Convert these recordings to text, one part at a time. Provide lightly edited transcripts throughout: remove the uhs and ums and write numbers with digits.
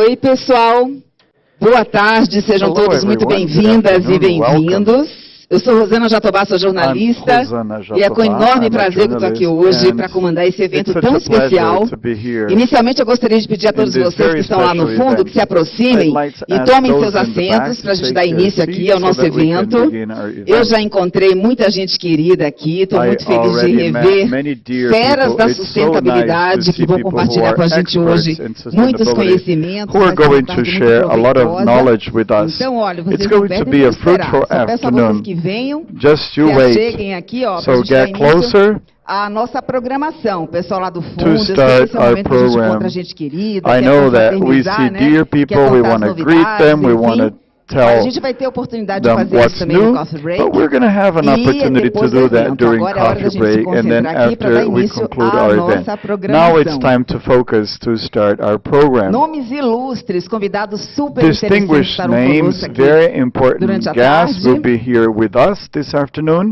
Oi, pessoal. Boa tarde, sejam todos muito bem-vindas e bem-vindos. Eu sou Rosana Jatobá, sou jornalista, e é com enorme prazer que estou aqui hoje para comandar esse evento tão especial. Inicialmente, eu gostaria de pedir a todos vocês que estão lá no fundo que se aproximem e tomem seus assentos para a gente dar início aqui ao nosso evento. Eu já encontrei muita gente querida aqui, estou muito feliz de rever feras da sustentabilidade que vão compartilhar com a gente hoje muitos conhecimentos. Então, olha, vocês não podem esperar. Só peço a vocês que venham, se acheguem aqui, ó, para a gente dar início à nossa programação. O pessoal lá do fundo, eu sei que esse é o momento que a gente encontra gente querida, quer confraternizar, né? Quer contar as novidades, enfim. A gente vai ter a oportunidade de fazer isso também no coffee break. E depois do evento. Agora é hora da gente se concentrar aqui para dar início à nossa programação. Nomes ilustres, convidados super interessantes estarão conosco aqui durante a tarde.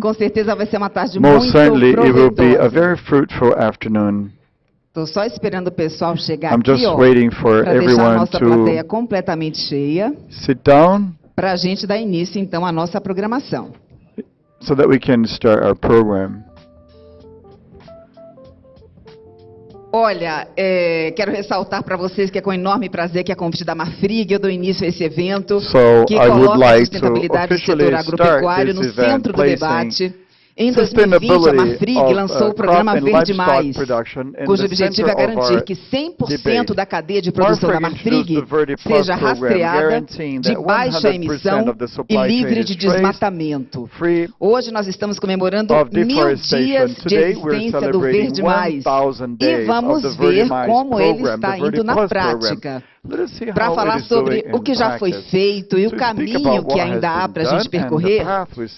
Com certeza vai ser uma tarde muito proveitosa. Estou só esperando o pessoal chegar aqui, ó, para deixar a nossa plateia completamente cheia, para a gente dar início, então, à nossa programação. So that we can start our program. Olha, quero ressaltar para vocês que é com enorme prazer que a convite da Marfrig eu dou início a esse evento, que coloca a sustentabilidade do setor agropecuário no centro do debate. Em 2020, a Marfrig lançou o Programa Verde+, cujo objetivo é garantir que 100% da cadeia de produção da Marfrig seja rastreada, de baixa emissão e livre de desmatamento. Hoje nós estamos comemorando 1000 dias de existência do Verde+, e vamos ver como ele está indo na prática. Para falar sobre o que já foi feito e o caminho que ainda há para a gente percorrer,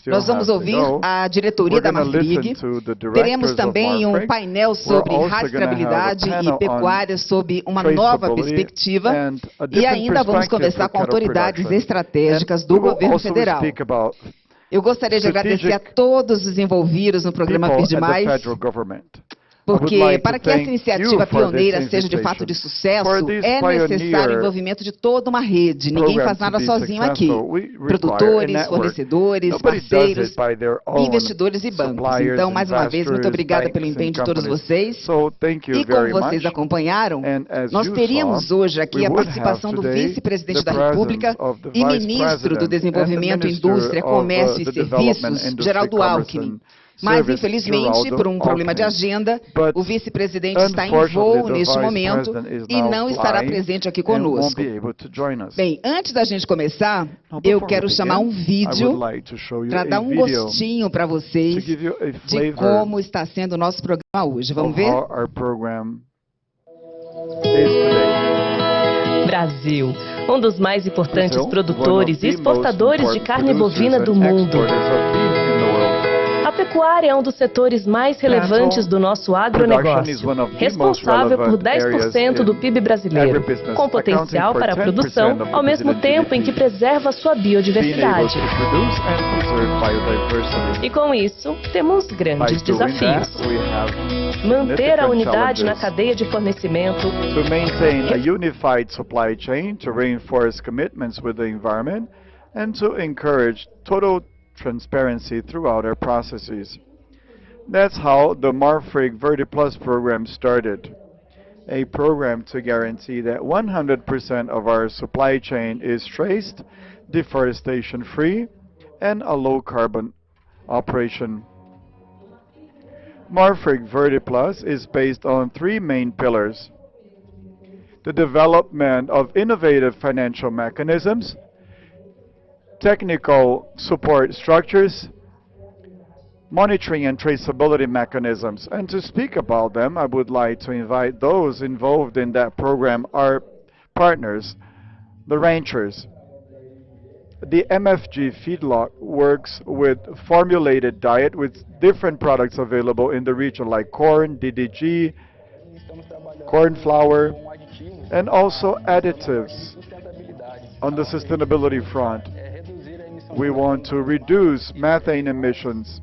nós vamos ouvir a diretoria da Marfrig. Teremos também um painel sobre rastreabilidade e pecuária sob uma nova perspectiva. E ainda vamos conversar com autoridades estratégicas do governo federal. Eu gostaria de agradecer a todos os envolvidos no programa Verde+, porque para que essa iniciativa pioneira seja de fato de sucesso, é necessário o envolvimento de toda uma rede. Ninguém faz nada sozinho aqui. Produtores, fornecedores, parceiros, investidores e bancos. Então, mais uma vez, muito obrigada pelo empenho de todos vocês. E como vocês acompanharam, nós teríamos hoje aqui a participação do vice-presidente da República e ministro do Desenvolvimento, Indústria, Comércio e Serviços, Geraldo Alckmin. Mas, infelizmente, por um problema de agenda, o vice-presidente está em voo neste momento e não estará presente aqui conosco. Bem, antes da gente começar, eu quero chamar um vídeo para dar um gostinho para vocês de como está sendo o nosso programa hoje. Vamos ver? Brasil, um dos mais importantes produtores e exportadores de carne bovina do mundo. A pecuária é um dos setores mais relevantes do nosso agronegócio, responsável por 10% do PIB brasileiro, com potencial para a produção, ao mesmo tempo em que preserva sua biodiversidade. E com isso, temos grandes desafios. Manter a unidade na cadeia de fornecimento, transparency throughout our processes. That's how the Marfrig Verde Plus program started, a program to guarantee that 100% of our supply chain is traced, deforestation-free, and a low-carbon operation. Marfrig Verde Plus is based on 3 main pillars: the development of innovative financial mechanisms, technical support structures, monitoring and traceability mechanisms. And to speak about them, I would like to invite those involved in that program, our partners, the ranchers. The MFG feedlot works with formulated diet with different products available in the region like corn, DDG, corn flour, and also additives. On the sustainability front, we want to reduce methane emissions,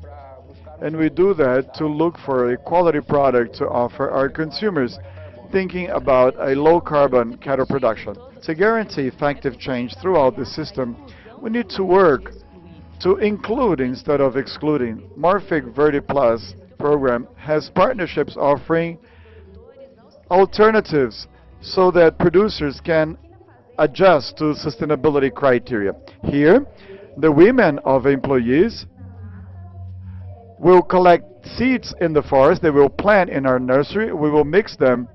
and we do that to look for a quality product to offer our consumers. thinking about a low-carbon cattle production. To guarantee effective change throughout the system, we need to work to include instead of excluding. Marfrig Verde Plus program has partnerships offering alternatives so that producers can adjust to sustainability criteria. Here, the women of employees will collect seeds in the forest, they will plant in our nursery, we will mix them,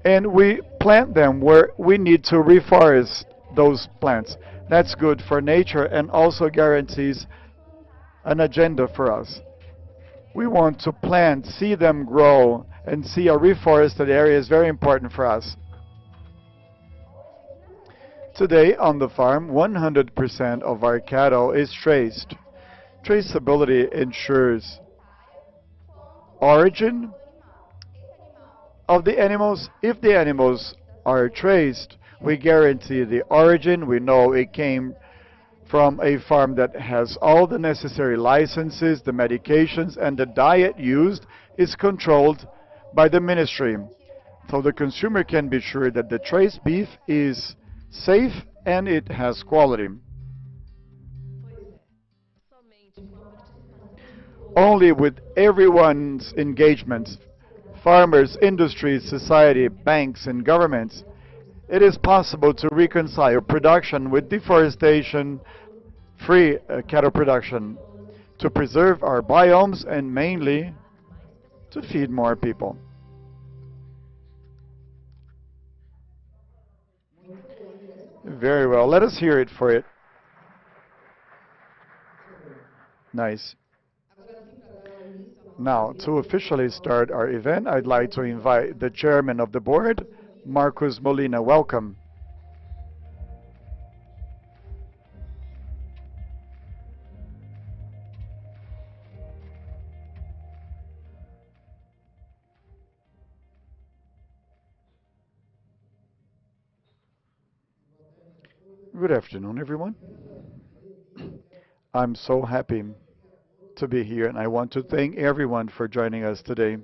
and we plant them where we need to reforest those plants. That's good for nature and also guarantees an agenda for us. We want to plant, see them grow, and see a reforested area is very important for us. Today on the farm, 100% of our cattle is traced. Traceability ensures origin of the animals. If the animals are traced, we guarantee the origin. We know it came from a farm that has all the necessary licenses, the medications, and the diet used is controlled by the ministry. So the consumer can be sure that the traced beef is safe and it has quality. Only with everyone's engagement, farmers, industry, society, banks, and governments, it is possible to reconcile production with deforestation-free cattle production, to preserve our biomes and mainly to feed more people. Very well. Let us hear it for it. Nice. Now, to officially start our event, I'd like to invite the chairman of the board, Marcos Molina. Welcome. Good afternoon, everyone. I'm so happy to be here, and I want to thank everyone for joining us today.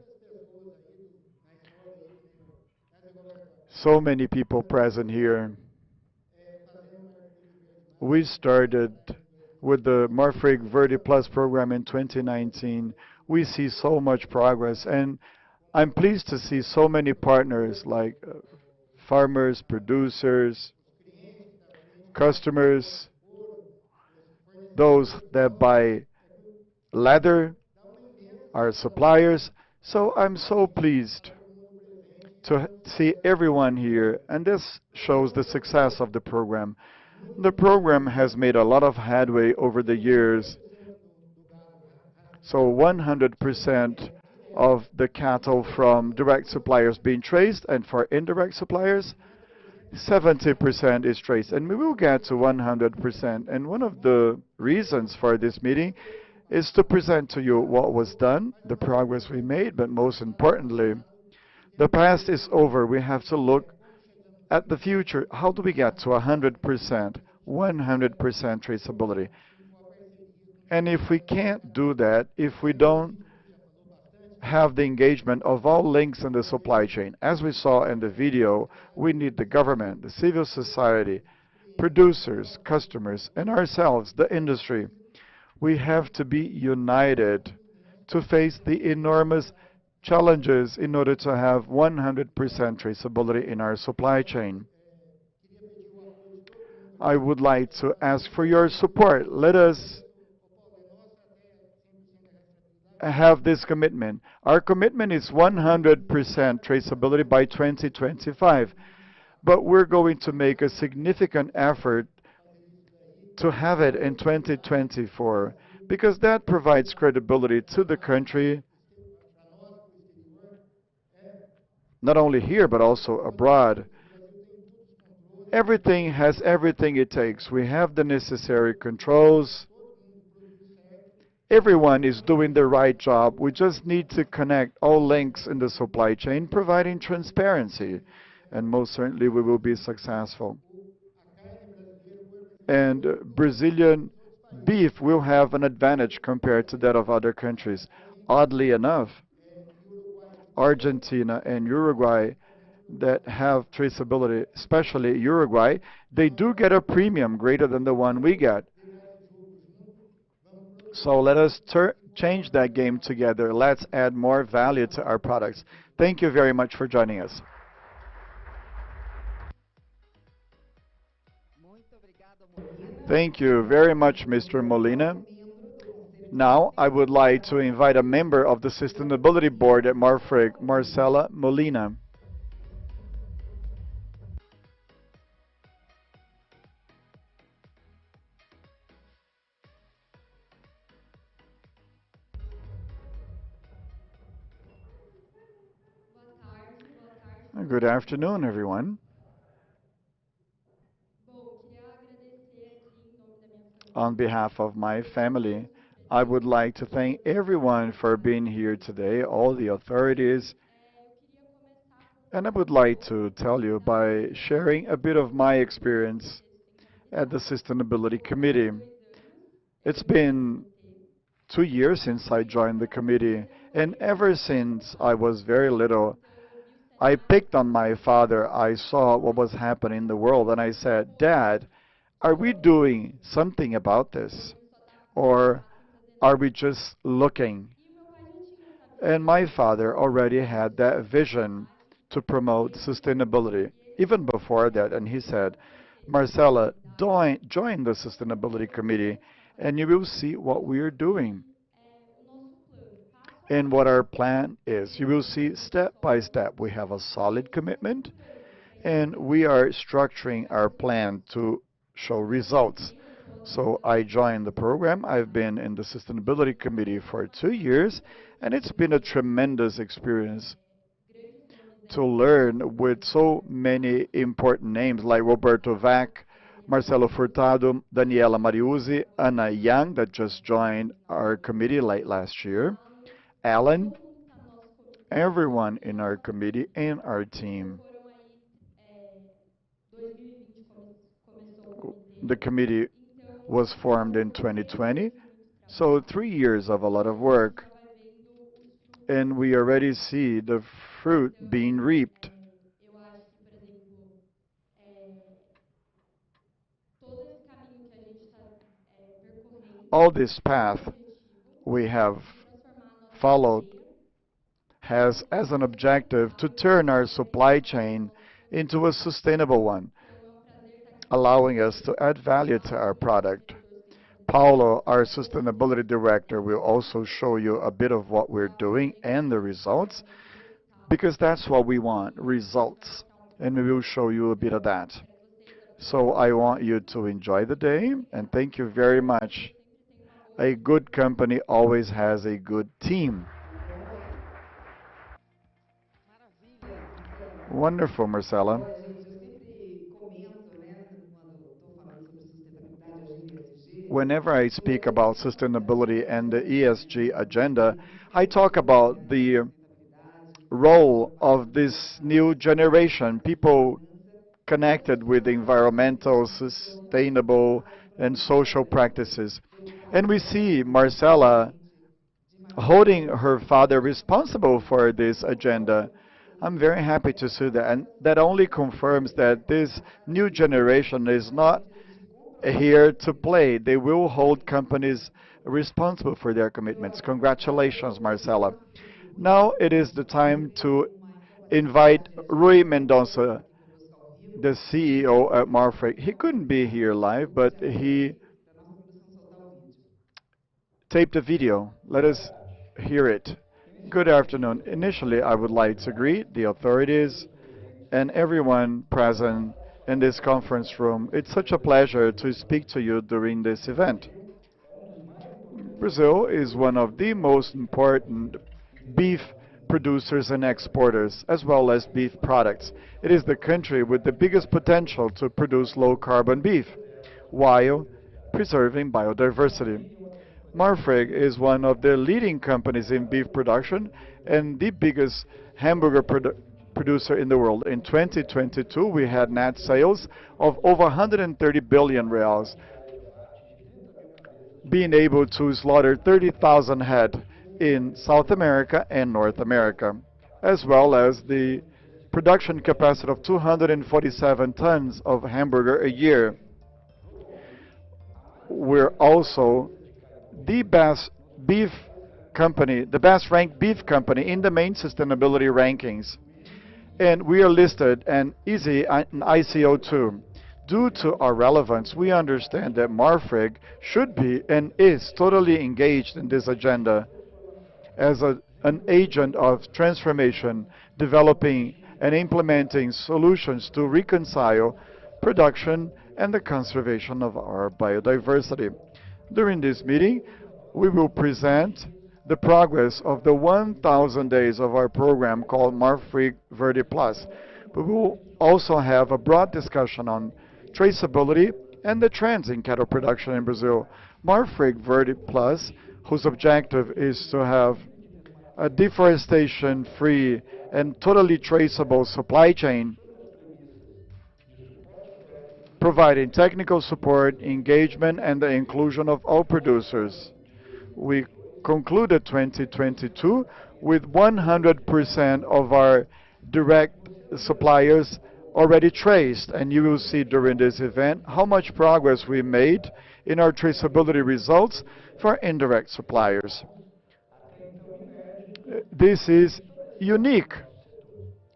So many people present here. We started with the Marfrig Verde Plus program in 2019. We see so much progress, and I'm pleased to see so many partners like farmers, producers, customers, those that buy leather, our suppliers. So I'm so pleased to see everyone here, and this shows the success of the program. The program has made a lot of headway over the years. So 100% of the cattle from direct suppliers being traced, and for indirect suppliers, 70% is traced, and we will get to 100%. And one of the reasons for this meeting is to present to you what was done, the progress we made, but most importantly, the past is over. We have to look at the future. How do we get to 100%, 100% traceability? And if we can't do that, if we don't have the engagement of all links in the supply chain, as we saw in the video, we need the government, the civil society, producers, customers, and ourselves, the industry. We have to be united to face the enormous challenges in order to have 100% traceability in our supply chain. I would like to ask for your support. Let us have this commitment. Our commitment is 100% traceability by 2025, but we're going to make a significant effort to have it in 2024, because that provides credibility to the country, not only here but also abroad. Everything has everything it takes. We have the necessary controls. Everyone is doing the right job. We just need to connect all links in the supply chain, providing transparency, and most certainly we will be successful. And Brazilian beef will have an advantage compared to that of other countries. Oddly enough, Argentina and Uruguay that have traceability, especially Uruguay, they do get a premium greater than the one we get. So let us change that game together. Let's add more value to our products. Thank you very much for joining us. Thank you very much, Mr. Molina. Now, I would like to invite a member of the Sustainability Board at Marfrig, Marcela Molina. Good afternoon, everyone. On behalf of my family, I would like to thank everyone for being here today, all the authorities. And I would like to tell you by sharing a bit of my experience at the Sustainability Committee. It's been 2 years since I joined the committee, and ever since I was very little, I picked on my father. I saw what was happening in the world, and I said, "Dad, are we doing something about this? Or are we just looking?" And my father already had that vision to promote sustainability, even before that. And he said, "Marcela, join the Sustainability Committee, and you will see what we are doing and what our plan is. You will see step by step. We have a solid commitment, and we are structuring our plan to show results." So I joined the program. I've been in the Sustainability Committee for 2 years, and it's been a tremendous experience to learn with so many important names like Roberto Vac, Marcelo Furtado, Daniela Mariuzzi, Ana Young, that just joined our committee late last year, Alan, everyone in our committee and our team. The committee was formed in 2020, so 3 years of a lot of work, and we already see the fruit being reaped. All this path we have followed has as an objective to turn our supply chain into a sustainable one, allowing us to add value to our product. Paulo, our sustainability director, will also show you a bit of what we're doing and the results, because that's what we want, results. And we will show you a bit of that. So I want you to enjoy the day, and thank you very much. A good company always has a good team. Wonderful, Marcela. Whenever I speak about sustainability and the ESG agenda, I talk about the role of this new generation, people connected with environmental, sustainable, and social practices. And we see Marcela holding her father responsible for this agenda. I'm very happy to see that, and that only confirms that this new generation is not here to play. They will hold companies responsible for their commitments. Congratulations, Marcela. Now it is the time to invite Rui Mendonça, the CEO at Marfrig. He couldn't be here live, but he taped a video. Let us hear it. Good afternoon. Initially, I would like to greet the authorities and everyone present in this conference room. It's such a pleasure to speak to you during this event. Brazil is one of the most important beef producers and exporters, as well as beef products. It is the country with the biggest potential to produce low-carbon beef, while preserving biodiversity. Marfrig is one of the leading companies in beef production and the biggest hamburger producer in the world. In 2022, we had net sales of over 130 billion reals, being able to slaughter 30,000 head in South America and North America, as well as the production capacity of 247 tons of hamburger a year. We're also the best beef company, the best ranked beef company in the main sustainability rankings. And we are listed and easy in ICO2. Due to our relevance, we understand that Marfrig should be and is totally engaged in this agenda as an agent of transformation, developing and implementing solutions to reconcile production and the conservation of our biodiversity. During this meeting, we will present the progress of the 1,000 days of our program called Marfrig Verde Plus. We will also have a broad discussion on traceability and the trends in cattle production in Brazil. Marfrig Verde Plus, whose objective is to have a deforestation-free and totally traceable supply chain, providing technical support, engagement, and the inclusion of all producers. We concluded 2022 with 100% of our direct suppliers already traced, and you will see during this event how much progress we made in our traceability results for indirect suppliers. This is unique,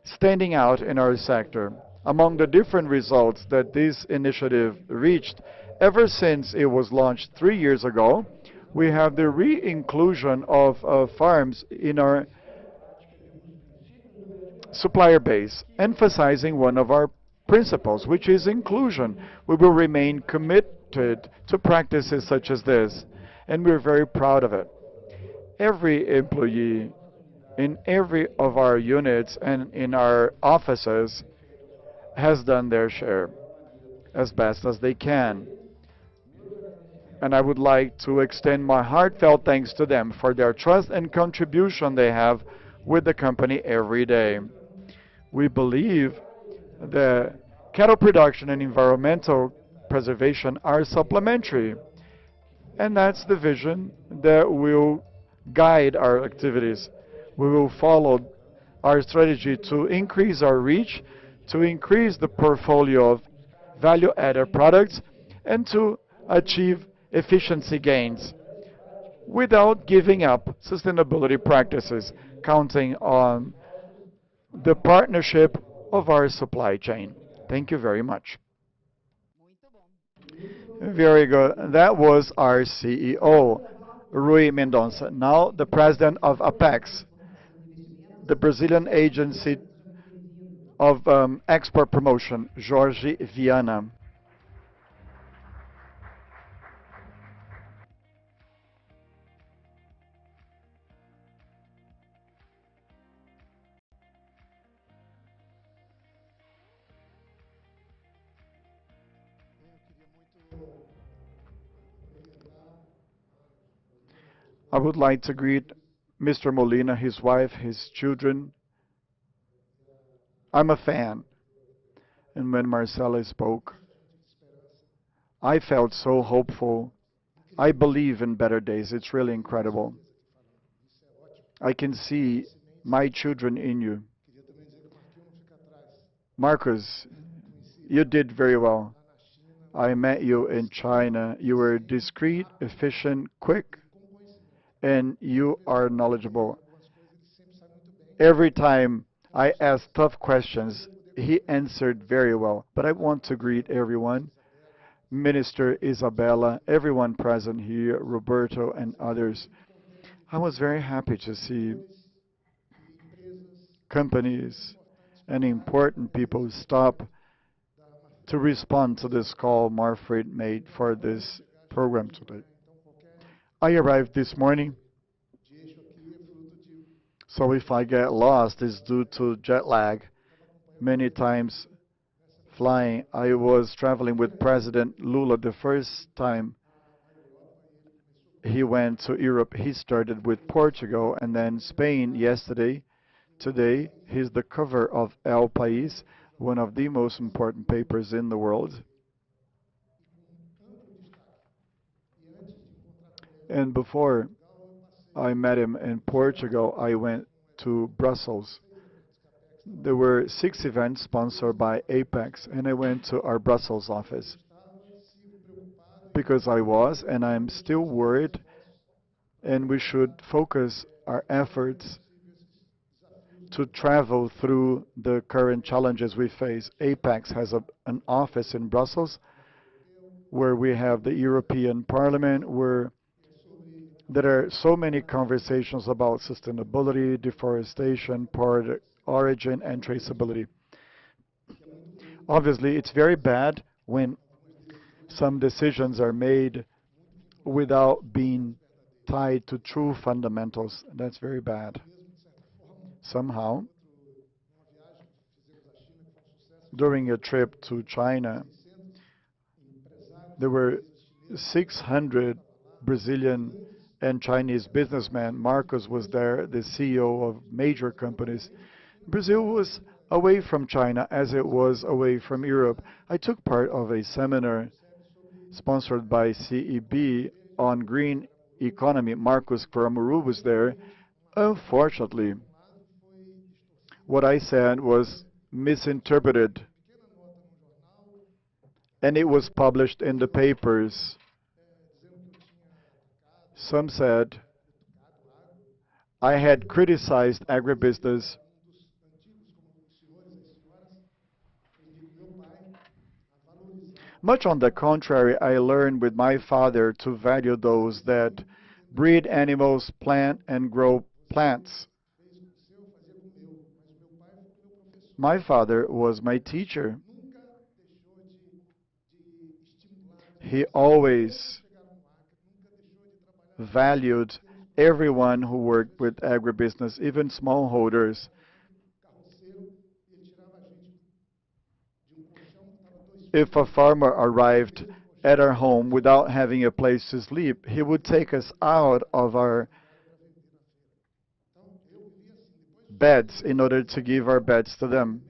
standing out in our sector. Among the different results that this initiative reached ever since it was launched 3 years ago, we have the re-inclusion of farms in our supplier base, emphasizing one of our principles, which is inclusion. We will remain committed to practices such as this, and we're very proud of it. Every employee in every of our units and in our offices has done their share as best as they can. And I would like to extend my heartfelt thanks to them for their trust and contribution they have with the company every day. We believe that cattle production and environmental preservation are supplementary, and that's the vision that will guide our activities. We will follow our strategy to increase our reach, to increase the portfolio of value-added products, and to achieve efficiency gains without giving up sustainability practices, counting on the partnership of our supply chain. Thank you very much. Very good. That was our CEO, Rui Mendonça. Now the president of Apex, the Brazilian Agency of Export Promotion, Jorge Viana. I would like to greet Mr. Molina, his wife, his children. I'm a fan. And when Marcela spoke, I felt so hopeful. I believe in better days. It's really incredible. I can see my children in you. Marcos, you did very well. I met you in China. You were discreet, efficient, quick, and you are knowledgeable. Every time I asked tough questions, he answered very well. But I want to greet everyone, Minister Isabella, everyone present here, Roberto and others. I was very happy to see companies and important people stop to respond to this call Marfrig made for this program today. I arrived this morning, so if I get lost, it's due to jet lag. Many times flying. I was traveling with President Lula the first time he went to Europe. He started with Portugal and then Spain yesterday. Today, he's the cover of El País, one of the most important papers in the world. And before I met him in Portugal, I went to Brussels There were 6 events sponsored by Apex, and I went to our Brussels office because I was, and I'm still worried, and we should focus our efforts to travel through the current challenges we face. Apex has an office in Brussels where we have the European Parliament, where there are so many conversations about sustainability, deforestation, port origin, and traceability. Obviously, it's very bad when some decisions are made without being tied to true fundamentals. That's very bad. Somehow, during a trip to China, there were 600 Brazilian and Chinese businessmen. Marcos was there, the CEO of major companies. Brazil was away from China as it was away from Europe. I took part of a seminar sponsored by CEB on green economy. Marcos Kuramuru was there. Unfortunately, what I said was misinterpreted, and it was published in the papers. Some said I had criticized agribusiness. Much on the contrary, I learned with my father to value those that breed animals, plant and grow plants. My father was my teacher. He always valued everyone who worked with agribusiness, even smallholders. If a farmer arrived at our home without having a place to sleep, he would take us out of our beds in order to give our beds to them.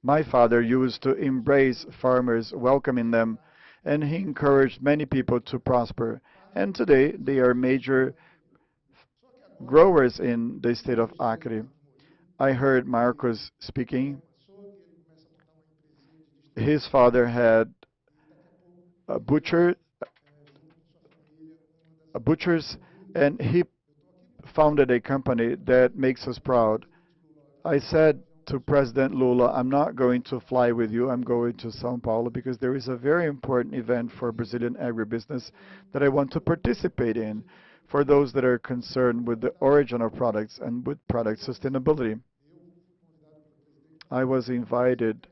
My father used to embrace farmers, welcoming them, and he encouraged many people to prosper. And today, they are major growers in the state of Acre. I heard Marcos speaking. His father had a butchers, and he founded a company that makes us proud. I said to President Lula, I'm not going to fly with you, I'm going to São Paulo because there is a very important event for Brazilian agribusiness that I want to participate in for those that are concerned with the origin of products and with product sustainability. I was invited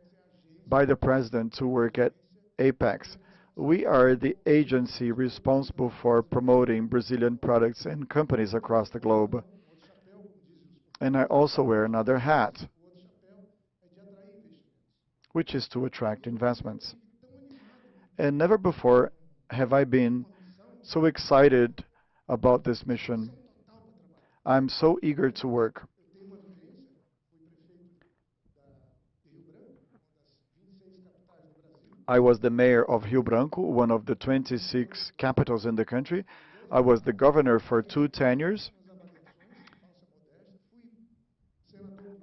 by the President to work at Apex. We are the agency responsible for promoting Brazilian products and companies across the globe. And I also wear another hat, which is to attract investments. And never before have I been so excited about this mission. I'm so eager to work. I was the mayor of Rio Branco, one of the 26 capitals in the country. I was the governor for 2 tenures.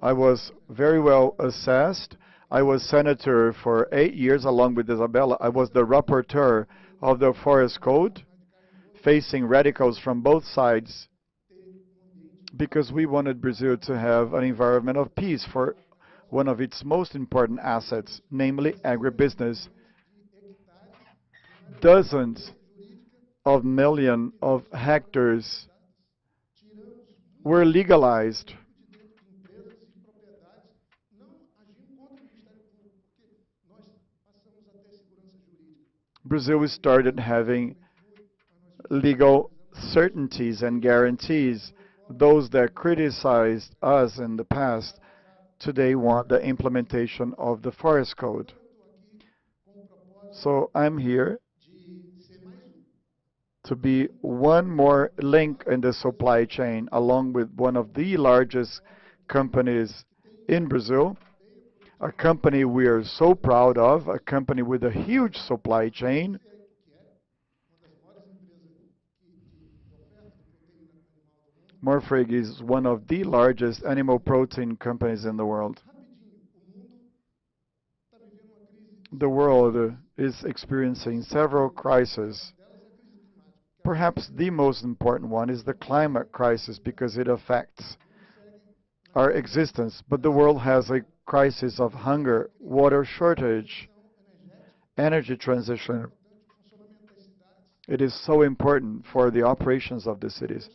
I was very well assessed. I was senator for 8 years along with Isabella. I was the rapporteur of the Forest Code, facing radicals from both sides, because we wanted Brazil to have an environment of peace for one of its most important assets, namely agribusiness. Dozens of millions of hectares were legalized. Brazil started having legal certainties and guarantees. Those that criticized us in the past today want the implementation of the Forest Code. So I'm here to be one more link in the supply chain, along with one of the largest companies in Brazil, a company we are so proud of, a company with a huge supply chain. Marfrig is one of the largest animal protein companies in the world. The world is experiencing several crises. Perhaps the most important one is the climate crisis because it affects our existence. But the world has a crisis of hunger, water shortage, energy transition. It is so important for the operations of the cities.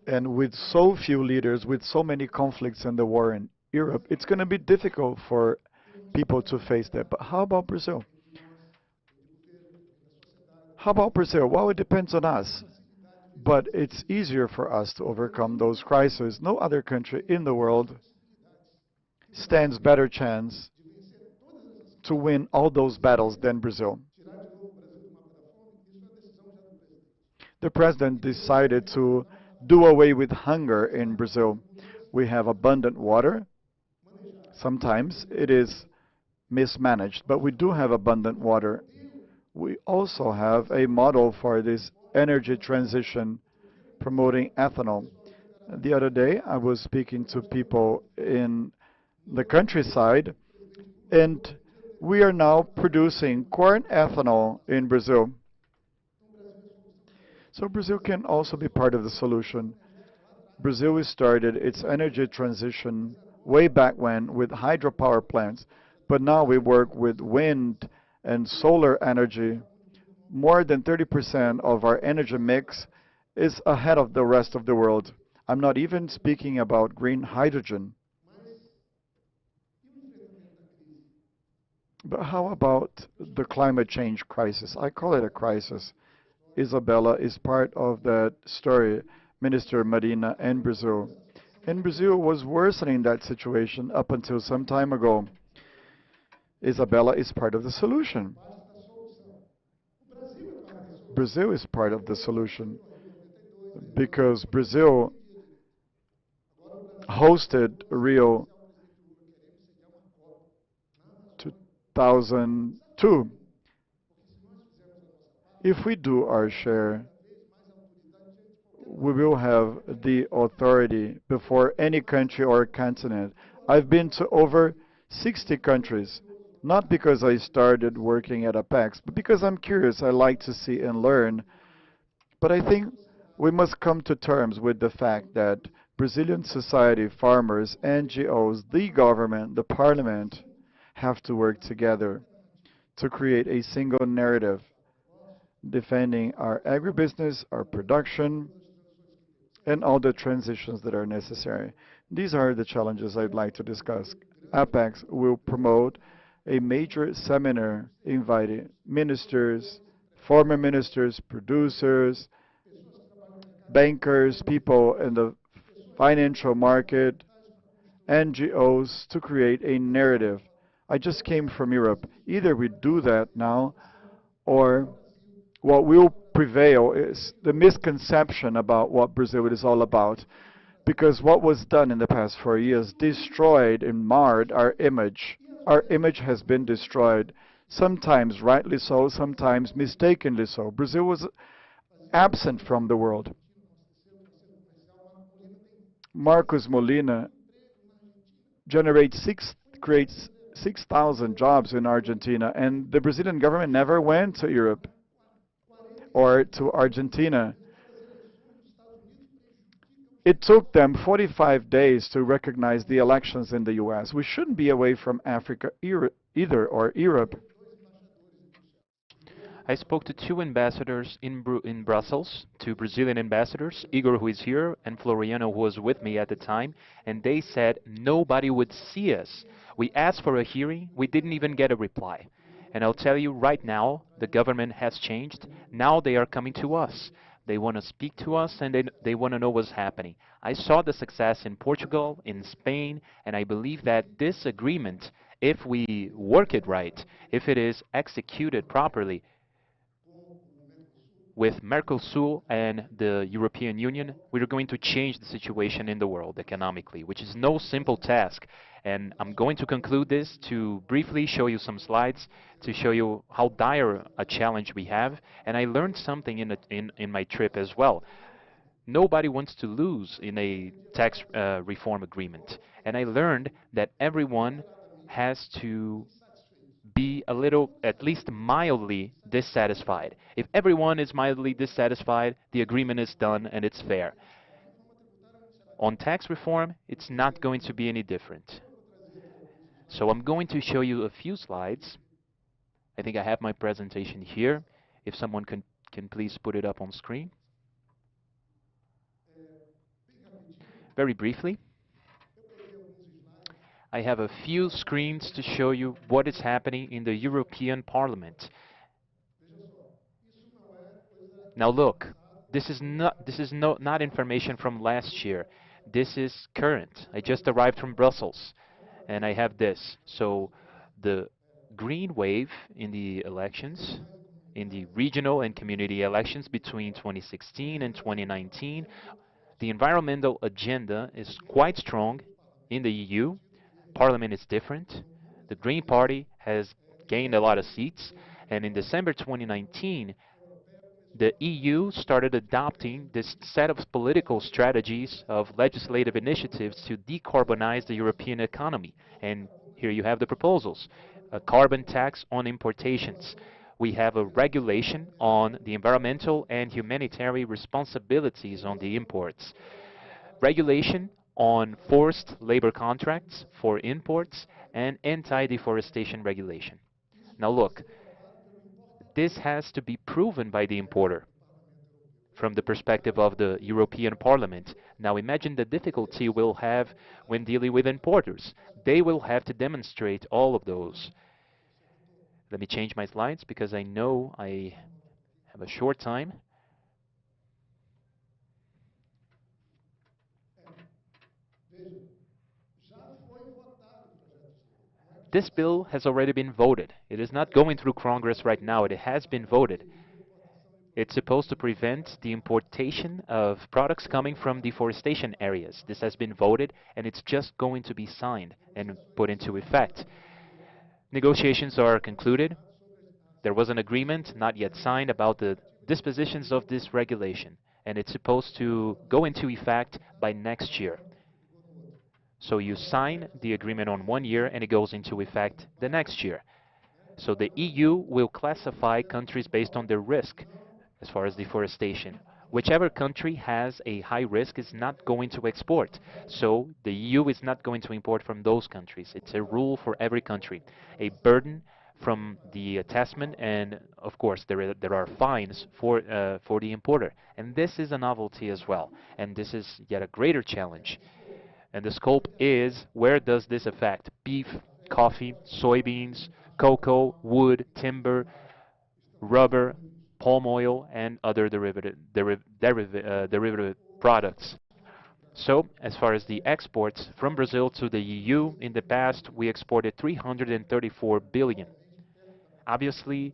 And with so few leaders, with so many conflicts and the war in Europe, it's going to be difficult for people to face that. But how about Brazil? How about Brazil? Well, it depends on us. But it's easier for us to overcome those crises. No other country in the world stands better chance to win all those battles than Brazil. The president decided to do away with hunger in Brazil. We have abundant water. Sometimes it is mismanaged, but we do have abundant water. We also have a model for this energy transition, promoting ethanol. The other day, I was speaking to people in the countryside, and we are now producing corn ethanol in Brazil. So Brazil can also be part of the solution. Brazil started its energy transition way back when with hydropower plants, but now we work with wind and solar energy. More than 30% of our energy mix is ahead of the rest of the world. I'm not even speaking about green hydrogen. But how about the climate change crisis? I call it a crisis. Isabella is part of that story, Minister Marina and Brazil. And Brazil was worsening that situation up until some time ago. Isabella is part of the solution. Brazil is part of the solution because Brazil hosted Rio 2002. If we do our share, we will have the authority before any country or continent. I've been to over 60 countries, not because I started working at Apex, but because I'm curious. I like to see and learn. But I think we must come to terms with the fact that Brazilian society, farmers, NGOs, the government, the parliament have to work together to create a single narrative defending our agribusiness, our production, and all the transitions that are necessary. These are the challenges I'd like to discuss. Apex will promote a major seminar inviting ministers, former ministers, producers, bankers, people in the financial market, NGOs to create a narrative. I just came from Europe. Either we do that now, or what will prevail is the misconception about what Brazil is all about. Because what was done in the past 4 years destroyed and marred our image. Our image has been destroyed, sometimes rightly so, sometimes mistakenly so. Brazil was absent from the world. Marcos Molina creates 6,000 jobs in Argentina, and the Brazilian government never went to Europe or to Argentina. It took them 45 days to recognize the elections in the US. We shouldn't be away from Africa either, or Europe. I spoke to two ambassadors in Brussels, two Brazilian ambassadors, Igor, who is here, and Floriano, who was with me at the time, and they said nobody would see us. We asked for a hearing, we didn't even get a reply. And I'll tell you right now, the government has changed. Now they are coming to us. They want to speak to us, and they want to know what's happening. I saw the success in Portugal, in Spain, and I believe that this agreement, if we work it right, if it is executed properly, with Mercosur and the European Union, we're going to change the situation in the world economically, which is no simple task. And I'm going to conclude this to briefly show you some slides to show you how dire a challenge we have. And I learned something in my trip as well. Nobody wants to lose in a tax reform agreement. And I learned that everyone has to be a little, at least mildly, dissatisfied. If everyone is mildly dissatisfied, the agreement is done and it's fair. On tax reform, it's not going to be any different. So I'm going to show you a few slides. I think I have my presentation here. If someone can please put it up on screen. Very briefly, I have a few screens to show you what is happening in the European Parliament. Now look, this is not information from last year. This is current. I just arrived from Brussels, and I have this. So the green wave in the elections, in the regional and community elections between 2016 and 2019, the environmental agenda is quite strong in the EU. Parliament is different. The Green Party has gained a lot of seats, and in December 2019, the EU started adopting this set of political strategies of legislative initiatives to decarbonize the European economy. And here you have the proposals. A carbon tax on importations. We have a regulation on the environmental and humanitarian responsibilities on the imports. Regulation on forced labor contracts for imports and anti-deforestation regulation. Now look, this has to be proven by the importer from the perspective of the European Parliament. Now imagine the difficulty we'll have when dealing with importers. They will have to demonstrate all of those. Let me change my slides because I know I have a short time. This bill has already been voted. It is not going through Congress right now. It has been voted. It's supposed to prevent the importation of products coming from deforestation areas. This has been voted, and it's just going to be signed and put into effect. Negotiations are concluded. There was an agreement, not yet signed, about the dispositions of this regulation, and it's supposed to go into effect by next year. So you sign the agreement on 1 year, and it goes into effect the next year. So the EU will classify countries based on their risk as far as deforestation. Whichever country has a high risk is not going to export. So the EU is not going to import from those countries. It's a rule for every country. A burden from the attachment, and of course there are fines for the importer. And this is a novelty as well. And this is yet a greater challenge. And the scope is, where does this affect? Beef, coffee, soybeans, cocoa, wood, timber, rubber, palm oil, and other derivative products. So, as far as the exports from Brazil to the EU, in the past we exported 334 billion. Obviously,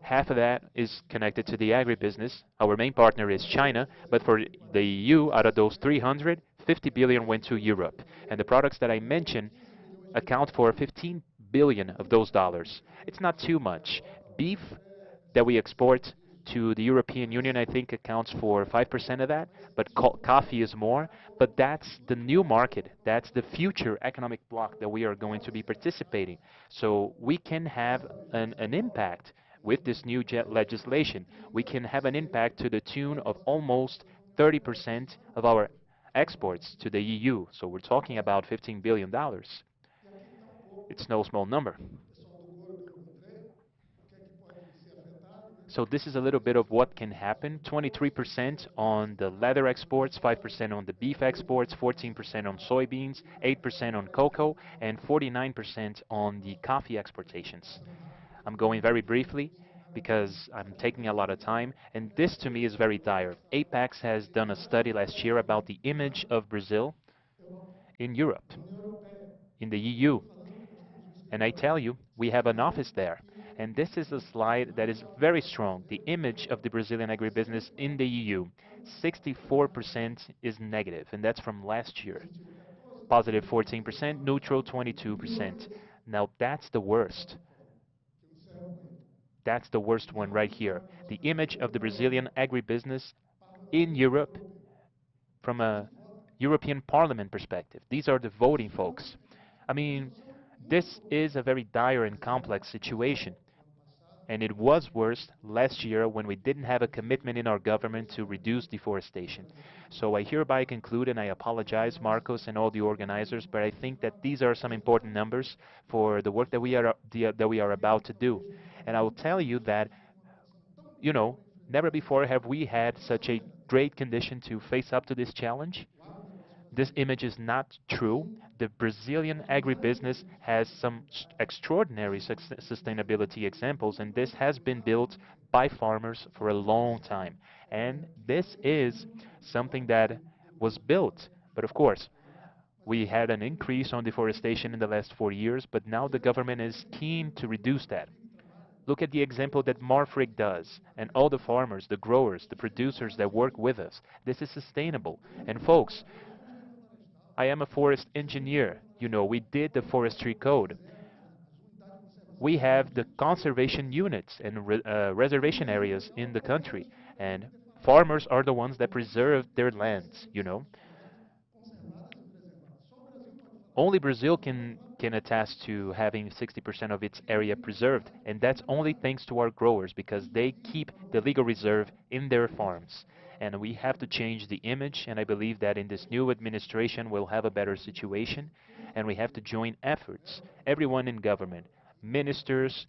half of that is connected to the agribusiness. Our main partner is China, but for the EU, out of those 350 billion went to Europe. And the products that I mentioned account for 15 billion of those dollars. It's not too much. Beef that we export to the European Union, I think, accounts for 5% of that, but coffee is more. But that's the new market. That's the future economic bloc that we are going to be participating. So we can have an impact with this new legislation. We can have an impact to the tune of almost 30% of our exports to the EU. So we're talking about $15 billion. It's no small number. So this is a little bit of what can happen. 23% on the leather exports, 5% on the beef exports, 14% on soybeans, 8% on cocoa, and 49% on the coffee exportations. I'm going very briefly because I'm taking a lot of time, and this to me is very dire. Apex has done a study last year about the image of Brazil in Europe, in the EU. And I tell you, we have an office there. And this is a slide that is very strong. The image of the Brazilian agribusiness in the EU, 64% is negative, and that's from last year. positive 14%, neutral 22%. Now that's the worst. That's the worst one right here. The image of the Brazilian agribusiness in Europe from a European Parliament perspective. These are the voting folks. I mean, this is a very dire and complex situation. And it was worse last year when we didn't have a commitment in our government to reduce deforestation. So I hereby conclude, and I apologize, Marcos and all the organizers, but I think that these are some important numbers for the work that we are about to do. And I will tell you that, you know, never before have we had such a great condition to face up to this challenge. This image is not true. The Brazilian agribusiness has some extraordinary sustainability examples, and this has been built by farmers for a long time. And this is something that was built. But of course, we had an increase on deforestation in the last 4 years, but now the government is keen to reduce that. Look at the example that Marfrig does, and all the farmers, the growers, the producers that work with us. This is sustainable. And folks, I am a forest engineer. You know, we did the forestry code. We have the conservation units and reservation areas in the country, and farmers are the ones that preserve their lands, you know. Only Brazil can attest to having 60% of its area preserved, and that's only thanks to our growers because they keep the legal reserve in their farms. And we have to change the image, and I believe that in this new administration we'll have a better situation, and we have to join efforts. Everyone in government, ministers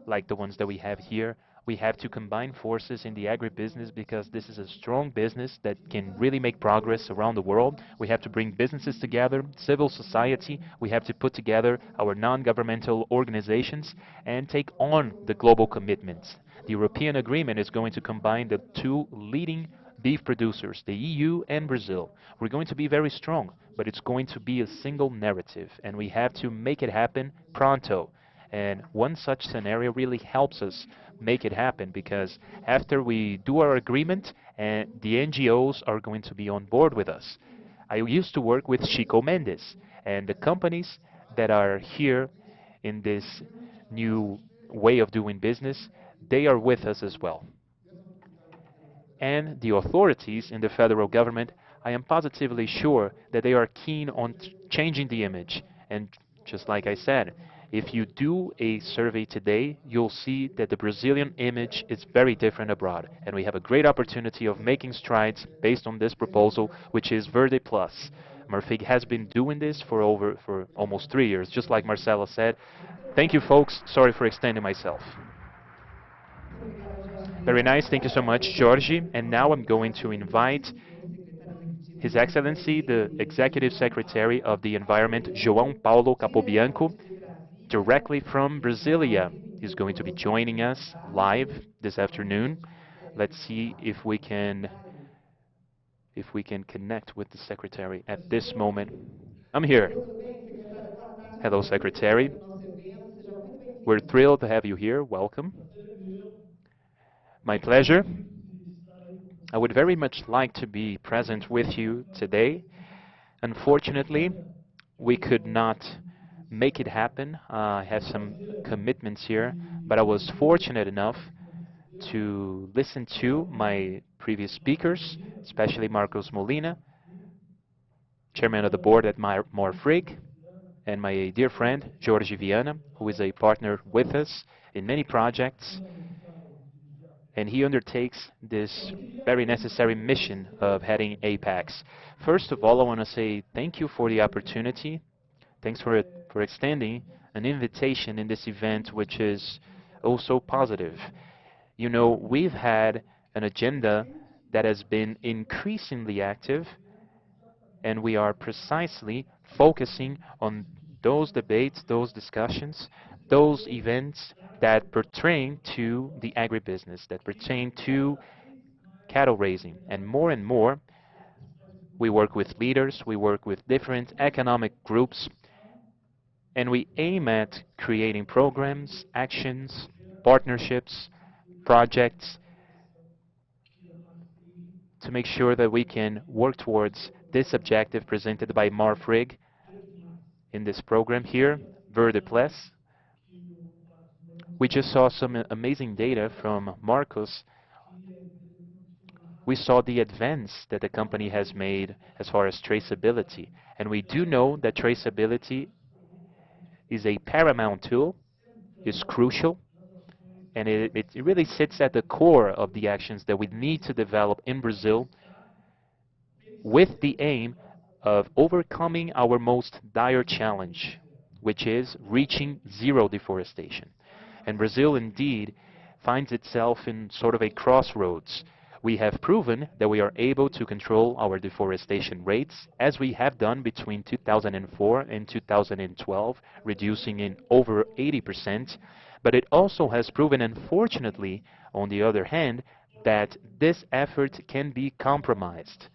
like the ones that we have here, we have to combine forces in the agribusiness because this is a strong business that can really make progress around the world. We have to bring businesses together, civil society, we have to put together our non-governmental organizations and take on the global commitments. The European agreement is going to combine the two leading beef producers, the EU and Brazil. We're going to be very strong, but it's going to be a single narrative, and we have to make it happen pronto. And one such scenario really helps us make it happen because after we do our agreement, and the NGOs are going to be on board with us. I used to work with Chico Mendes, and the companies that are here in this new way of doing business, they are with us as well. And the authorities in the federal government, I am positively sure that they are keen on changing the image. And just like I said, if you do a survey today, you'll see that the Brazilian image is very different abroad. And we have a great opportunity of making strides based on this proposal, which is Verde Plus. Marfrig has been doing this for almost 3 years, just like Marcela said. Thank you, folks. Sorry for extending myself. Very nice. Thank you so much, Jorge. And now I'm going to invite His Excellency, the Executive Secretary of the Environment, João Paulo Capobianco, directly from Brasilia. He's going to be joining us live this afternoon. Let's see if we can connect with the Secretary at this moment. I'm here. Hello, Secretary. We're thrilled to have you here. Welcome. My pleasure. I would very much like to be present with you today. Unfortunately, we could not make it happen. I have some commitments here, but I was fortunate enough to listen to my previous speakers, especially Marcos Molina, Chairman of the Board at Marfrig, and my dear friend, Jorge Viana, who is a partner with us in many projects. And he undertakes this very necessary mission of heading APEX. First of all, I want to say thank you for the opportunity. Thanks for extending an invitation in this event, which is also positive. You know, we've had an agenda that has been increasingly active, and we are precisely focusing on those debates, those discussions, those events that pertain to the agribusiness, that pertain to cattle raising. And more, we work with leaders, we work with different economic groups, and we aim at creating programs, actions, partnerships, projects to make sure that we can work towards this objective presented by Marfrig in this program here, Verde Plus. We just saw some amazing data from Marcos. We saw the advance that the company has made as far as traceability. And we do know that traceability is a paramount tool, is crucial, and it really sits at the core of the actions that we need to develop in Brazil with the aim of overcoming our most dire challenge, which is reaching zero deforestation. And Brazil indeed finds itself in sort of a crossroads. We have proven that we are able to control our deforestation rates, as we have done between 2004 and 2012, reducing in over 80%. But it also has proven, unfortunately, on the other hand, that this effort can be compromised.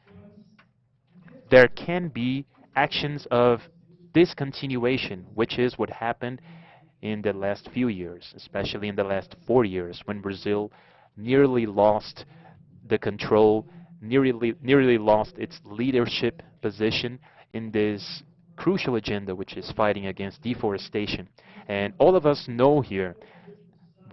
There can be actions of discontinuation, which is what happened in the last few years, especially in the last 4 years, when Brazil nearly lost the control, nearly lost its leadership position in this crucial agenda, which is fighting against deforestation. And all of us know here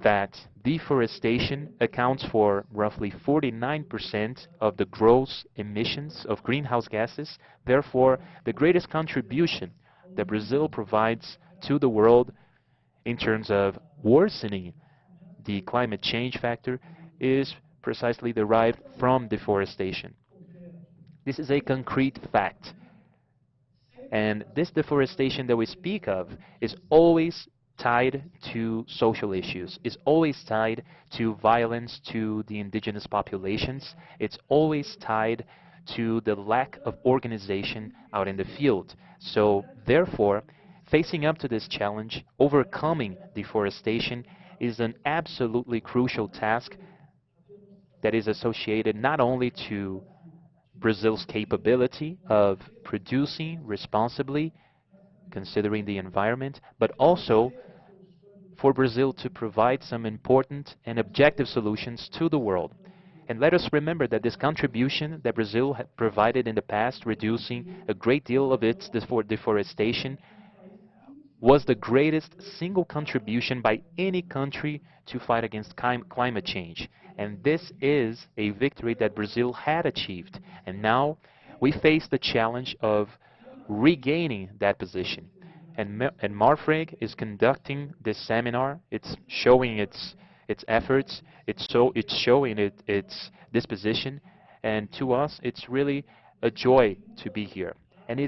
that deforestation accounts for roughly 49% of the gross emissions of greenhouse gases. Therefore, the greatest contribution that Brazil provides to the world in terms of worsening the climate change factor is precisely derived from deforestation. This is a concrete fact. And this deforestation that we speak of is always tied to social issues, is always tied to violence to the indigenous populations. It's always tied to the lack of organization out in the field. So therefore, facing up to this challenge, overcoming deforestation is an absolutely crucial task that is associated not only to Brazil's capability of producing responsibly, considering the environment, but also for Brazil to provide some important and objective solutions to the world. And let us remember that this contribution that Brazil had provided in the past, reducing a great deal of its deforestation, was the greatest single contribution by any country to fight against climate change. And this is a victory that Brazil had achieved. And now we face the challenge of regaining that position. And Marfrig is conducting this seminar. It's showing its efforts. It's showing its disposition. And to us, it's really a joy to be here. And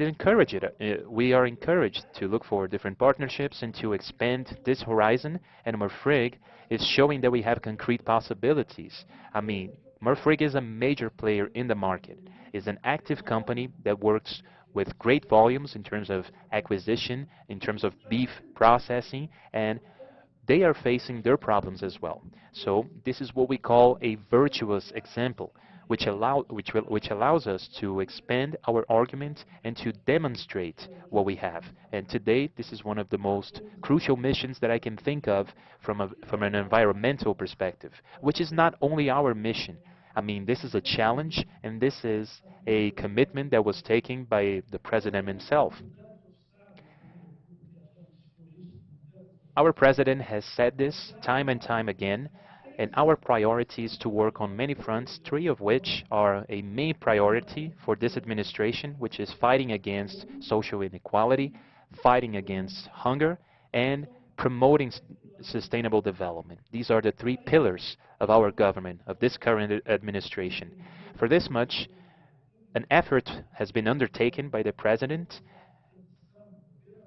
we are encouraged to look for different partnerships and to expand this horizon. And Marfrig is showing that we have concrete possibilities. I mean, Marfrig is a major player in the market. It's an active company that works with great volumes in terms of acquisition, in terms of beef processing, and they are facing their problems as well. So this is what we call a virtuous example, which allows us to expand our argument and to demonstrate what we have. And today, this is one of the most crucial missions that I can think of from an environmental perspective, which is not only our mission. I mean, this is a challenge, and this is a commitment that was taken by the president himself. Our president has said this time and time again, and our priority is to work on many fronts, 3 of which are a main priority for this administration, which is fighting against social inequality, fighting against hunger, and promoting sustainable development. These are the 3 pillars of our government, of this current administration. For this much, an effort has been undertaken by the president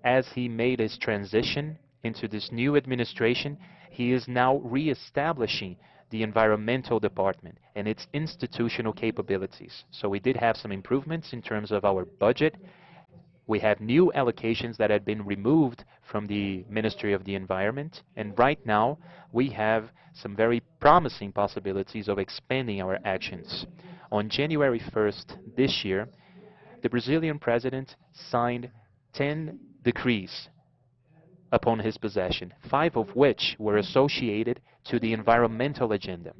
as he made his transition into this new administration. He is now re-establishing the environmental department and its institutional capabilities. So we did have some improvements in terms of our budget. We have new allocations that had been removed from the Ministry of the Environment, and right now we have some very promising possibilities of expanding our actions. On January 1st this year, the Brazilian president signed 10 decrees upon his possession, 5 of which were associated to the environmental agenda.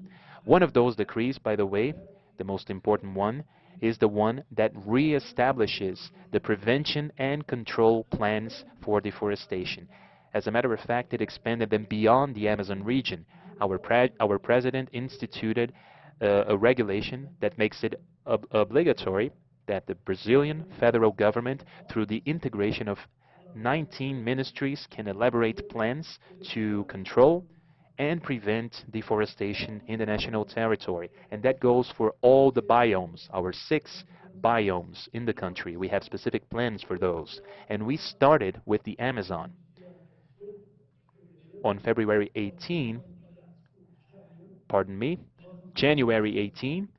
One of those decrees, by the way, the most important one, is the one that reestablishes the prevention and control plans for deforestation. As a matter of fact, it expanded them beyond the Amazon region. Our president instituted a regulation that makes it obligatory that the Brazilian federal government, through the integration of 19 ministries, can elaborate plans to control and prevent deforestation in the national territory. And that goes for all the biomes, our 6 biomes in the country. We have specific plans for those. And we started with the Amazon. On February 18, January 18,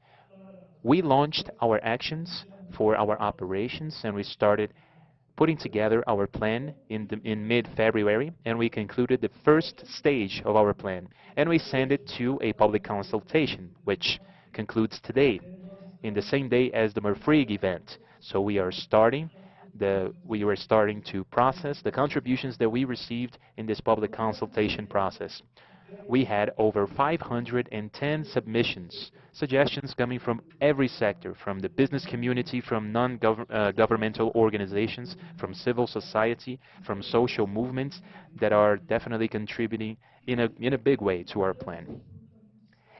we launched our actions for our operations, and we started putting together our plan in mid-February, and we concluded the first stage of our plan, and we sent it to a public consultation, which concludes today, in the same day as the Marfrig event. So we are starting to process the contributions that we received in this public consultation process. We had over 510 submissions, suggestions coming from every sector, from the business community, from non-governmental organizations, from civil society, from social movements that are definitely contributing in a big way to our plan.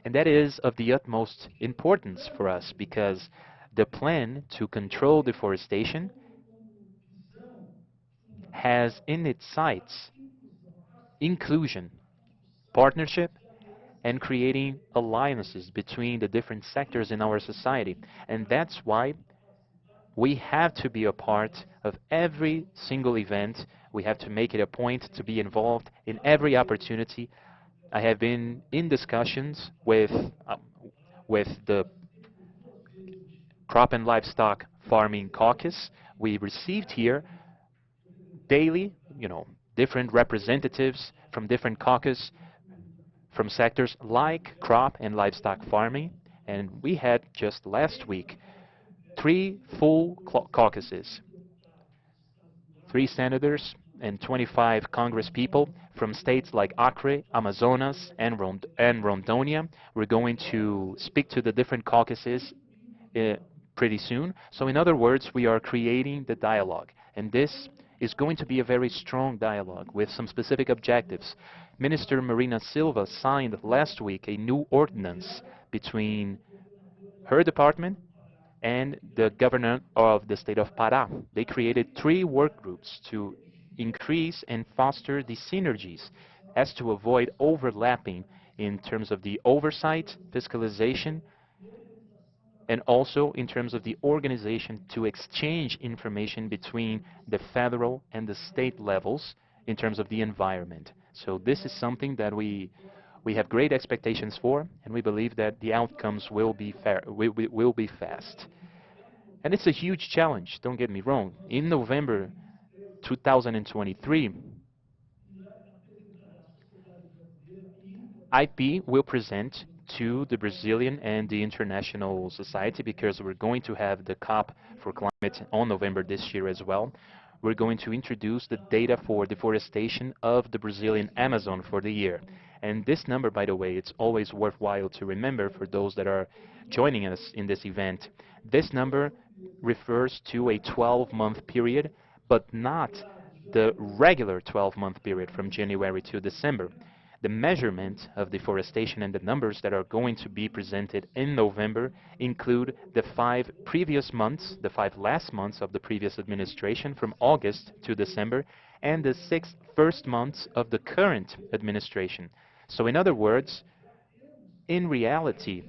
And that is of the utmost importance for us, because the plan to control deforestation has in its sights inclusion, partnership, and creating alliances between the different sectors in our society. And that's why we have to be a part of every single event. We have to make it a point to be involved in every opportunity. I have been in discussions with the Crop and Livestock Farming Caucus. We received here daily, different representatives from different caucus, from sectors like crop and livestock farming, and we had just last week 3 full caucuses, 3 senators and 25 Congress people from states like Acre, Amazonas, and Rondônia. We're going to speak to the different caucuses pretty soon. So in other words, we are creating the dialogue, and this is going to be a very strong dialogue with some specific objectives. Minister Marina Silva signed last week a new ordinance between her department and the governor of the state of Pará. They created 3 work groups to increase and foster the synergies as to avoid overlapping in terms of the oversight, fiscalization, and also in terms of the organization to exchange information between the federal and the state levels in terms of the environment. So this is something that we have great expectations for, and we believe that the outcomes will be fast. And it's a huge challenge, don't get me wrong. In November 2023, IP will present to the Brazilian and the international society, because we're going to have the COP for climate on November this year as well. We're going to introduce the data for deforestation of the Brazilian Amazon for the year. And this number, by the way, it's always worthwhile to remember for those that are joining us in this event. This number refers to a 12-month period, but not the regular 12-month period from January to December. The measurement of deforestation and the numbers that are going to be presented in November include the 5 previous months, the 5 last months of the previous administration from August to December, and the 6 first months of the current administration. So in other words, in reality,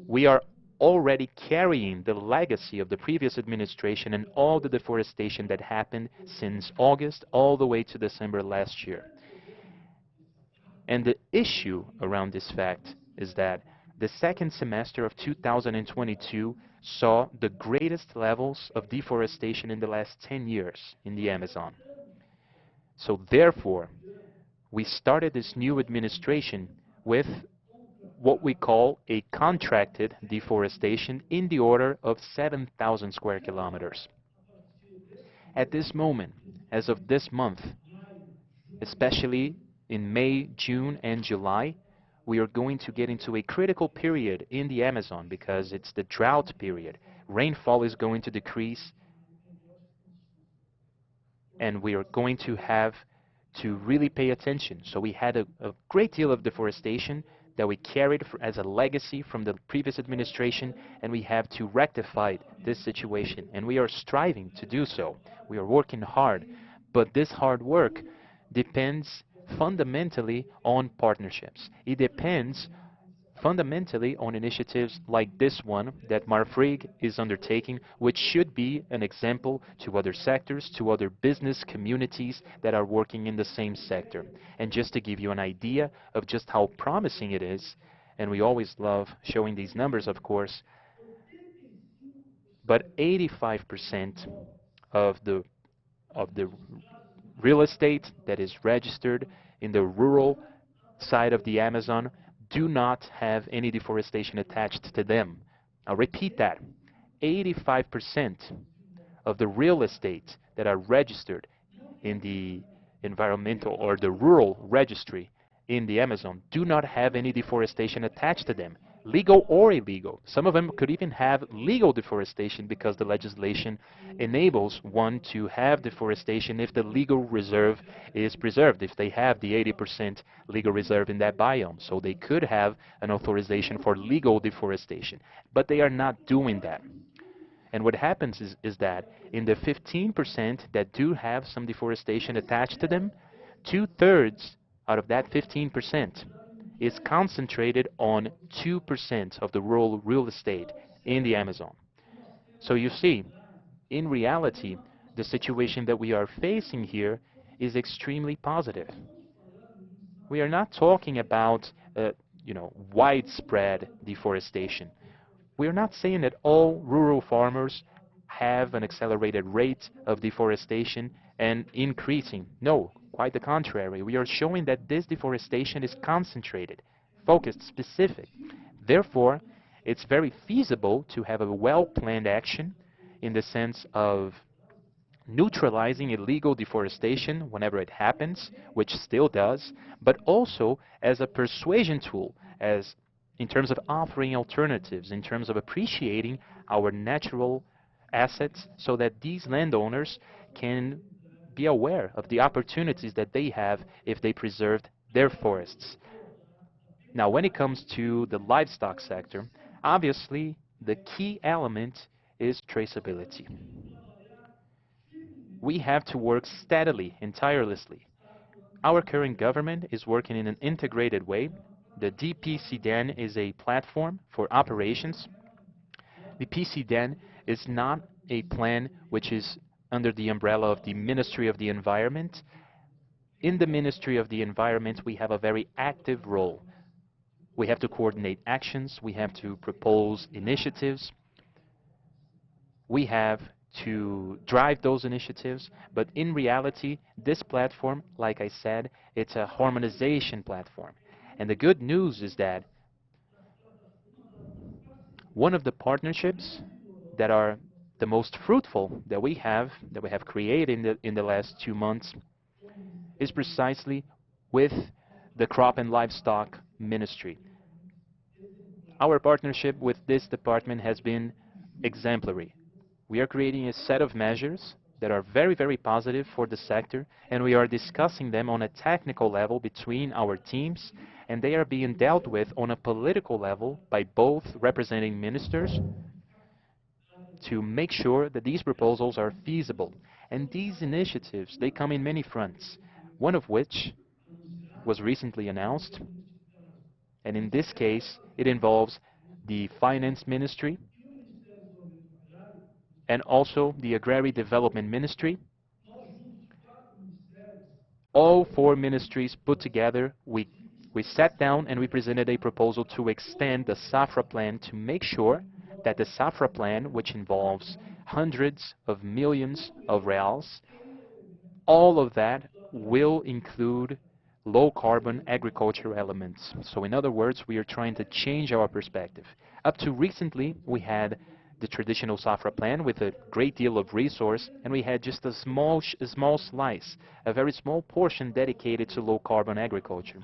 we are already carrying the legacy of the previous administration and all the deforestation that happened since August all the way to December last year. And the issue around this fact is that the second semester of 2022 saw the greatest levels of deforestation in the last 10 years in the Amazon. So therefore, we started this new administration with what we call a contracted deforestation in the order of 7,000 square kilometers. At this moment, as of this month, especially in May, June, and July, we are going to get into a critical period in the Amazon because it's the drought period. Rainfall is going to decrease, and we are going to have to really pay attention. So we had a great deal of deforestation that we carried as a legacy from the previous administration, and we have to rectify this situation. And we are striving to do so. We are working hard, but this hard work depends fundamentally on partnerships. It depends fundamentally on initiatives like this one that Marfrig is undertaking, which should be an example to other sectors, to other business communities that are working in the same sector. And just to give you an idea of just how promising it is, and we always love showing these numbers, of course, but 85% of the real estate that is registered in the rural side of the Amazon do not have any deforestation attached to them. I'll repeat that. 85% of the real estate that are registered in the environmental or the rural registry in the Amazon do not have any deforestation attached to them, legal or illegal. Some of them could even have legal deforestation because the legislation enables one to have deforestation if the legal reserve is preserved, if they have the 80% legal reserve in that biome. So they could have an authorization for legal deforestation, but they are not doing that. And what happens is that in the 15% that do have some deforestation attached to them, 2/3 out of that 15% is concentrated on 2% of the rural real estate in the Amazon. So you see, in reality, the situation that we are facing here is extremely positive. We are not talking about widespread deforestation. We are not saying that all rural farmers have an accelerated rate of deforestation and increasing. No, quite the contrary. We are showing that this deforestation is concentrated, focused, specific. Therefore, it's very feasible to have a well-planned action in the sense of neutralizing illegal deforestation whenever it happens, which still does, but also as a persuasion tool, as in terms of offering alternatives, in terms of appreciating our natural assets so that these landowners can be aware of the opportunities that they have if they preserved their forests. Now, when it comes to the livestock sector, obviously the key element is traceability. We have to work steadily and tirelessly. Our current government is working in an integrated way. The DPCDAN is a platform for operations. The PCDAN is not a plan which is under the umbrella of the Ministry of the Environment. In the Ministry of the Environment, we have a very active role. We have to coordinate actions. We have to propose initiatives. We have to drive those initiatives. But in reality, this platform, like I said, it's a harmonization platform. And the good news is that one of the partnerships that are the most fruitful that we have created in the last 2 months is precisely with the Crop and Livestock Ministry. Our partnership with this department has been exemplary. We are creating a set of measures that are very, very positive for the sector, and we are discussing them on a technical level between our teams, and they are being dealt with on a political level by both representing ministers to make sure that these proposals are feasible. And these initiatives, they come in many fronts, one of which was recently announced, and in this case, it involves the Finance Ministry and also the Agrarian Development Ministry. All 4 ministries put together, we sat down and we presented a proposal to extend the Safra Plan to make sure that the Safra Plan, which involves hundreds of millions of reals, all of that will include low-carbon agriculture elements. So in other words, we are trying to change our perspective. Up to recently, we had the traditional Safra Plan with a great deal of resource, and we had just a small slice, a very small portion dedicated to low-carbon agriculture.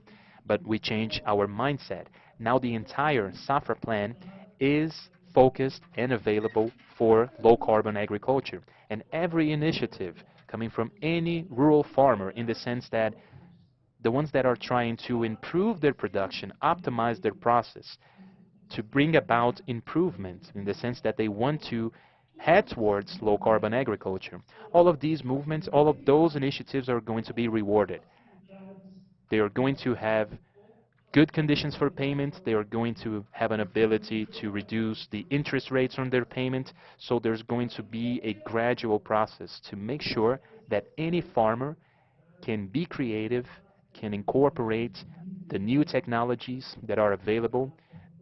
but we change our mindset. Now the entire Safra plan is focused and available for low-carbon agriculture. And every initiative coming from any rural farmer, in the sense that the ones that are trying to improve their production, optimize their process, to bring about improvement in the sense that they want to head towards low-carbon agriculture. All of these movements, all of those initiatives are going to be rewarded. They are going to have good conditions for payment. They are going to have an ability to reduce the interest rates on their payment. So there's going to be a gradual process to make sure that any farmer can be creative, can incorporate the new technologies that are available,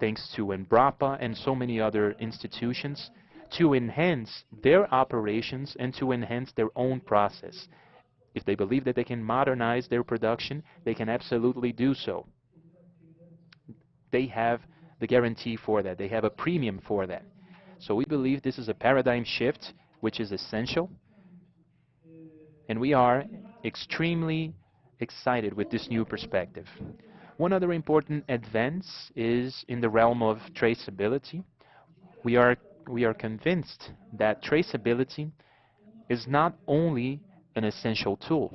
thanks to Embrapa and so many other institutions, to enhance their operations and to enhance their own process. If they believe that they can modernize their production, they can absolutely do so. They have the guarantee for that. They have a premium for that. So we believe this is a paradigm shift which is essential, and we are extremely excited with this new perspective. One other important advance is in the realm of traceability. We are convinced that traceability is not only an essential tool.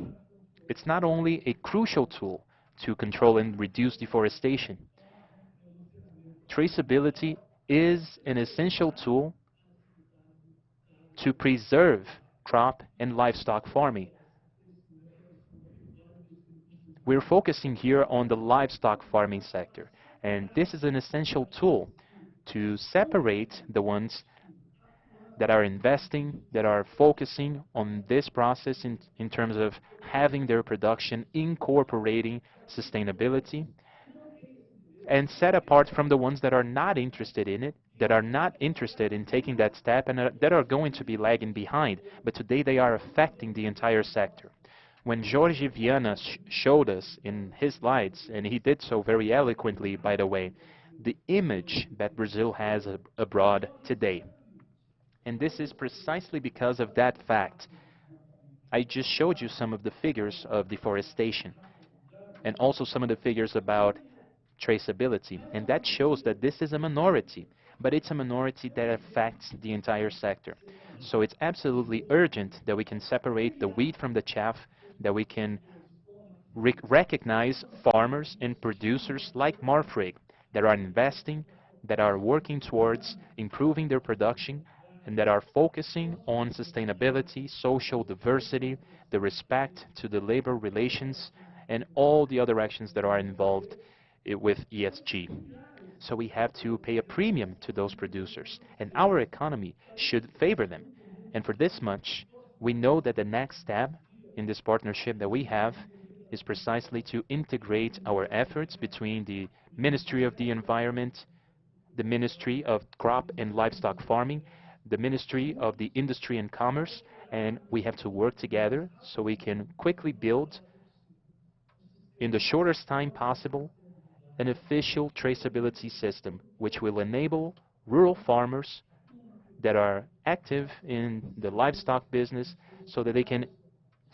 It's not only a crucial tool to control and reduce deforestation. Traceability is an essential tool to preserve crop and livestock farming. We're focusing here on the livestock farming sector, and this is an essential tool to separate the ones that are investing, that are focusing on this process in terms of having their production incorporating sustainability, and set apart from the ones that are not interested in it, that are not interested in taking that step, and that are going to be lagging behind, but today they are affecting the entire sector. When Jorge Viana showed us in his slides, and he did so very eloquently, by the way, the image that Brazil has abroad today. And this is precisely because of that fact. I just showed you some of the figures of deforestation, and also some of the figures about traceability. And that shows that this is a minority, but it's a minority that affects the entire sector. So it's absolutely urgent that we can separate the wheat from the chaff, that we can recognize farmers and producers like Marfrig that are investing, that are working towards improving their production, and that are focusing on sustainability, social diversity, the respect to the labor relations, and all the other actions that are involved with ESG. So we have to pay a premium to those producers, and our economy should favor them. And for this much, we know that the next step in this partnership that we have is precisely to integrate our efforts between the Ministry of the Environment, the Ministry of Crop and Livestock Farming, the Ministry of the Industry and Commerce, and we have to work together so we can quickly build, in the shortest time possible, an official traceability system which will enable rural farmers that are active in the livestock business so that they can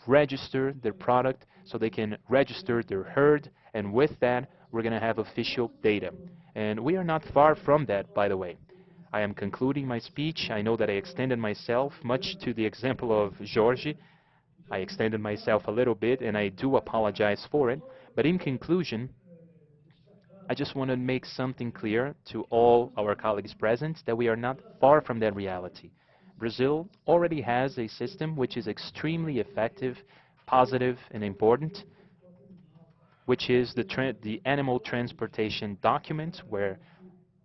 register their product, so they can register their herd, and with that we're going to have official data. And we are not far from that, by the way. I am concluding my speech. I know that I extended myself, much to the example of Jorge. I extended myself a little bit, and I do apologize for it. But in conclusion, I just want to make something clear to all our colleagues present, that we are not far from that reality. Brazil already has a system which is extremely effective, positive, and important, which is the animal transportation document, where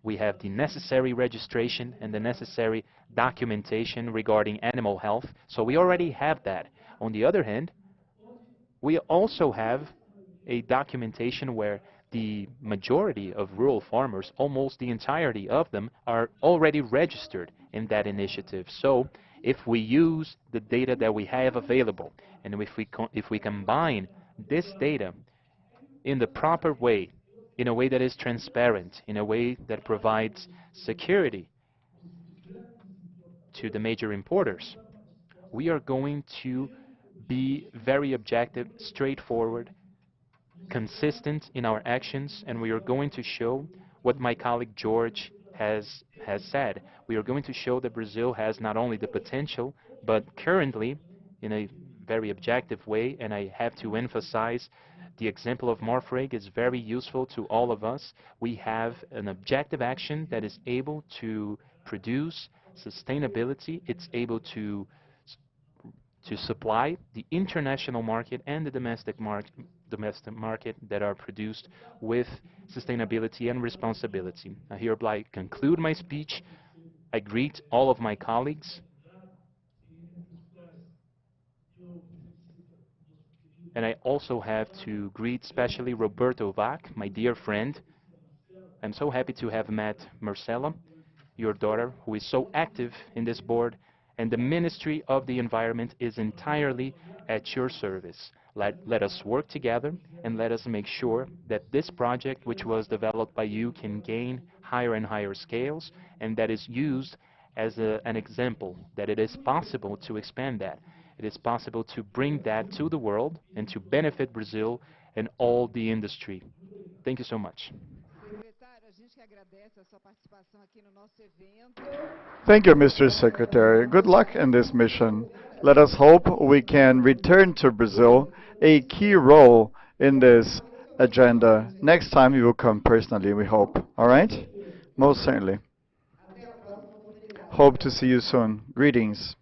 we have the necessary registration and the necessary documentation regarding animal health. So we already have that. On the other hand, we also have a documentation where the majority of rural farmers, almost the entirety of them, are already registered in that initiative. So if we use the data that we have available, and if we combine this data in the proper way, in a way that is transparent, in a way that provides security to the major importers, we are going to be very objective, straightforward, consistent in our actions, and we are going to show what my colleague George has said. We are going to show that Brazil has not only the potential, but currently, in a very objective way, and I have to emphasize, the example of Marfrig is very useful to all of us. We have an objective action that is able to produce sustainability. It's able to supply the international market and the domestic market that are produced with sustainability and responsibility. I hereby conclude my speech. I greet all of my colleagues, and I also have to greet especially Roberto Vac, my dear friend. I'm so happy to have met Marcela, your daughter, who is so active in this board, and the Ministry of the Environment is entirely at your service. Let us work together, and let us make sure that this project, which was developed by you, can gain higher and higher scales, and that is used as an example, that it is possible to expand that. It is possible to bring that to the world and to benefit Brazil and all the industry. Thank you so much. Thank you, Mr. Secretary. Good luck in this mission. Let us hope we can return to Brazil a key role in this agenda. Next time you will come personally, we hope. All right? Most certainly. Hope to see you soon. Greetings.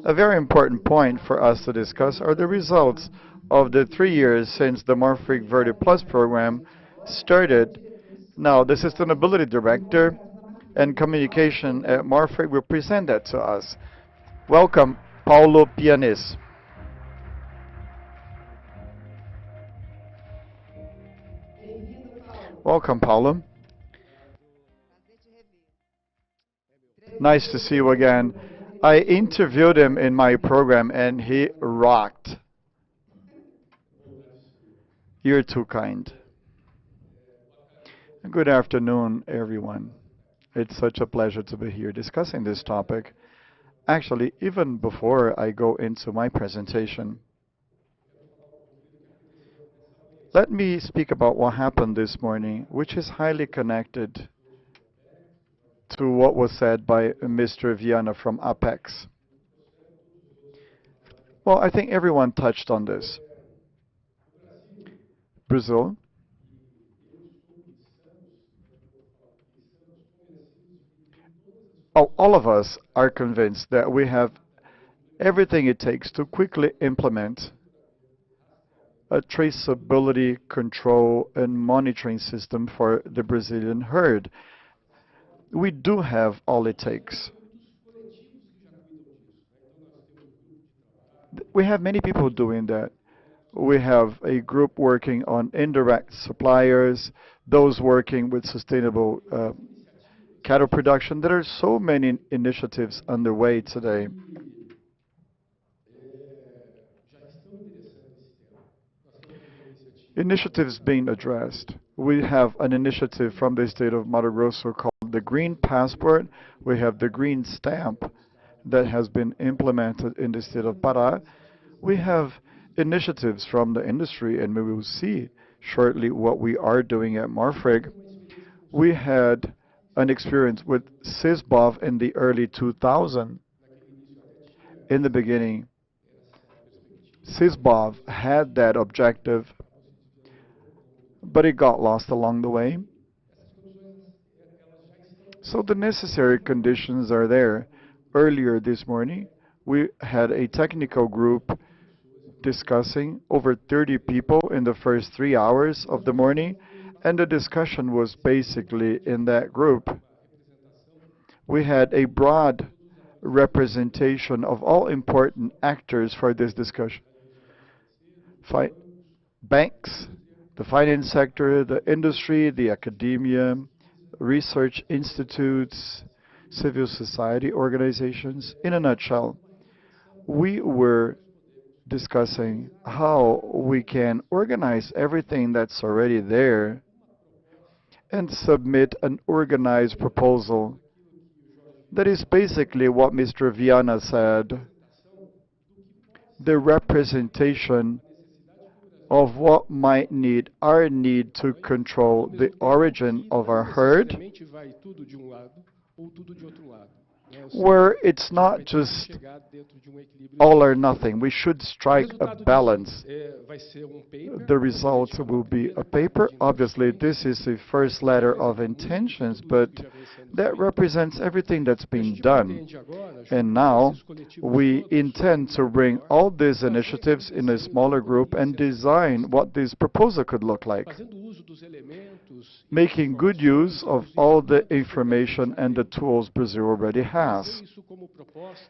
A very important point for us to discuss are the results of the 3 years since the Marfrig Verde Plus program started. Now, the Sustainability Director and Communication at Marfrig will present that to us. Welcome, Paulo Pianis. Welcome, Paulo. Nice to see you again. I interviewed him in my program and he rocked. You're too kind. Good afternoon, everyone. It's such a pleasure to be here discussing this topic. Actually, even before I go into my presentation, let me speak about what happened this morning, which is highly connected to what was said by Mr. Viana from Apex. Well, I think everyone touched on this. Brazil all of us are convinced that we have everything it takes to quickly implement a traceability, control, and monitoring system for the Brazilian herd. We do have all it takes. We have many people doing that. We have a group working on indirect suppliers, those working with sustainable cattle production. There are so many initiatives underway today. Initiatives being addressed. We have an initiative from the state of Mato Grosso called the Green Passport. We have the Green Stamp that has been implemented in the state of Pará. We have initiatives from the industry, and we will see shortly what we are doing at Marfrig. We had an experience with SysBov in the early 2000s. In the beginning, SysBov had that objective, but it got lost along the way. So the necessary conditions are there. Earlier this morning, we had a technical group discussing, over 30 people in the first 3 hours of the morning, and the discussion was basically in that group. We had a broad representation of all important actors for this discussion. Banks, the finance sector, the industry, the academia, research institutes, civil society organizations. In a nutshell, we were discussing how we can organize everything that's already there and submit an organized proposal. That is basically what Mr. Viana said. the representation of what might need our need to control the origin of our herd, where it's not just all or nothing. We should strike a balance. The result will be a paper. Obviously, this is the first letter of intentions, but that represents everything that's been done. And now, we intend to bring all these initiatives in a smaller group and design what this proposal could look like, making good use of all the information and the tools Brazil already has.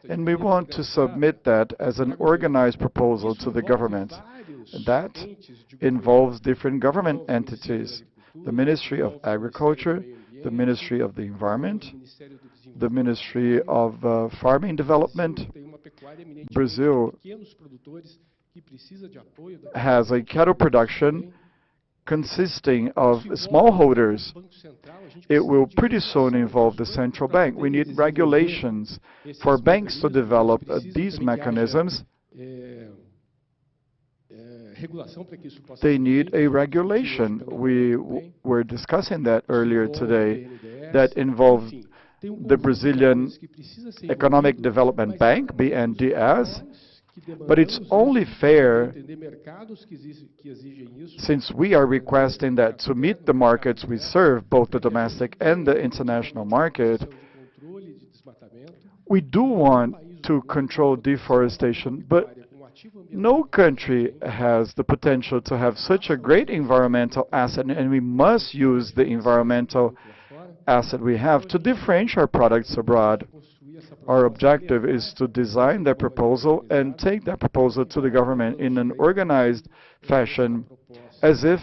And we want to submit that as an organized proposal to the government. That involves different government entities: the Ministry of Agriculture, the Ministry of the Environment, the Ministry of Farming Development. Brazil has a cattle production consisting of smallholders. It will pretty soon involve the central bank. We need regulations for banks to develop these mechanisms. They need a regulation. We were discussing that earlier today, that involves the Brazilian Economic Development Bank, BNDES. But it's only fair, since we are requesting that to meet the markets we serve, both the domestic and the international market, we do want to control deforestation, but no country has the potential to have such a great environmental asset, and we must use the environmental asset we have to differentiate our products abroad. Our objective is to design that proposal and take that proposal to the government in an organized fashion, as if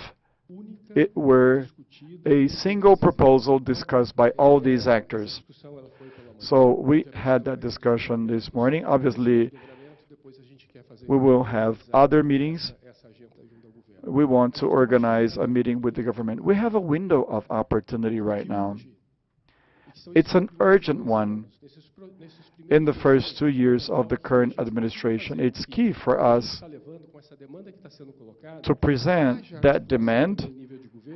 it were a single proposal discussed by all these actors. So we had that discussion this morning. Obviously, we will have other meetings. We want to organize a meeting with the government. We have a window of opportunity right now. It's an urgent one. In the first 2 years of the current administration, it's key for us to present that demand,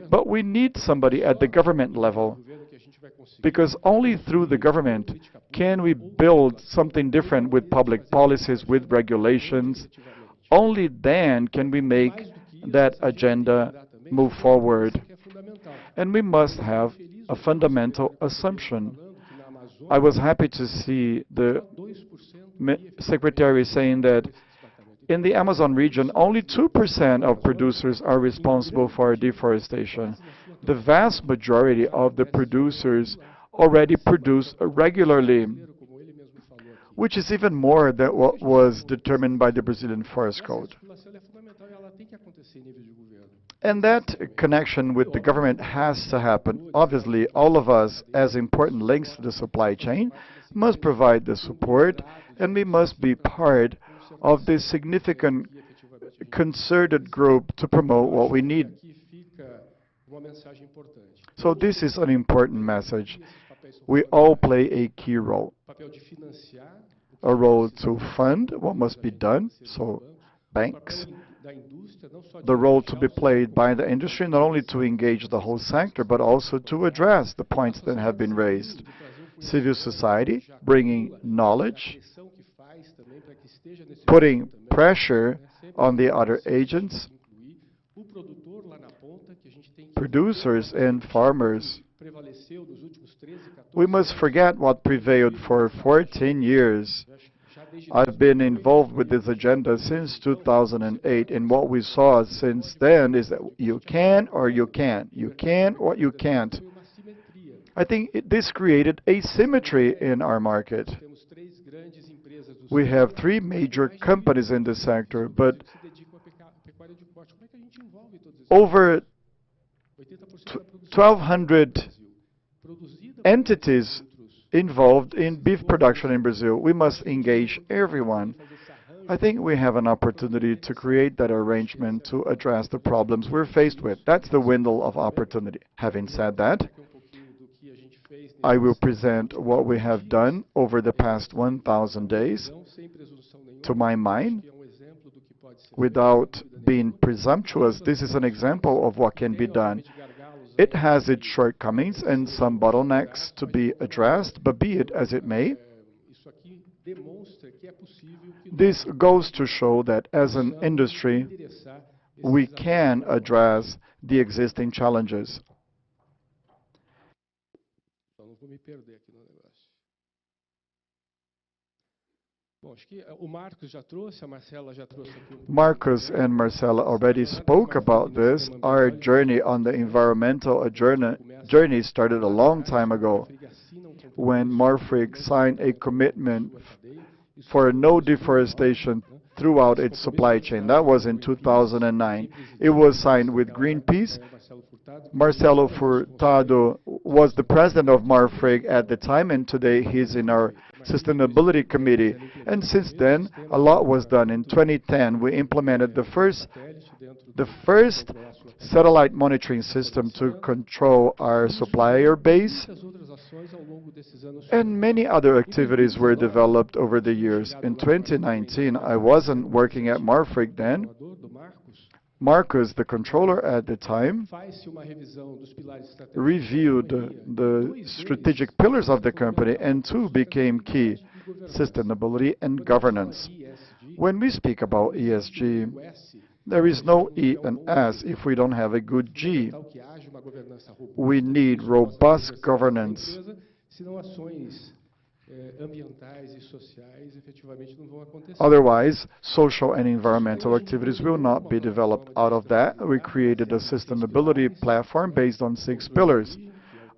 but we need somebody at the government level, because only through the government can we build something different with public policies, with regulations. Only then can we make that agenda move forward. And we must have a fundamental assumption. I was happy to see the Secretary saying that in the Amazon region, only 2% of producers are responsible for deforestation. The vast majority of the producers already produce regularly, which is even more than what was determined by the Brazilian Forest Code. And that connection with the government has to happen. Obviously, all of us, as important links to the supply chain, must provide the support, and we must be part of this significant concerted group to promote what we need. So this is an important message. We all play a key role. A role to fund what must be done, so banks. The role to be played by the industry, not only to engage the whole sector, but also to address the points that have been raised. Civil society, bringing knowledge, putting pressure on the other agents, producers and farmers. We must forget what prevailed for 14 years. I've been involved with this agenda since 2008, and what we saw since then is that you can or you can't. You can or you can't. I think this created asymmetry in our market. We have 3 major companies in this sector, but over 1,200 entities involved in beef production in Brazil. We must engage everyone. I think we have an opportunity to create that arrangement to address the problems we're faced with. That's the window of opportunity. Having said that, I will present what we have done over the past 1,000 days. To my mind, Without being presumptuous, this is an example of what can be done. It has its shortcomings and some bottlenecks to be addressed, but be it as it may, this goes to show that as an industry, we can address the existing challenges. Marcos and Marcela already spoke about this. Our journey on the environmental journey started a long time ago when Marfrig signed a commitment for no deforestation throughout its supply chain. That was in 2009. It was signed with Greenpeace. Marcelo Furtado was the president of Marfrig at the time, and today he's in our Sustainability Committee. And since then, a lot was done. In 2010, we implemented the first satellite monitoring system to control our supplier base, and many other activities were developed over the years. In 2019, I wasn't working at Marfrig then. Marcos, the controller at the time, reviewed the strategic pillars of the company, and two became key: sustainability and governance. When we speak about ESG, there is no E and S if we don't have a good G. We need robust governance. Otherwise, social and environmental activities will not be developed. Out of that, we created a sustainability platform based on 6 pillars.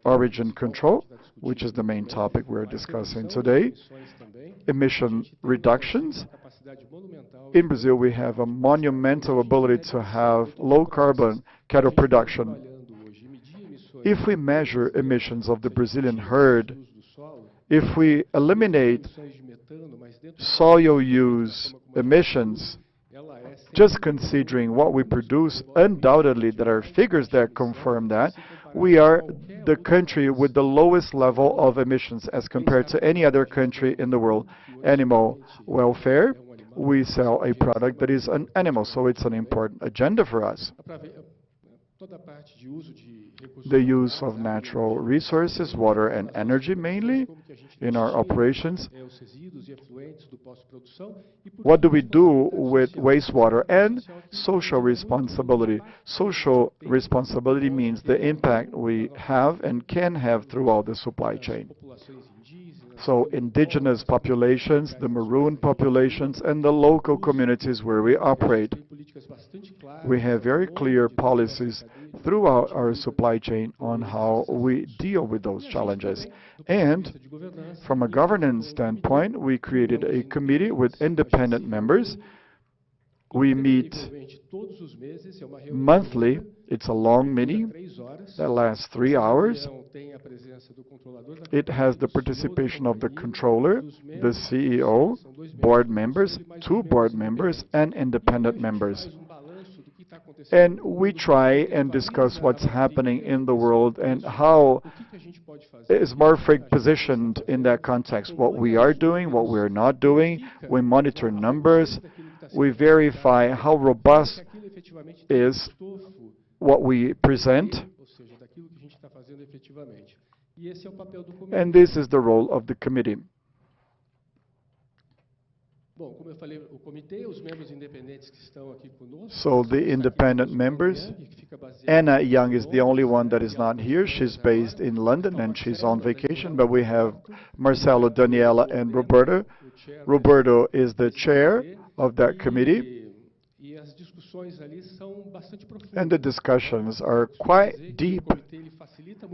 Origin control, which is the main topic we're discussing today. Emission reductions. In Brazil, we have a monumental ability to have low-carbon cattle production. If we measure emissions of the Brazilian herd, if we eliminate soil use emissions, just considering what we produce, undoubtedly there are figures that confirm that, we are the country with the lowest level of emissions as compared to any other country in the world. Animal welfare, we sell a product that is an animal, so it's an important agenda for us. The use of natural resources, water and energy mainly, in our operations. What do we do with wastewater? And social responsibility. Social responsibility means the impact we have and can have throughout the supply chain. So indigenous populations, the maroon populations, and the local communities where we operate. We have very clear policies throughout our supply chain on how we deal with those challenges. And from a governance standpoint, we created a committee with independent members. We meet monthly. It's a long meeting that lasts 3 hours. It has the participation of the controller, the CEO, board members, 2 board members, and independent members. And we try and discuss what's happening in the world and how is Marfrig positioned in that context, what we are doing, what we are not doing. We monitor numbers. We verify how robust is what we present. And this is the role of the committee. So the independent members, Anna Young is the only one that is not here. She's based in London and she's on vacation, but we have Marcelo, Daniela, and Roberto. Roberto is the chair of that committee. And the discussions are quite deep.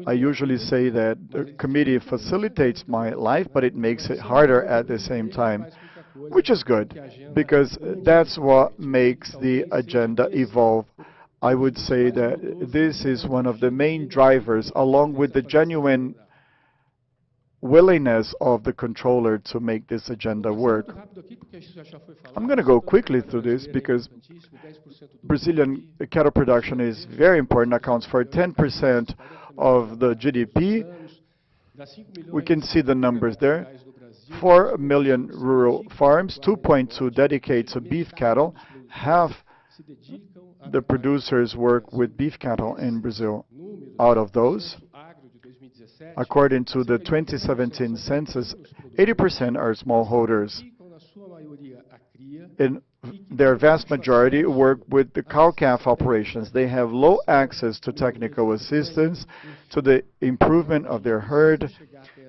I usually say that the committee facilitates my life, but it makes it harder at the same time, which is good, because that's what makes the agenda evolve. I would say that this is one of the main drivers, along with the genuine willingness of the controller to make this agenda work. I'm going to go quickly through this because Brazilian cattle production is very important, accounts for 10% of the GDP. We can see the numbers there. 4 million rural farms, 2.2 dedicated to beef cattle. Half the producers work with beef cattle in Brazil. Out of those, according to the 2017 census, 80% are smallholders. In their vast majority work with the cow-calf operations. They have low access to technical assistance, to the improvement of their herd.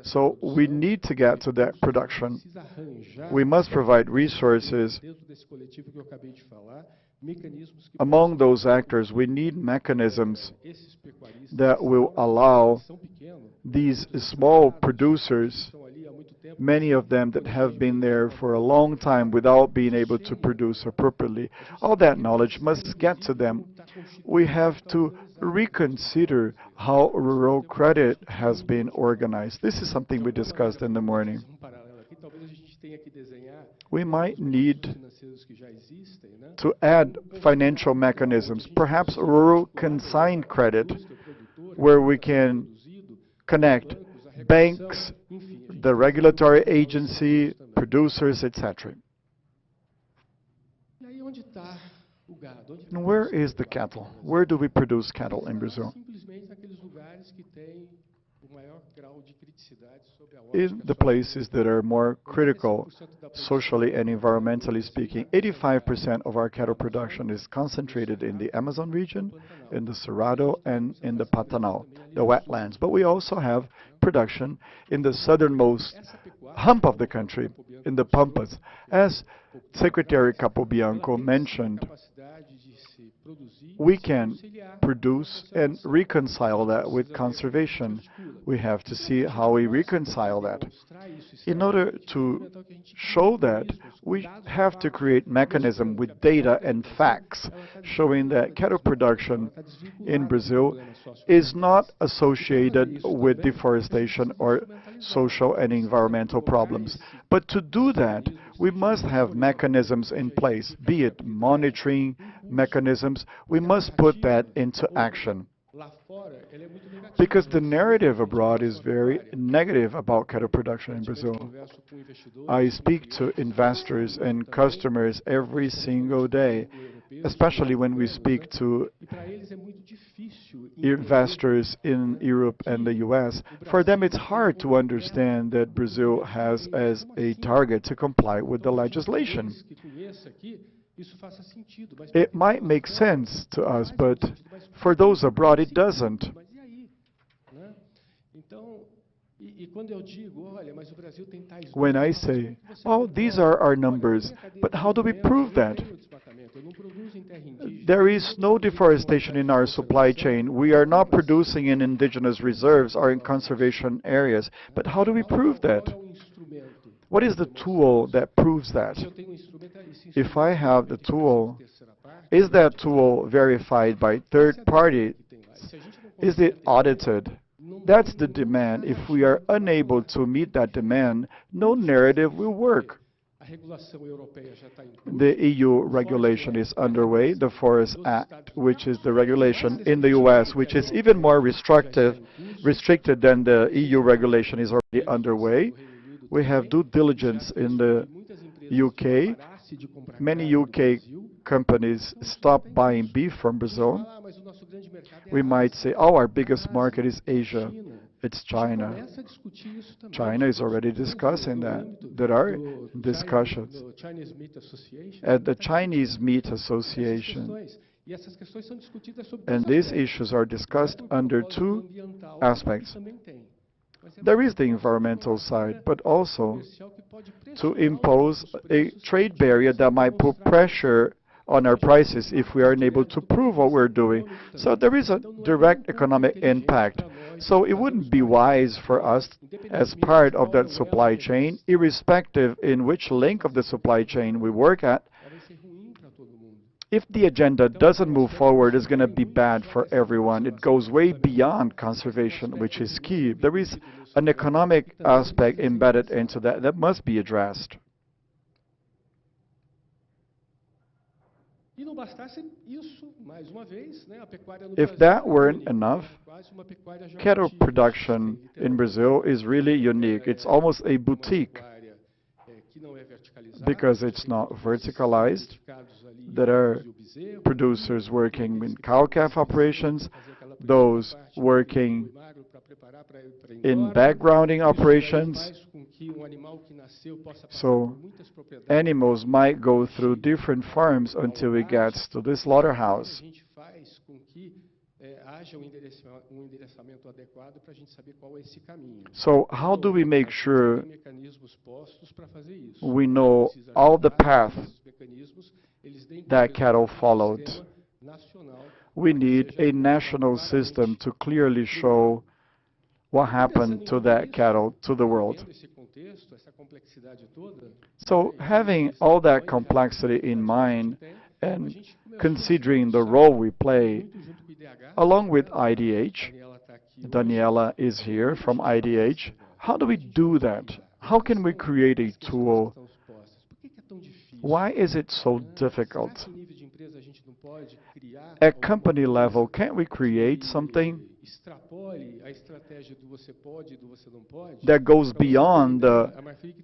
So we need to get to that production. We must provide resources. Among those actors, we need mechanisms that will allow these small producers, many of them that have been there for a long time without being able to produce appropriately. All that knowledge must get to them. We have to reconsider how rural credit has been organized. This is something we discussed in the morning. We might need to add financial mechanisms, perhaps rural consigned credit, where we can connect banks, the regulatory agency, producers, etc. And where is the cattle? Where do we produce cattle in Brazil? In the places that are more critical, socially and environmentally speaking. 85% of our cattle production is concentrated in the Amazon region, in the Cerrado, and in the Pantanal, the wetlands. But we also have production in the southernmost hump of the country, in the Pampas. As Secretary Capobianco mentioned, we can produce and reconcile that with conservation. We have to see how we reconcile that. In order to show that, we have to create mechanism with data and facts showing that cattle production in Brazil is not associated with deforestation or social and environmental problems. But to do that, we must have mechanisms in place, be it monitoring mechanisms. We must put that into action. Because the narrative abroad is very negative about cattle production in Brazil. I speak to investors and customers every single day, especially when we speak to investors in Europe and the US. For them, it's hard to understand that Brazil has as a target to comply with the legislation. It might make sense to us, but for those abroad, it doesn't. When I say, oh, these are our numbers, but how do we prove that? There is no deforestation in our supply chain. We are not producing in indigenous reserves or in conservation areas. But how do we prove that? What is the tool that proves that? If I have the tool, is that tool verified by third party? Is it audited? That's the demand. If we are unable to meet that demand, no narrative will work. The EU regulation is underway, the Forest Act, which is the regulation in the US, which is even more restricted than the EU regulation, is already underway. We have due diligence in the UK. Many UK companies stop buying beef from Brazil. We might say, oh, our biggest market is Asia. It's China. China is already discussing that. There are discussions at the Chinese Meat Association. And these issues are discussed under two aspects. There is the environmental side, but also to impose a trade barrier that might put pressure on our prices if we are unable to prove what we're doing. So there is a direct economic impact. So it wouldn't be wise for us as part of that supply chain, irrespective in which link of the supply chain we work at. If the agenda doesn't move forward, it's going to be bad for everyone. It goes way beyond conservation, which is key. There is an economic aspect embedded into that that must be addressed. If that weren't enough, cattle production in Brazil is really unique. It's almost a boutique because it's not verticalized. There are producers working in cow-calf operations, those working in backgrounding operations. So animals might go through different farms until it gets to the slaughterhouse. So how do we make sure we know all the path that cattle followed? We need a national system to clearly show what happened to that cattle to the world. So having all that complexity in mind and considering the role we play, along with IDH, Daniela is here from IDH, how do we do that? How can we create a tool? Why is it so difficult? At company level, can't we create something that goes beyond the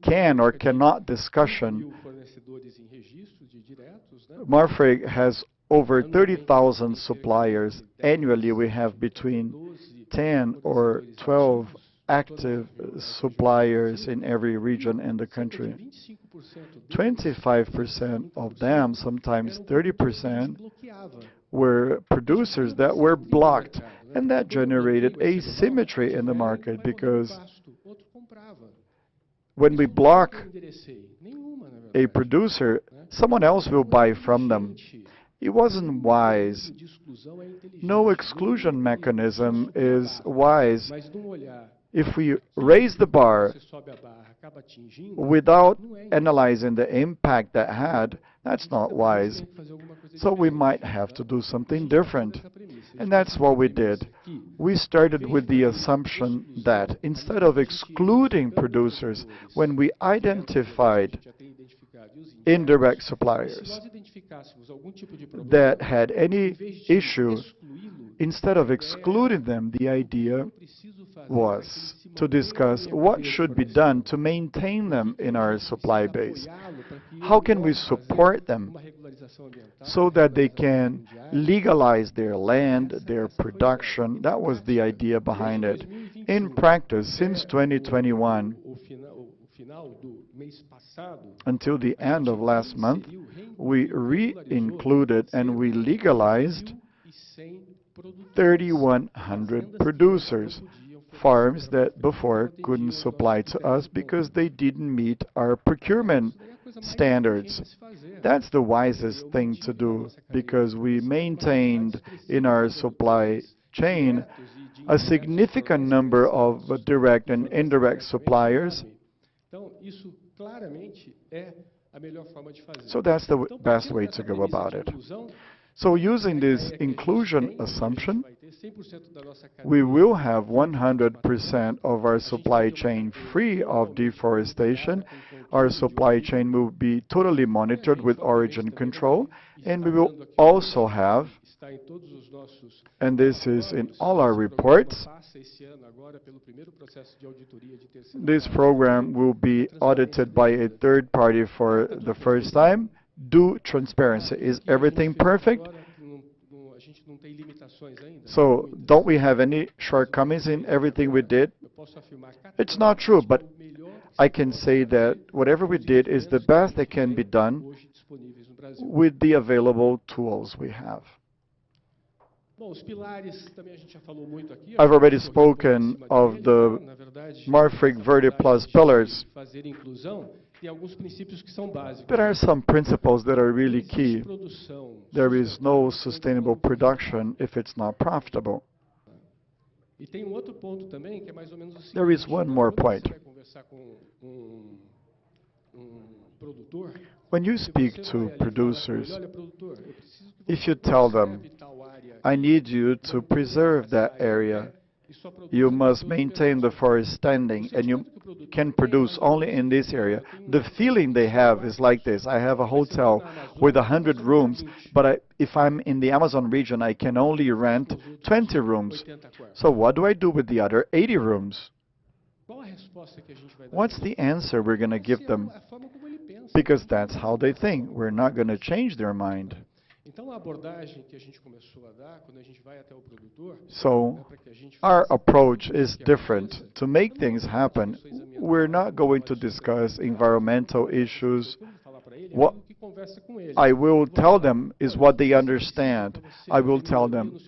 can or cannot discussion? Marfrig has over 30,000 suppliers. Annually, we have between 10 or 12 active suppliers in every region in the country. 25% of them, sometimes 30%, were producers that were blocked, and that generated asymmetry in the market, because when we block a producer, someone else will buy from them. It wasn't wise. No exclusion mechanism is wise. If we raise the bar without analyzing the impact that had, that's not wise. So we might have to do something different. And that's what we did. We started with the assumption that instead of excluding producers, when we identified indirect suppliers that had any issue, instead of excluding them, the idea was to discuss what should be done to maintain them in our supply base. How can we support them so that they can legalize their land, their production? That was the idea behind it. In practice, since 2021, until the end of last month, we re-included and we legalized 3,100 producers, farms that before couldn't supply to us because they didn't meet our procurement standards. That's the wisest thing to do, because we maintained in our supply chain a significant number of direct and indirect suppliers. So that's the best way to go about it. So using this inclusion assumption, we will have 100% of our supply chain free of deforestation. Our supply chain will be totally monitored with origin control, and we will also have, and this is in all our reports, this program will be audited by a third party for the first time. Do transparency. Is everything perfect? So don't we have any shortcomings in everything we did? It's not true, but I can say that whatever we did is the best that can be done with the available tools we have. I've already spoken of the Marfrig Verde Plus pillars. There are some principles that are really key. There is no sustainable production if it's not profitable. There is one more point. When you speak to producers, if you tell them, I need you to preserve that area, you must maintain the forest standing, and you can produce only in this area. The feeling they have is like this. I have a hotel with 100 rooms, but if I'm in the Amazon region, I can only rent 20 rooms. So what do I do with the other 80 rooms? What's the answer we're going to give them? because that's how they think. We're not going to change their mind. So our approach is different. To make things happen, we're not going to discuss environmental issues. What I will tell them is what they understand. I will tell them,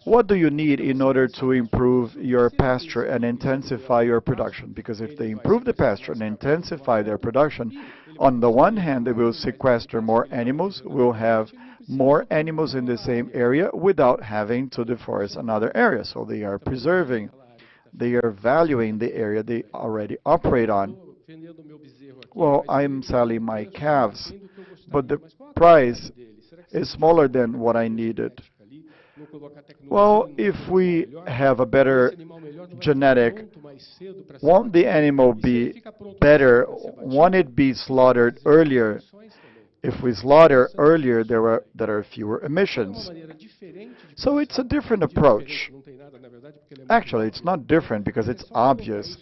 what do you need in order to improve your pasture and intensify your production? Because if they improve the pasture and intensify their production, on the one hand, they will sequester more animals, we'll have more animals in the same area without having to deforest another area. So they are preserving, they are valuing the area they already operate on. Well, I'm selling my calves, but the price is smaller than what I needed. Well, if we have a better genetic, won't the animal be better? Won't it be slaughtered earlier? If we slaughter earlier, there are fewer emissions. So it's a different approach. Actually, it's not different because it's obvious.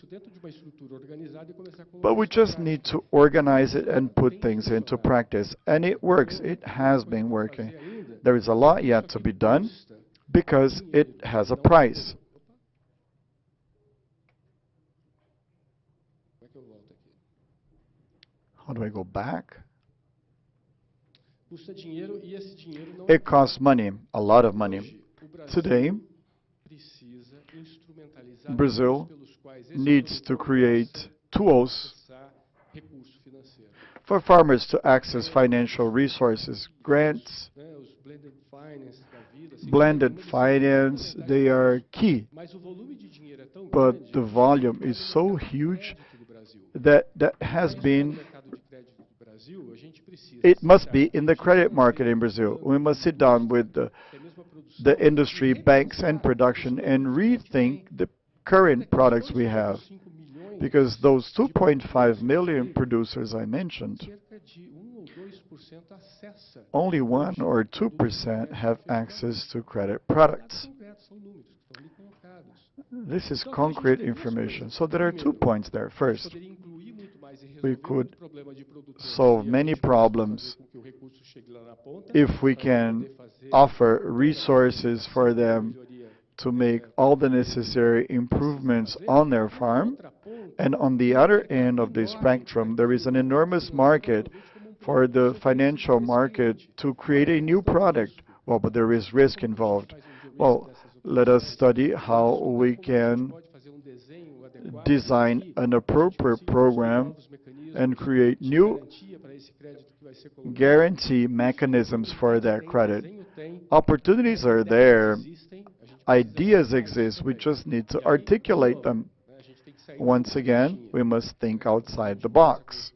But we just need to organize it and put things into practice. And it works. It has been working. There is a lot yet to be done because it has a price. How do I go back? It costs money, a lot of money. Today, Brazil needs to create tools for farmers to access financial resources, grants, blended finance, they are key. But the volume is so huge that has been, it must be in the credit market in Brazil. We must sit down with the industry, banks, and production and rethink the current products we have. Because those 2.5 million producers I mentioned, only 1 or 2% have access to credit products. This is concrete information. So there are 2 points there. First, we could solve many problems if we can offer resources for them to make all the necessary improvements on their farm. And on the other end of the spectrum, there is an enormous market for the financial market to create a new product. Well, but there is risk involved. Well, let us study how we can design an appropriate program and create new guarantee mechanisms for that credit. Opportunities are there. Ideas exist. We just need to articulate them. Once again, we must think outside the box.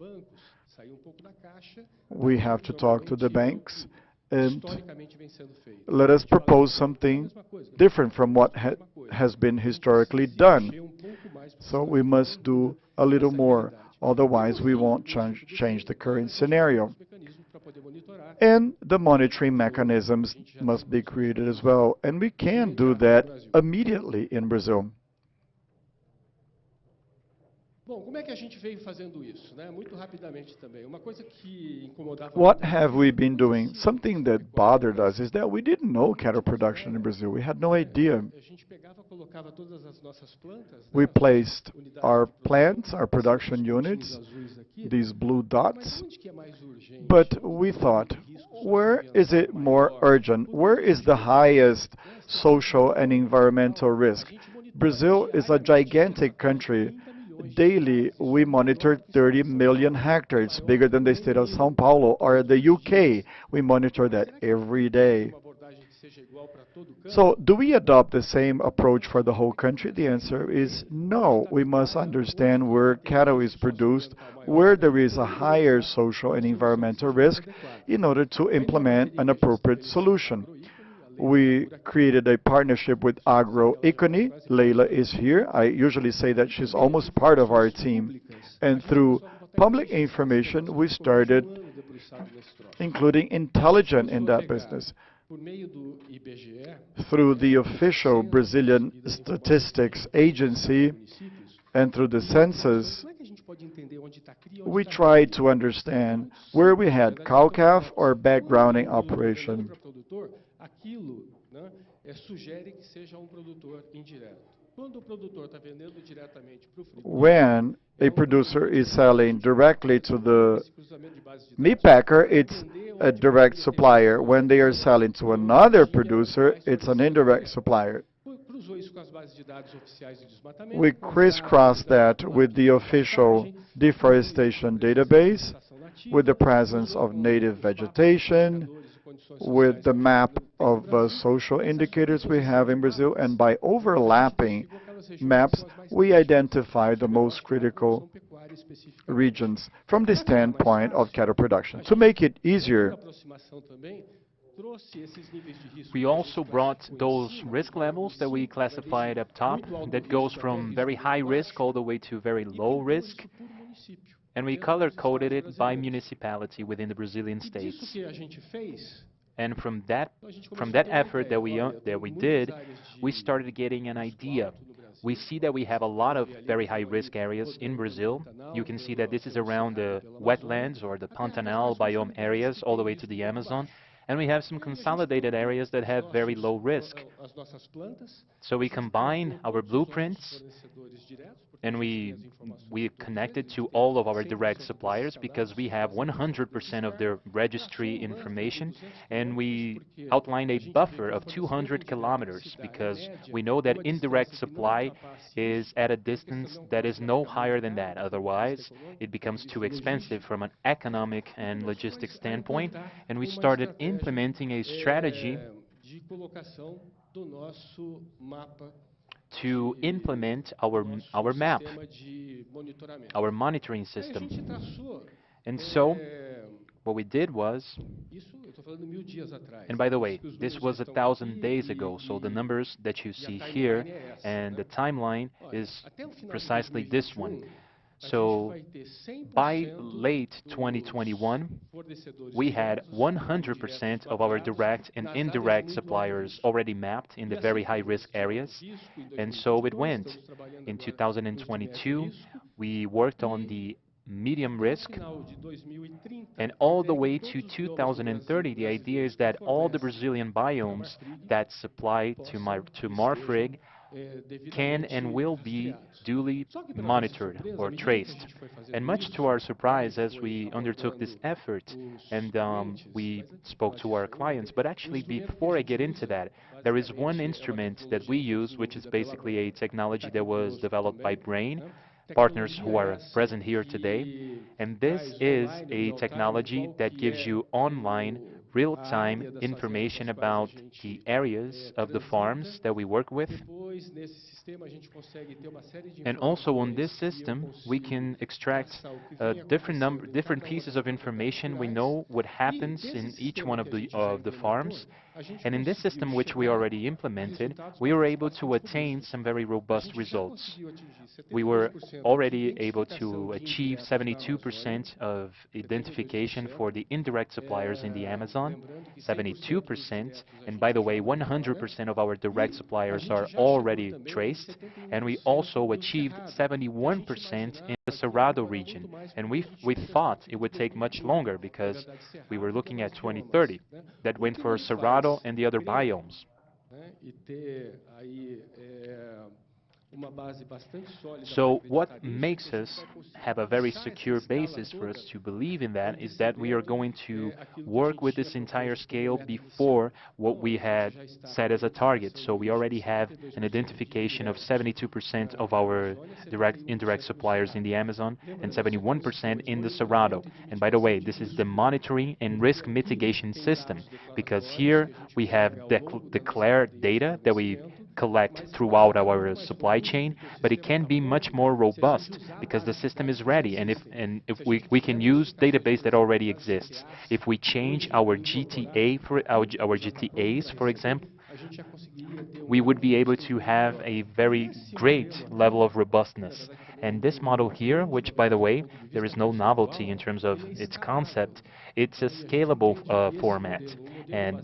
We have to talk to the banks and let us propose something different from what has been historically done. So we must do a little more, otherwise we won't change the current scenario. And the monitoring mechanisms must be created as well, and we can do that immediately in Brazil. What have we been doing? Something that bothered us is that we didn't know cattle production in Brazil. We had no idea. We placed our plants, our production units, these blue dots, but we thought, where is it more urgent? Where is the highest social and environmental risk? Brazil is a gigantic country. Daily, we monitor 30 million hectares, bigger than the state of São Paulo or the UK. We monitor that every day. So, do we adopt the same approach for the whole country? The answer is no. We must understand where cattle is produced, where there is a higher social and environmental risk, in order to implement an appropriate solution. We created a partnership with Agroecony. Leila is here. I usually say that she's almost part of our team. And through public information, we started including intelligence in that business. Through the official Brazilian statistics agency and through the census, we tried to understand where we had cow-calf or backgrounding operation. When a producer is selling directly to the meat packer, it's a direct supplier. When they are selling to another producer, it's an indirect supplier. We crisscross that with the official deforestation database, with the presence of native vegetation, with the map of social indicators we have in Brazil, and by overlapping maps, we identify the most critical regions from the standpoint of cattle production. To make it easier, we also brought those risk levels that we classified up top, that goes from very high risk all the way to very low risk, and we color-coded it by municipality within the Brazilian states. And from that effort that we did, we started getting an idea. We see that we have a lot of very high-risk areas in Brazil. You can see that this is around the wetlands or the Pantanal biome areas all the way to the Amazon. And we have some consolidated areas that have very low risk. So we combine our blueprints and we connected to all of our direct suppliers because we have 100% of their registry information, and we outlined a buffer of 200 kilometers because we know that indirect supply is at a distance that is no higher than that. Otherwise, it becomes too expensive from an economic and logistics standpoint, and we started implementing a strategy to implement our map, our monitoring system. And so, what we did was, and by the way, this was 1,000 days ago, so the numbers that you see here and the timeline is precisely this one. So, by late 2021, we had 100% of our direct and indirect suppliers already mapped in the very high-risk areas, and so it went. In 2022, we worked on the medium risk, and all the way to 2030, the idea is that all the Brazilian biomes that supply to Marfrig can and will be duly monitored or traced. And much to our surprise, as we undertook this effort and we spoke to our clients, but actually before I get into that, there is one instrument that we use, which is basically a technology that was developed by Brain, partners who are present here today. And this is a technology that gives you online real-time information about the areas of the farms that we work with. And also on this system, we can extract different pieces of information. We know what happens in each one of the farms. And in this system, which we already implemented, we were able to attain some very robust results. We were already able to achieve 72% of identification for the indirect suppliers in the Amazon, 72%, and by the way, 100% of our direct suppliers are already traced, and we also achieved 71% in the Cerrado region. And we thought it would take much longer because we were looking at 2030. That went for Cerrado and the other biomes. So what makes us have a very secure basis for us to believe in that is that we are going to work with this entire scale before what we had set as a target. So we already have an identification of 72% of our indirect suppliers in the Amazon and 71% in the Cerrado. And by the way, this is the monitoring and risk mitigation system, because here we have declared data that we collect throughout our supply chain, but it can be much more robust because the system is ready, and if we can use database that already exists. If we change our GTA for our GTAs, for example, we would be able to have a very great level of robustness. And this model here, which by the way, there is no novelty in terms of its concept, It's a scalable format. And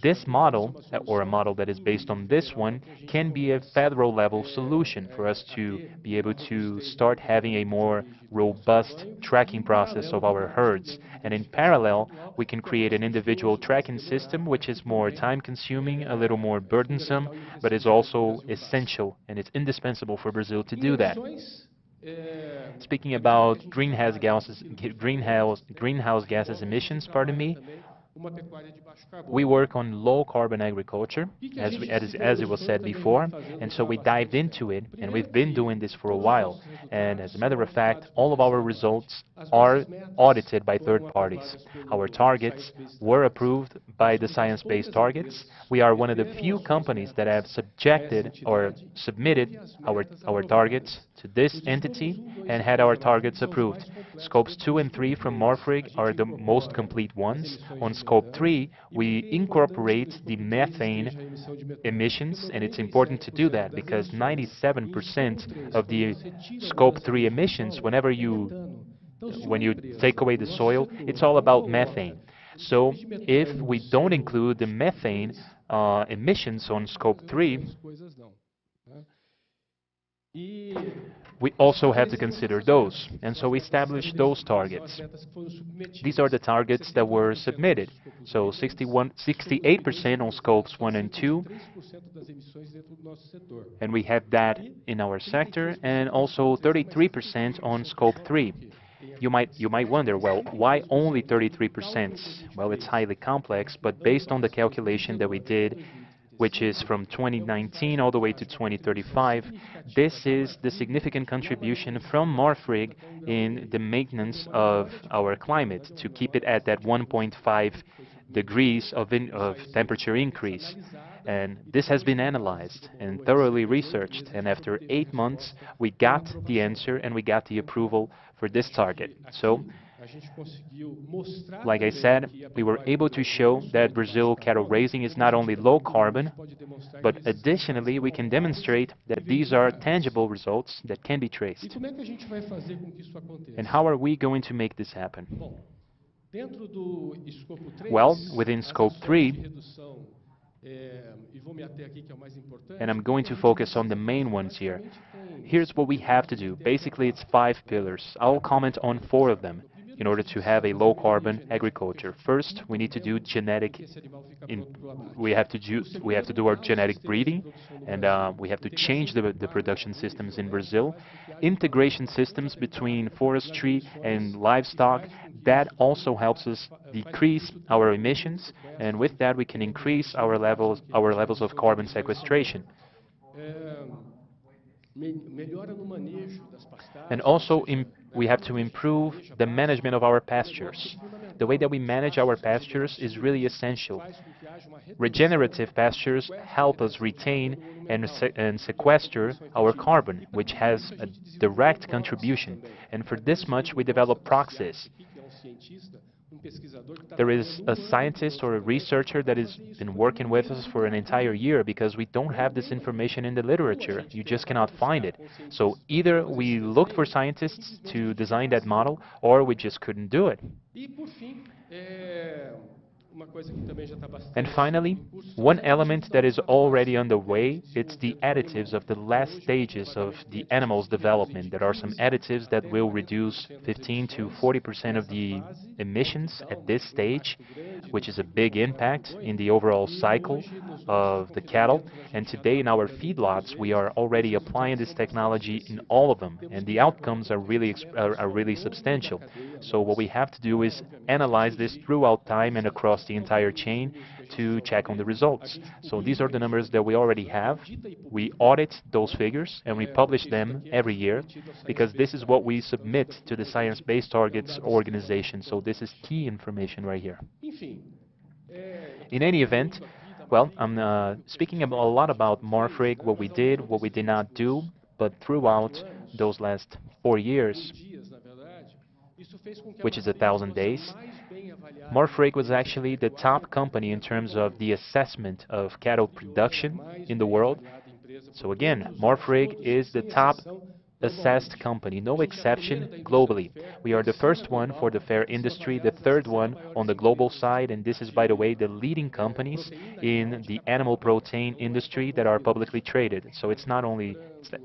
this model, or a model that is based on this one, can be a federal level solution for us to be able to start having a more robust tracking process of our herds. And in parallel, we can create an individual tracking system which is more time-consuming, a little more burdensome, but is also essential and it's indispensable for Brazil to do that. Speaking about greenhouse gases emissions, pardon me, we work on low-carbon agriculture, as it was said before, and so we dived into it, and we've been doing this for a while. And as a matter of fact, all of our results are audited by third parties. Our targets were approved by the science-based targets. We are one of the few companies that have subjected or submitted our targets to this entity and had our targets approved. Scopes 2 and 3 from Marfrig are the most complete ones. On Scope 3, we incorporate the methane emissions, and it's important to do that because 97% of the Scope 3 emissions, when you take away the soil, it's all about methane. So if we don't include the methane emissions on Scope 3, we also have to consider those, and so we established those targets. These are the targets that were submitted. So 68% on Scopes 1 and 2, and we have that in our sector, and also 33% on Scope 3. You might wonder, well, why only 33%? Well, it's highly complex, but based on the calculation that we did, which is from 2019 all the way to 2035, this is the significant contribution from Marfrig in the maintenance of our climate, to keep it at that 1.5 degrees of temperature increase. And this has been analyzed and thoroughly researched, and after 8 months, we got the answer and we got the approval for this target. So, like I said, we were able to show that Brazil cattle raising is not only low carbon, but additionally we can demonstrate that these are tangible results that can be traced. And how are we going to make this happen? Well, within Scope 3, and I'm going to focus on the main ones here. Here's what we have to do. Basically, it's 5 pillars. I'll comment on 4 of them in order to have a low-carbon agriculture. First, we need to do we have to do our genetic breeding, and we have to change the production systems in Brazil. Integration systems between forestry and livestock, that also helps us decrease our emissions, and with that we can increase our levels of carbon sequestration. And also we have to improve the management of our pastures. The way that we manage our pastures is really essential. Regenerative pastures help us retain and sequester our carbon, which has a direct contribution. And for this much, we develop proxies. There is a scientist or a researcher that has been working with us for an entire year because we don't have this information in the literature. You just cannot find it. So either we looked for scientists to design that model, or we just couldn't do it. And finally, one element that is already underway, it's the additives of the last stages of the animal's development. There are some additives that will reduce 15 to 40% of the emissions at this stage, which is a big impact in the overall cycle of the cattle. And today in our feedlots, we are already applying this technology in all of them, and the outcomes are really substantial. So what we have to do is analyze this throughout time and across the entire chain to check on the results. So these are the numbers that we already have. We audit those figures and we publish them every year because this is what we submit to the Science Based Targets organization. So this is key information right here. In any event, well, I'm speaking a lot about Marfrig, what we did not do, but throughout those last 4 years, which is 1,000 days, Marfrig was actually the top company in terms of the assessment of cattle production in the world. So again, Marfrig is the top assessed company, no exception globally. We are the first one for the fair industry, the third one on the global side, and this is, by the way, the leading companies in the animal protein industry that are publicly traded. So it's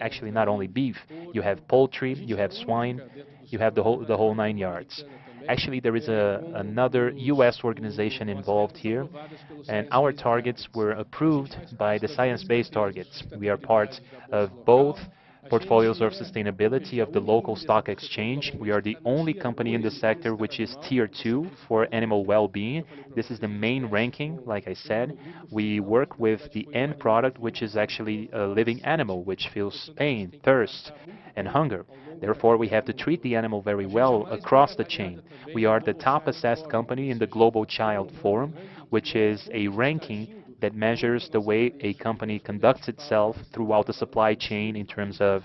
actually not only beef. You have poultry, you have swine, you have the whole 9 yards. Actually, there is another U.S. organization involved here, and our targets were approved by the science-based targets. We are part of both portfolios of sustainability of the local stock exchange. We are the only company in the sector which is Tier 2 for animal well-being. This is the main ranking, like I said. We work with the end product, which is actually a living animal, which feels pain, thirst, and hunger. Therefore, we have to treat the animal very well across the chain. We are the top assessed company in the Global Child Forum, which is a ranking that measures the way a company conducts itself throughout the supply chain in terms of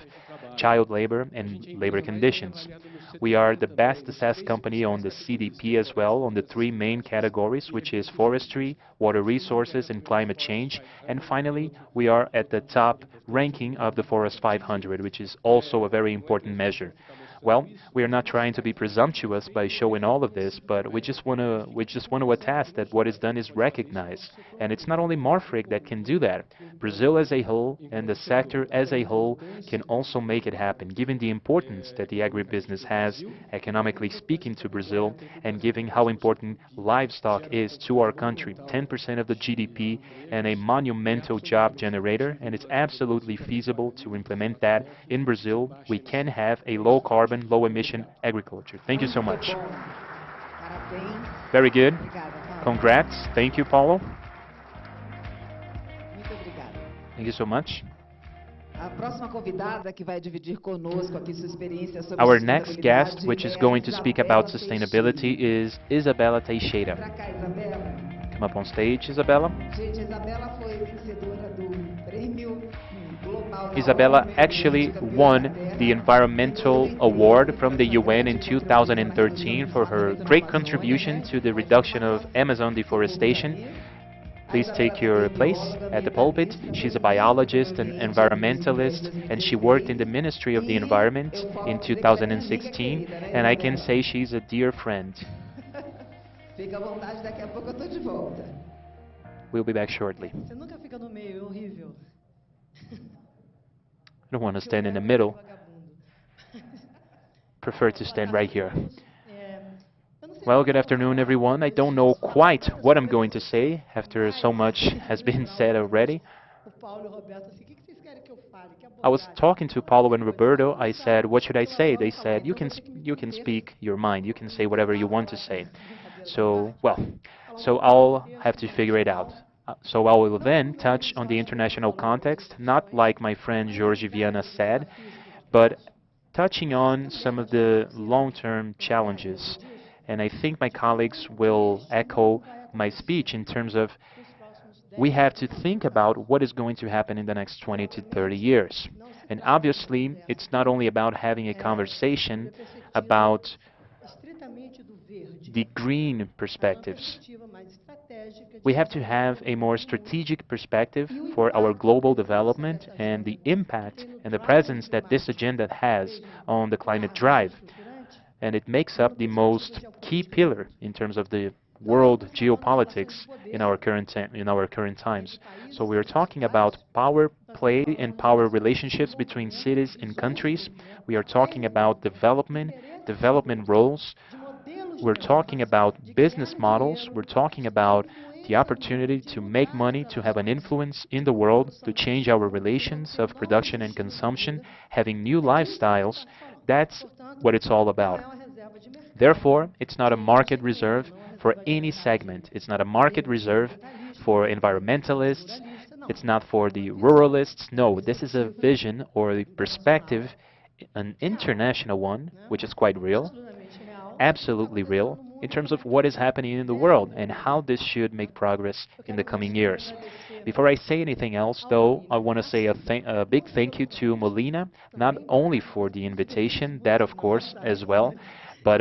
child labor and labor conditions. We are the best assessed company on the CDP as well, on the three main categories, which is forestry, water resources, and climate change. And finally, we are at the top ranking of the Forest 500, which is also a very important measure. Well, we are not trying to be presumptuous by showing all of this, but we just want to attest that what is done is recognized. And it's not only Marfrig that can do that. Brazil as a whole and the sector as a whole can also make it happen, given the importance that the agribusiness has, economically speaking, to Brazil, and given how important livestock is to our country, 10% of the GDP and a monumental job generator, and it's absolutely feasible to implement that in Brazil. We can have a low-carbon, low-emission agriculture. Thank you so much. Very good. Congrats. Thank you, Paulo. Thank you so much. Our next guest, which is going to speak about sustainability, is Isabela Teixeira. Come up on stage, Isabela. Isabela actually won the Environmental Award from the UN in 2013 for her great contribution to the reduction of Amazon deforestation. Please take your place at the pulpit. She's a biologist and environmentalist, and she worked in the Ministry of the Environment in 2016, and I can say she's a dear friend. We'll be back shortly. I don't want to stand in the middle. Prefer to stand right here. Well, good afternoon, everyone. I don't know quite what I'm going to say after so much has been said already. I was talking to Paulo and Roberto. I said, what should I say? They said, you can speak your mind. You can say whatever you want to say. So I'll have to figure it out. So I will then touch on the international context, not like my friend Jorge Viana said, but touching on some of the long-term challenges. And I think my colleagues will echo my speech in terms of we have to think about what is going to happen in the next 20 to 30 years. And obviously, it's not only about having a conversation about the green perspectives. We have to have a more strategic perspective for our global development and the impact and the presence that this agenda has on the climate drive. And it makes up the most key pillar in terms of the world geopolitics in our current times. So we are talking about power play and power relationships between cities and countries. We are talking about development roles. We're talking about business models. We're talking about the opportunity to make money, to have an influence in the world, to change our relations of production and consumption, having new lifestyles. That's what it's all about. Therefore, it's not a market reserve for any segment. It's not a market reserve for environmentalists. It's not for the ruralists. No, this is a vision or a perspective, an international one, which is quite real, absolutely real, in terms of what is happening in the world and how this should make progress in the coming years. Before I say anything else, though, I want to say a big thank you to Molina, not only for the invitation, that of course as well, but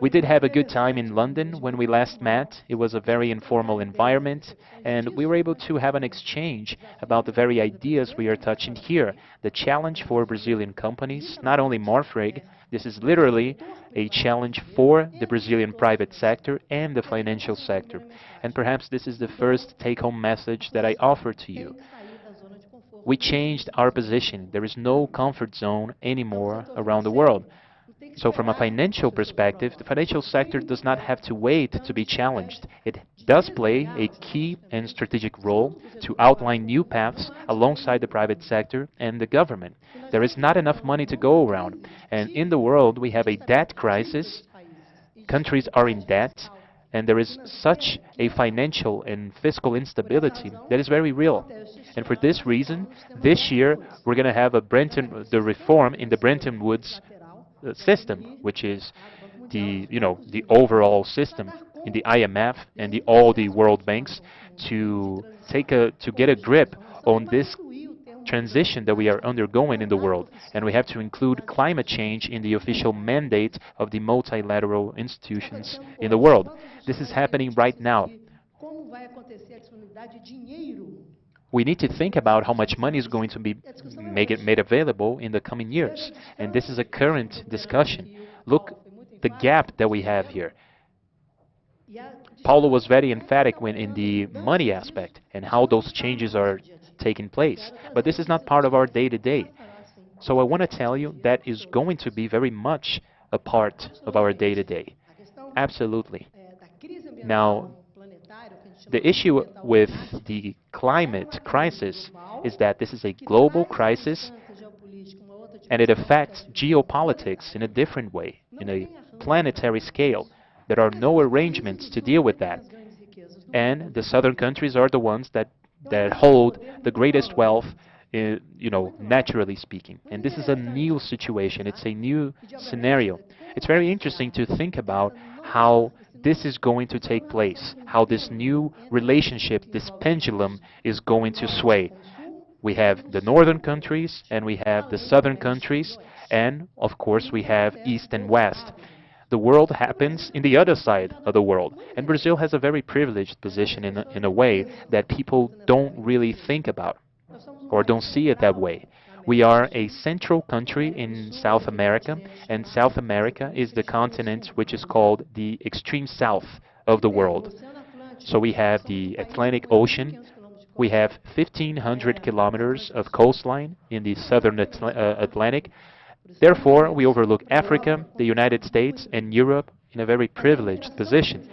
We did have a good time in London when we last met. It was a very informal environment, and we were able to have an exchange about the very ideas we are touching here. The challenge for Brazilian companies, not only Marfrig, this is literally a challenge for the Brazilian private sector and the financial sector. And perhaps this is the first take-home message that I offer to you. We changed our position. There is no comfort zone anymore around the world. So from a financial perspective, the financial sector does not have to wait to be challenged. It does play a key and strategic role to outline new paths alongside the private sector and the government. There is not enough money to go around. And in the world, we have a debt crisis. Countries are in debt. And there is such a financial and fiscal instability that is very real. And for this reason, this year, we're going to have the reform in the Bretton Woods system, which is the overall system in the IMF and all the world banks to get a grip on this transition that we are undergoing in the world. And we have to include climate change in the official mandate of the multilateral institutions in the world. This is happening right now. We need to think about how much money is going to be made available in the coming years. And this is a current discussion. Look the gap that we have here. Paulo was very emphatic when in the money aspect and how those changes are taking place. But this is not part of our day-to-day. So I want to tell you that is going to be very much a part of our day-to-day. Absolutely. Now, the issue with the climate crisis is that this is a global crisis and it affects geopolitics in a different way, in a planetary scale. There are no arrangements to deal with that. And the southern countries are the ones that hold the greatest wealth, naturally speaking. And this is a new situation. It's a new scenario. It's very interesting to think about how this is going to take place, how this new relationship, this pendulum, is going to sway. We have the northern countries, and we have the southern countries, and, of course, we have east and west. The world happens in the other side of the world. And Brazil has a very privileged position in a way that people don't really think about or don't see it that way. We are a central country in South America, and South America is the continent which is called the extreme south of the world. So we have the Atlantic Ocean. We have 1,500 kilometers of coastline in the southern Atlantic. Therefore, we overlook Africa, the United States, and Europe in a very privileged position.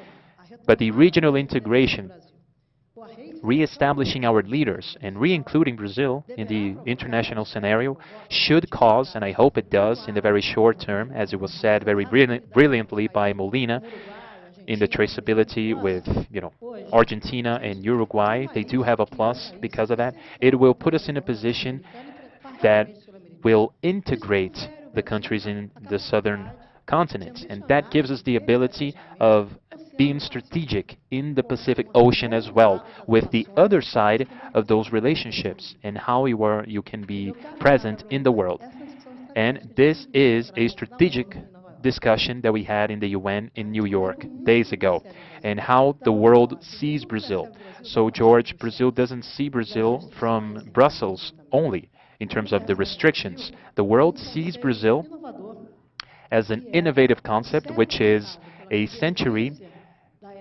But the regional integration, re-establishing our leaders, and re-including Brazil in the international scenario should cause, and I hope it does in the very short term, as it was said very brilliantly by Molina, in the traceability with Argentina and Uruguay. They do have a plus because of that. It will put us in a position that will integrate the countries in the southern continent. And that gives us the ability of being strategic in the Pacific Ocean as well, with the other side of those relationships and how you can be present in the world. And this is a strategic discussion that we had in the UN in New York days ago, and how the world sees Brazil. So, George, Brazil doesn't see Brazil from Brussels only in terms of the restrictions. The world sees Brazil as an innovative concept, which is a century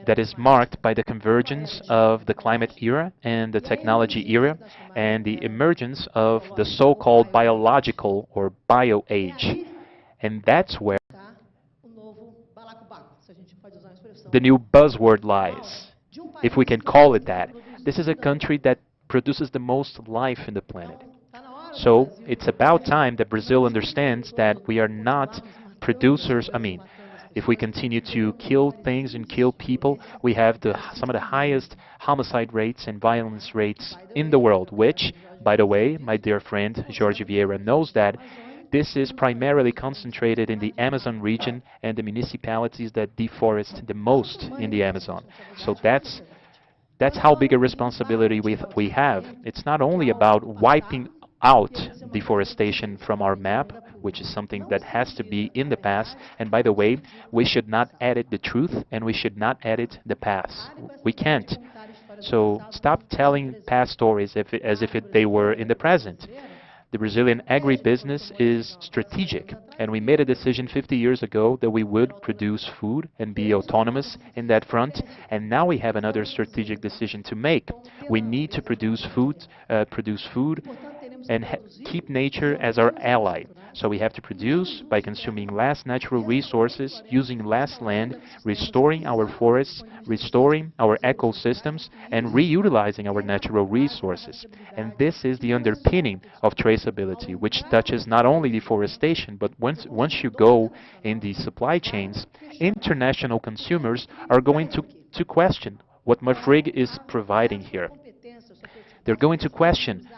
that is marked by the convergence of the climate era and the technology era, and the emergence of the so-called biological or bio-age. And that's where the new buzzword lies, if we can call it that. This is a country that produces the most life in the planet. So it's about time that Brazil understands that we are not producers. If we continue to kill things and kill people, we have some of the highest homicide rates and violence rates in the world, which, by the way, my dear friend Jorge Vieira knows that this is primarily concentrated in the Amazon region and the municipalities that deforest the most in the Amazon. So that's how big a responsibility we have. It's not only about wiping out deforestation from our map, which is something that has to be in the past. And by the way, we should not edit the truth and we should not edit the past. We can't. So stop telling past stories as if they were in the present. The Brazilian agribusiness is strategic, and we made a decision 50 years ago that we would produce food and be autonomous in that front, and now we have another strategic decision to make. We need to produce food and keep nature as our ally. So we have to produce by consuming less natural resources, using less land, restoring our forests, restoring our ecosystems, and reutilizing our natural resources. And this is the underpinning of traceability, which touches not only deforestation, but once you go in the supply chains, international consumers are going to question what Marfrig is providing here. They're going to question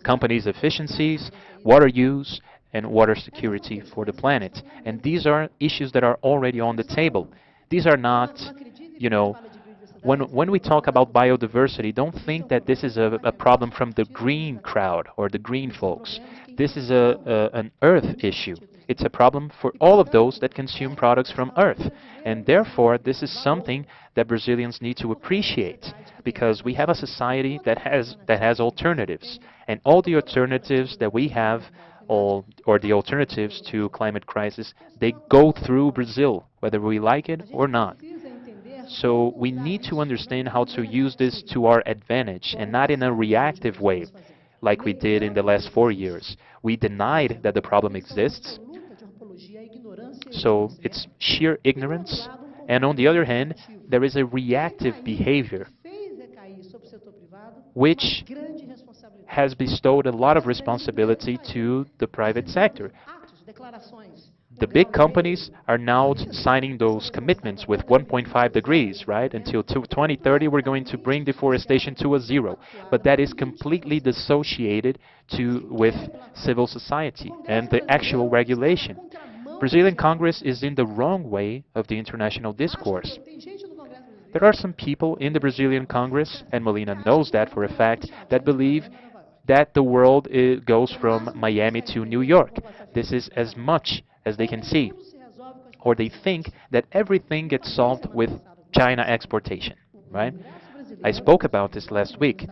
companies' efficiencies, water use, and water security for the planet. And these are issues that are already on the table. These are not, you know, when we talk about biodiversity, don't think that this is a problem from the green crowd or the green folks. This is an earth issue. It's a problem for all of those that consume products from earth. And therefore, this is something that Brazilians need to appreciate, because we have a society that has alternatives. And all the alternatives that we have, or the alternatives to climate crisis, they go through Brazil, whether we like it or not. So we need to understand how to use this to our advantage and not in a reactive way like we did in the last 4 years. We denied that the problem exists, so it's sheer ignorance. And on the other hand, there is a reactive behavior which has bestowed a lot of responsibility to the private sector. The big companies are now signing those commitments with 1.5 degrees, right? Until 2030, we're going to bring deforestation to a zero. But that is completely dissociated with civil society and the actual regulation. Brazilian Congress is in the wrong way of the international discourse. There are some people in the Brazilian Congress, and Molina knows that for a fact, that believe that the world goes from Miami to New York. This is as much as they can see. Or they think that everything gets solved with China exportation, right? I spoke about this last week.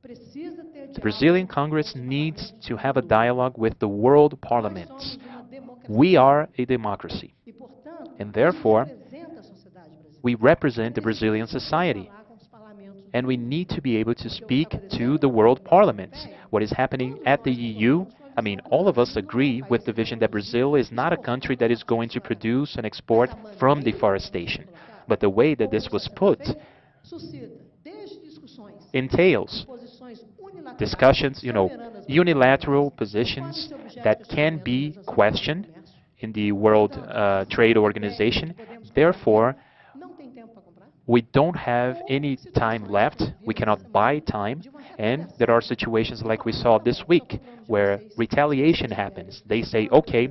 The Brazilian Congress needs to have a dialogue with the world parliaments. We are a democracy, and therefore, we represent the Brazilian society. And we need to be able to speak to the world parliaments. What is happening at the EU, I mean, all of us agree with the vision that Brazil is not a country that is going to produce and export from deforestation. But the way that this was put entails discussions, unilateral positions that can be questioned in the World Trade Organization. Therefore, we don't have any time left. We cannot buy time. And there are situations like we saw this week where retaliation happens. They say, okay,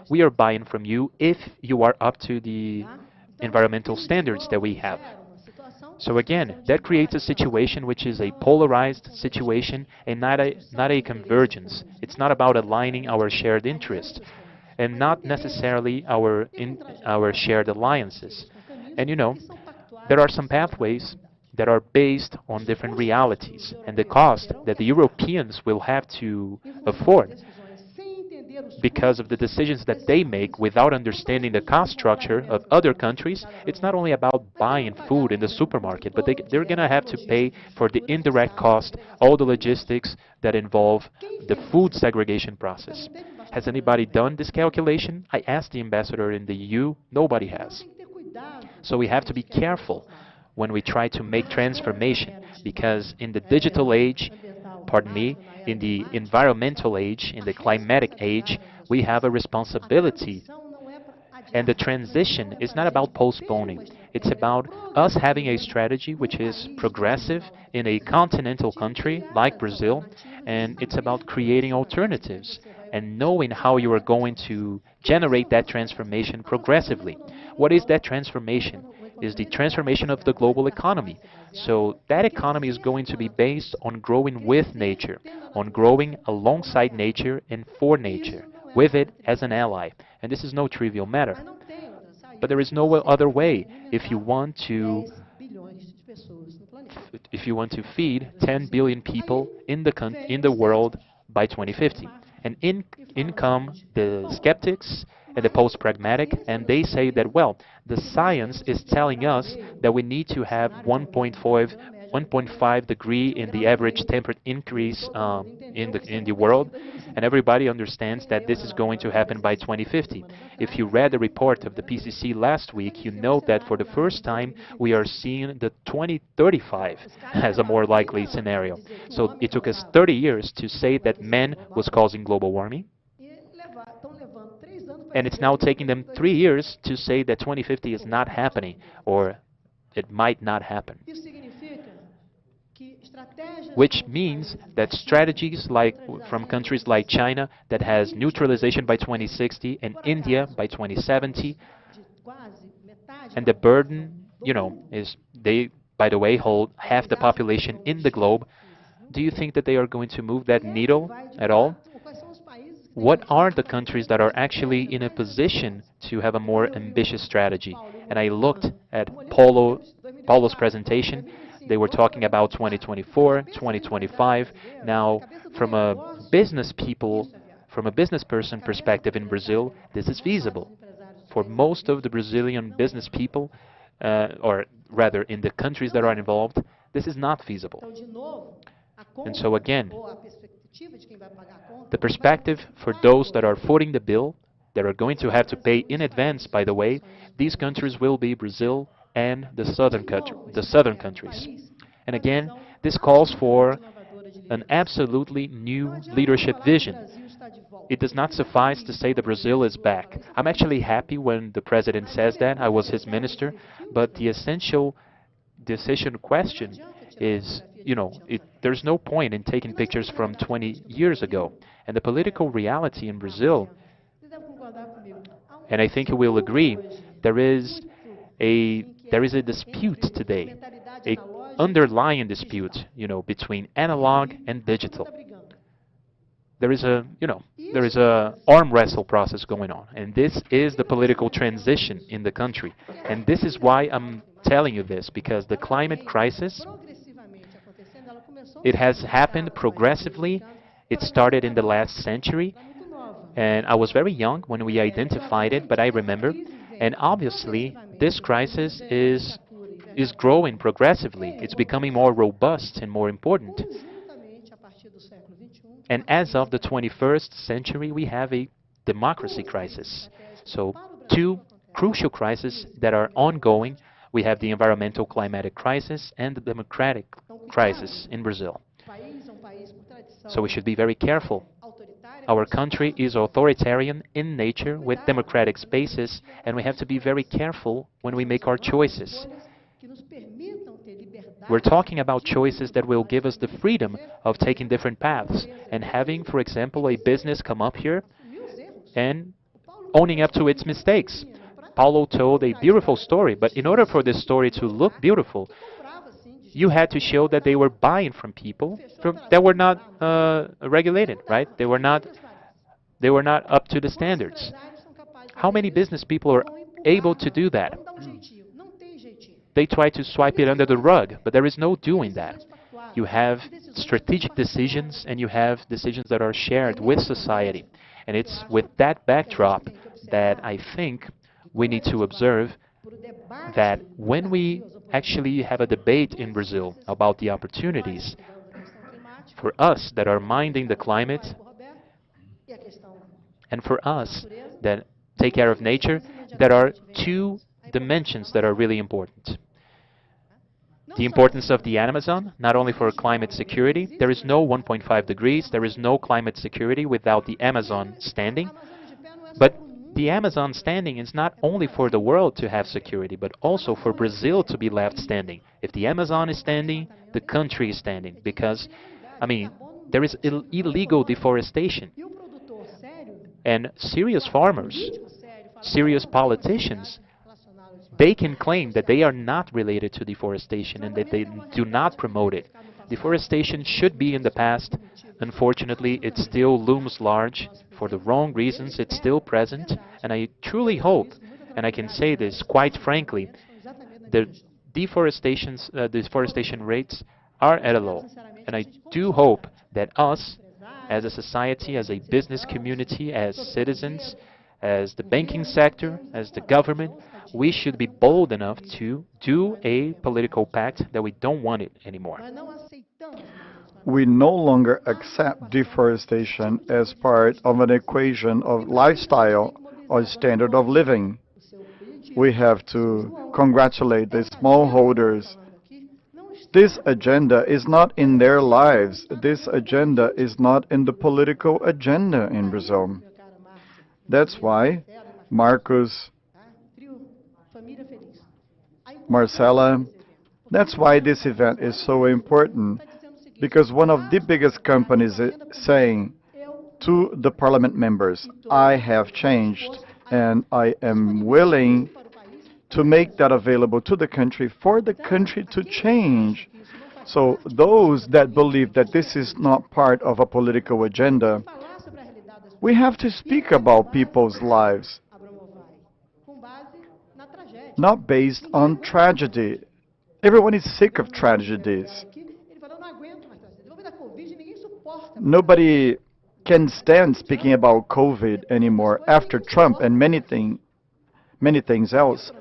we are buying from you if you are up to the environmental standards that we have. So again, that creates a situation which is a polarized situation and not a convergence. It's not about aligning our shared interests and not necessarily our shared alliances. And there are some pathways that are based on different realities, and the cost that the Europeans will have to afford because of the decisions that they make without understanding the cost structure of other countries. It's not only about buying food in the supermarket, but they're going to have to pay for the indirect cost, all the logistics that involve the food segregation process. Has anybody done this calculation? I asked the ambassador in the EU. Nobody has. So we have to be careful when we try to make transformation, because in the digital age, in the environmental age, in the climatic age, we have a responsibility. And the transition is not about postponing. It's about us having a strategy which is progressive in a continental country like Brazil, and it's about creating alternatives and knowing how you are going to generate that transformation progressively. What is that transformation? is the transformation of the global economy. So that economy is going to be based on growing with nature, on growing alongside nature and for nature, with it as an ally. And this is no trivial matter. But there is no other way if you want to feed 10 billion people in the world by 2050. And in come the skeptics and the post-pragmatic, and they say that, well, the science is telling us that we need to have 1.5 degree in the average temperature increase in the world, and everybody understands that this is going to happen by 2050. If you read the report of the PCC last week, you know that for the first time we are seeing the 2035 as a more likely scenario. So it took us 30 years to say that man was causing global warming, and it's now taking them 3 years to say that 2050 is not happening, or it might not happen. Which means that strategies from countries like China that has neutralization by 2060 and India by 2070, and the burden, is they, by the way, hold half the population in the globe. Do you think that they are going to move that needle at all? What are the countries that are actually in a position to have a more ambitious strategy? And I looked at Paulo's presentation. They were talking about 2024, 2025. Now, from a business person perspective in Brazil, this is feasible. For most of the Brazilian business people, or rather in the countries that are involved, this is not feasible. And so again, the perspective for those that are footing the bill, that are going to have to pay in advance, by the way, these countries will be Brazil and the southern countries. And again, this calls for an absolutely new leadership vision. It does not suffice to say that Brazil is back. I'm actually happy when the president says that. I was his minister. But the essential decision question is, there's no point in taking pictures from 20 years ago. And the political reality in Brazil, and I think you will agree, there is a dispute today, a underlying dispute, between analog and digital. There is a arm wrestle process going on, and this is the political transition in the country. And this is why I'm telling you this, because the climate crisis, it has happened progressively. It started in the last century, and I was very young when we identified it, but I remember. And obviously, this crisis is growing progressively. It's becoming more robust and more important. And as of the 21st century, we have a democracy crisis. So, two crucial crises that are ongoing. We have the environmental climatic crisis and the democratic crisis in Brazil. So we should be very careful. Our country is authoritarian in nature with democratic spaces, and we have to be very careful when we make our choices. We're talking about choices that will give us the freedom of taking different paths and having, for example, a business come up here and owning up to its mistakes. Paulo told a beautiful story, but in order for this story to look beautiful, you had to show that they were buying from people that were not regulated, right? They were not up to the standards. How many business people are able to do that? They try to swipe it under the rug, but there is no doing that. You have strategic decisions, and you have decisions that are shared with society. And it's with that backdrop that I think we need to observe that when we actually have a debate in Brazil about the opportunities for us that are minding the climate, and for us that take care of nature, there are two dimensions that are really important. The importance of the Amazon, not only for climate security. There is no 1.5 degrees, there is no climate security without the Amazon standing. But the Amazon standing is not only for the world to have security, but also for Brazil to be left standing. If the Amazon is standing, the country is standing. Because, there is illegal deforestation. And serious farmers, serious politicians, they can claim that they are not related to deforestation and that they do not promote it. Deforestation should be in the past. Unfortunately, it still looms large. For the wrong reasons, it's still present. And I truly hope, and I can say this quite frankly, the deforestation rates are at a low. And I do hope that us, as a society, as a business community, as citizens, as the banking sector, as the government, we should be bold enough to do a political pact that we don't want it anymore. We no longer accept deforestation as part of an equation of lifestyle or standard of living. We have to congratulate the smallholders. This agenda is not in their lives. This agenda is not in the political agenda in Brazil. That's why Marcos, Marcela, that's why this event is so important, because one of the biggest companies is saying to the parliament members, I have changed and I am willing to make that available to the country for the country to change. So those that believe that this is not part of a political agenda, we have to speak about people's lives, not based on tragedy. Everyone is sick of tragedies. Nobody can stand speaking about COVID anymore after Trump and many things else.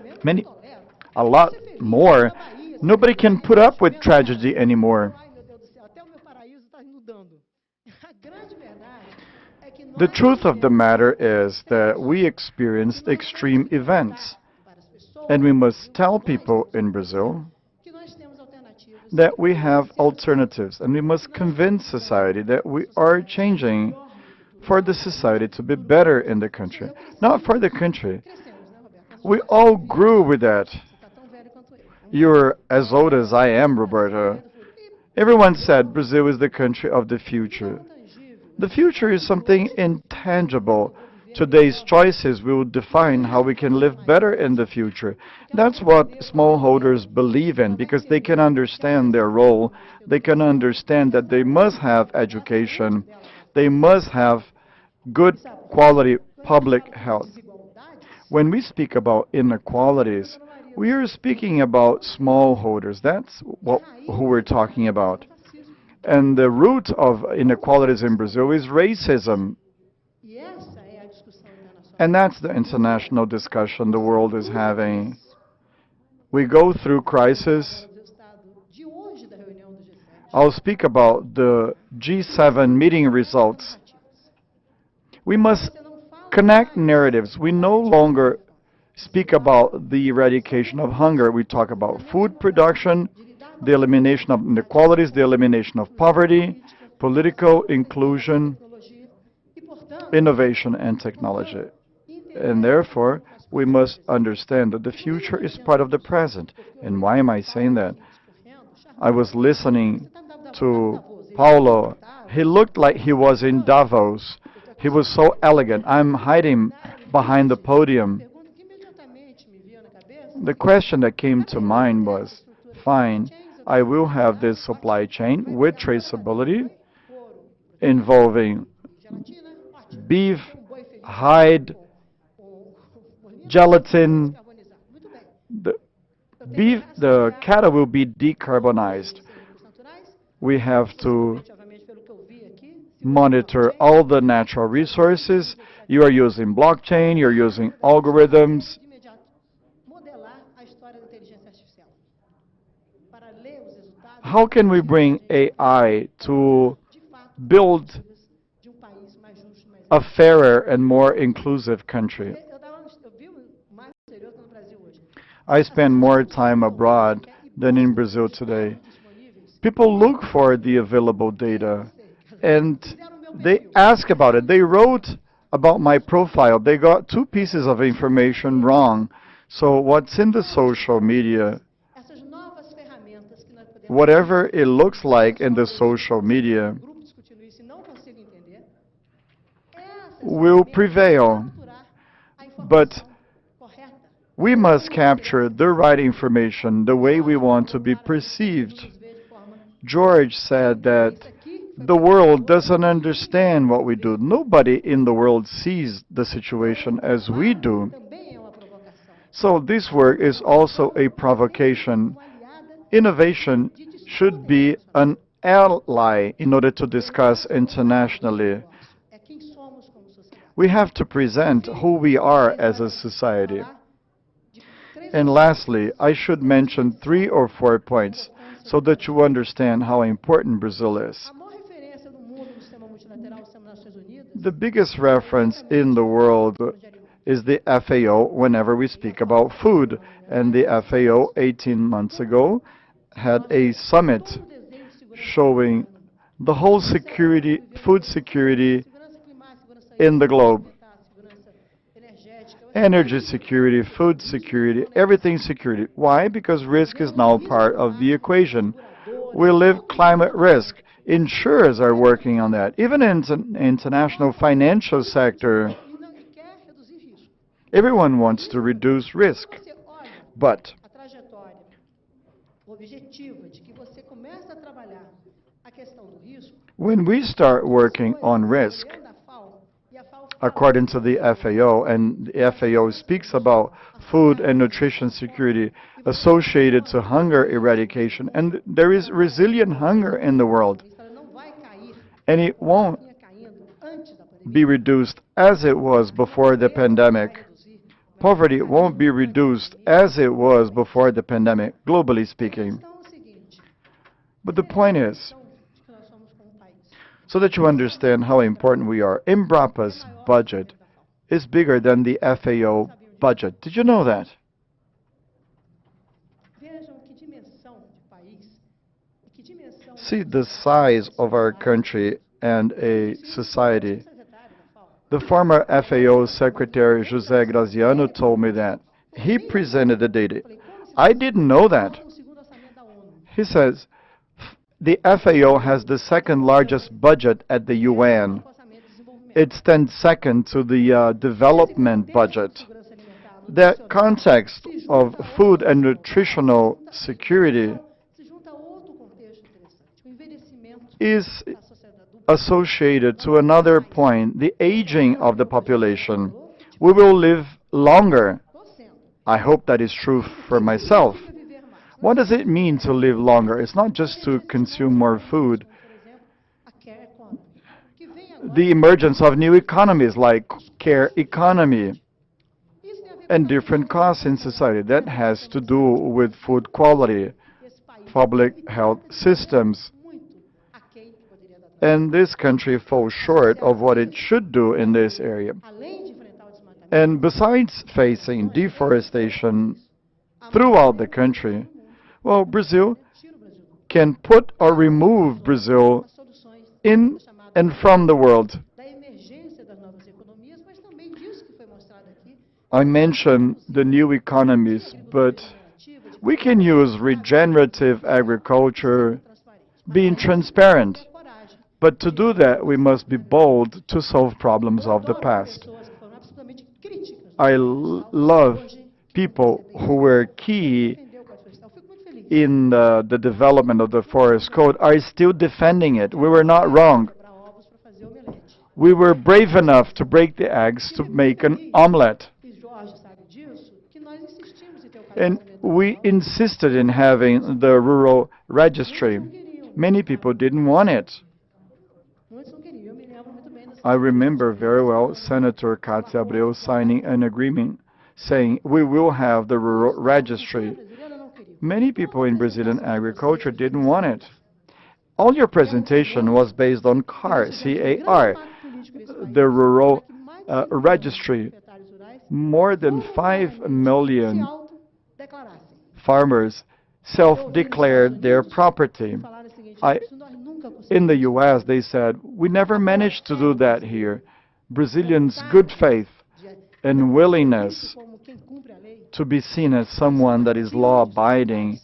A lot more. Nobody can put up with tragedy anymore. The truth of the matter is that we experienced extreme events, and we must tell people in Brazil that we have alternatives, and we must convince society that we are changing for the society to be better in the country, not for the country. We all grew with that. You're as old as I am, Roberta. Everyone said Brazil is the country of the future. The future is something intangible. Today's choices will define how we can live better in the future. That's what smallholders believe in, because they can understand their role. They can understand that they must have education. They must have good quality public health. When we speak about inequalities, we are speaking about smallholders. That's who we're talking about. And the root of inequalities in Brazil is racism. And that's the international discussion the world is having. We go through crisis. I'll speak about the G7 meeting results. We must connect narratives. We no longer speak about the eradication of hunger. We talk about food production, the elimination of inequalities, the elimination of poverty, political inclusion, innovation, and technology. And therefore, we must understand that the future is part of the present. And why am I saying that? I was listening to Paulo. He looked like he was in Davos. He was so elegant. I'm hiding behind the podium. The question that came to mind was, fine, I will have this supply chain with traceability involving beef, hide, gelatin. The cattle will be decarbonized. We have to monitor all the natural resources. You are using blockchain, you're using algorithms. How can we bring AI to build a fairer and more inclusive country? I spend more time abroad than in Brazil today. People look for the available data, and they ask about it. They wrote about my profile. They got 2 pieces of information wrong. So what's in the social media, whatever it looks like in the social media, will prevail. But We must capture the right information the way we want to be perceived. George said that the world doesn't understand what we do. Nobody in the world sees the situation as we do. So this work is also a provocation. Innovation should be an ally in order to discuss internationally. We have to present who we are as a society. And lastly, I should mention 3 or 4 points so that you understand how important Brazil is. The biggest reference in the world is the FAO whenever we speak about food. And the FAO 18 months ago had a summit showing the whole security, food security in the globe. Energy security, food security, everything security. Why? Because risk is now part of the equation. We live climate risk. Insurers are working on that. Even in the international financial sector, everyone wants to reduce risk. But when we start working on risk, according to the FAO, and the FAO speaks about food and nutrition security associated to hunger eradication, and there is resilient hunger in the world, and it won't be reduced as it was before the pandemic. Poverty won't be reduced as it was before the pandemic, globally speaking. But the point is, so that you understand how important we are, Embrapa's budget is bigger than the FAO budget. Did you know that? See the size of our country and a society. The former FAO Secretary José Graziano told me that. He presented the data. I didn't know that. He says, the FAO has the second largest budget at the UN. It stands second to the development budget. That context of food and nutritional security is associated to another point, the aging of the population. We will live longer. I hope that is true for myself. What does it mean to live longer? It's not just to consume more food. The emergence of new economies like care economy and different costs in society, that has to do with food quality, public health systems. And this country falls short of what it should do in this area. And besides facing deforestation throughout the country, well, Brazil can put or remove Brazil in and from the world. I mentioned the new economies, but we can use regenerative agriculture, being transparent. But to do that, we must be bold to solve problems of the past. I love people who were key in the development of the forest code are still defending it. We were not wrong. We were brave enough to break the eggs to make an omelette. And we insisted in having the rural registry. Many people didn't want it. I remember very well Senator Cátia Abreu signing an agreement saying we will have the rural registry. Many people in Brazilian agriculture didn't want it. All your presentation was based on CAR, C-A-R, the rural registry. More than 5 million farmers self-declared their property. In the U.S., they said, we never managed to do that here. Brazilians' good faith and willingness to be seen as someone that is law-abiding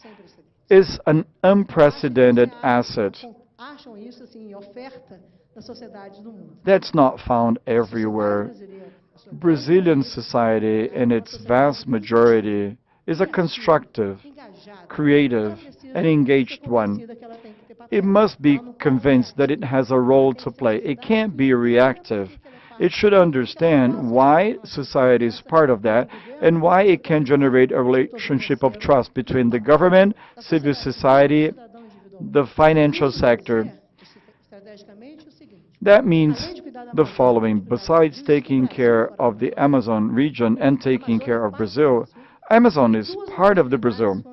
is an unprecedented asset. That's not found everywhere. Brazilian society, in its vast majority, is a constructive, creative, and engaged one. It must be convinced that it has a role to play. It can't be reactive. It should understand why society is part of that and why it can generate a relationship of trust between the government, civil society, the financial sector. That means the following. Besides taking care of the Amazon region and taking care of Brazil, Amazon is part of the Brazil.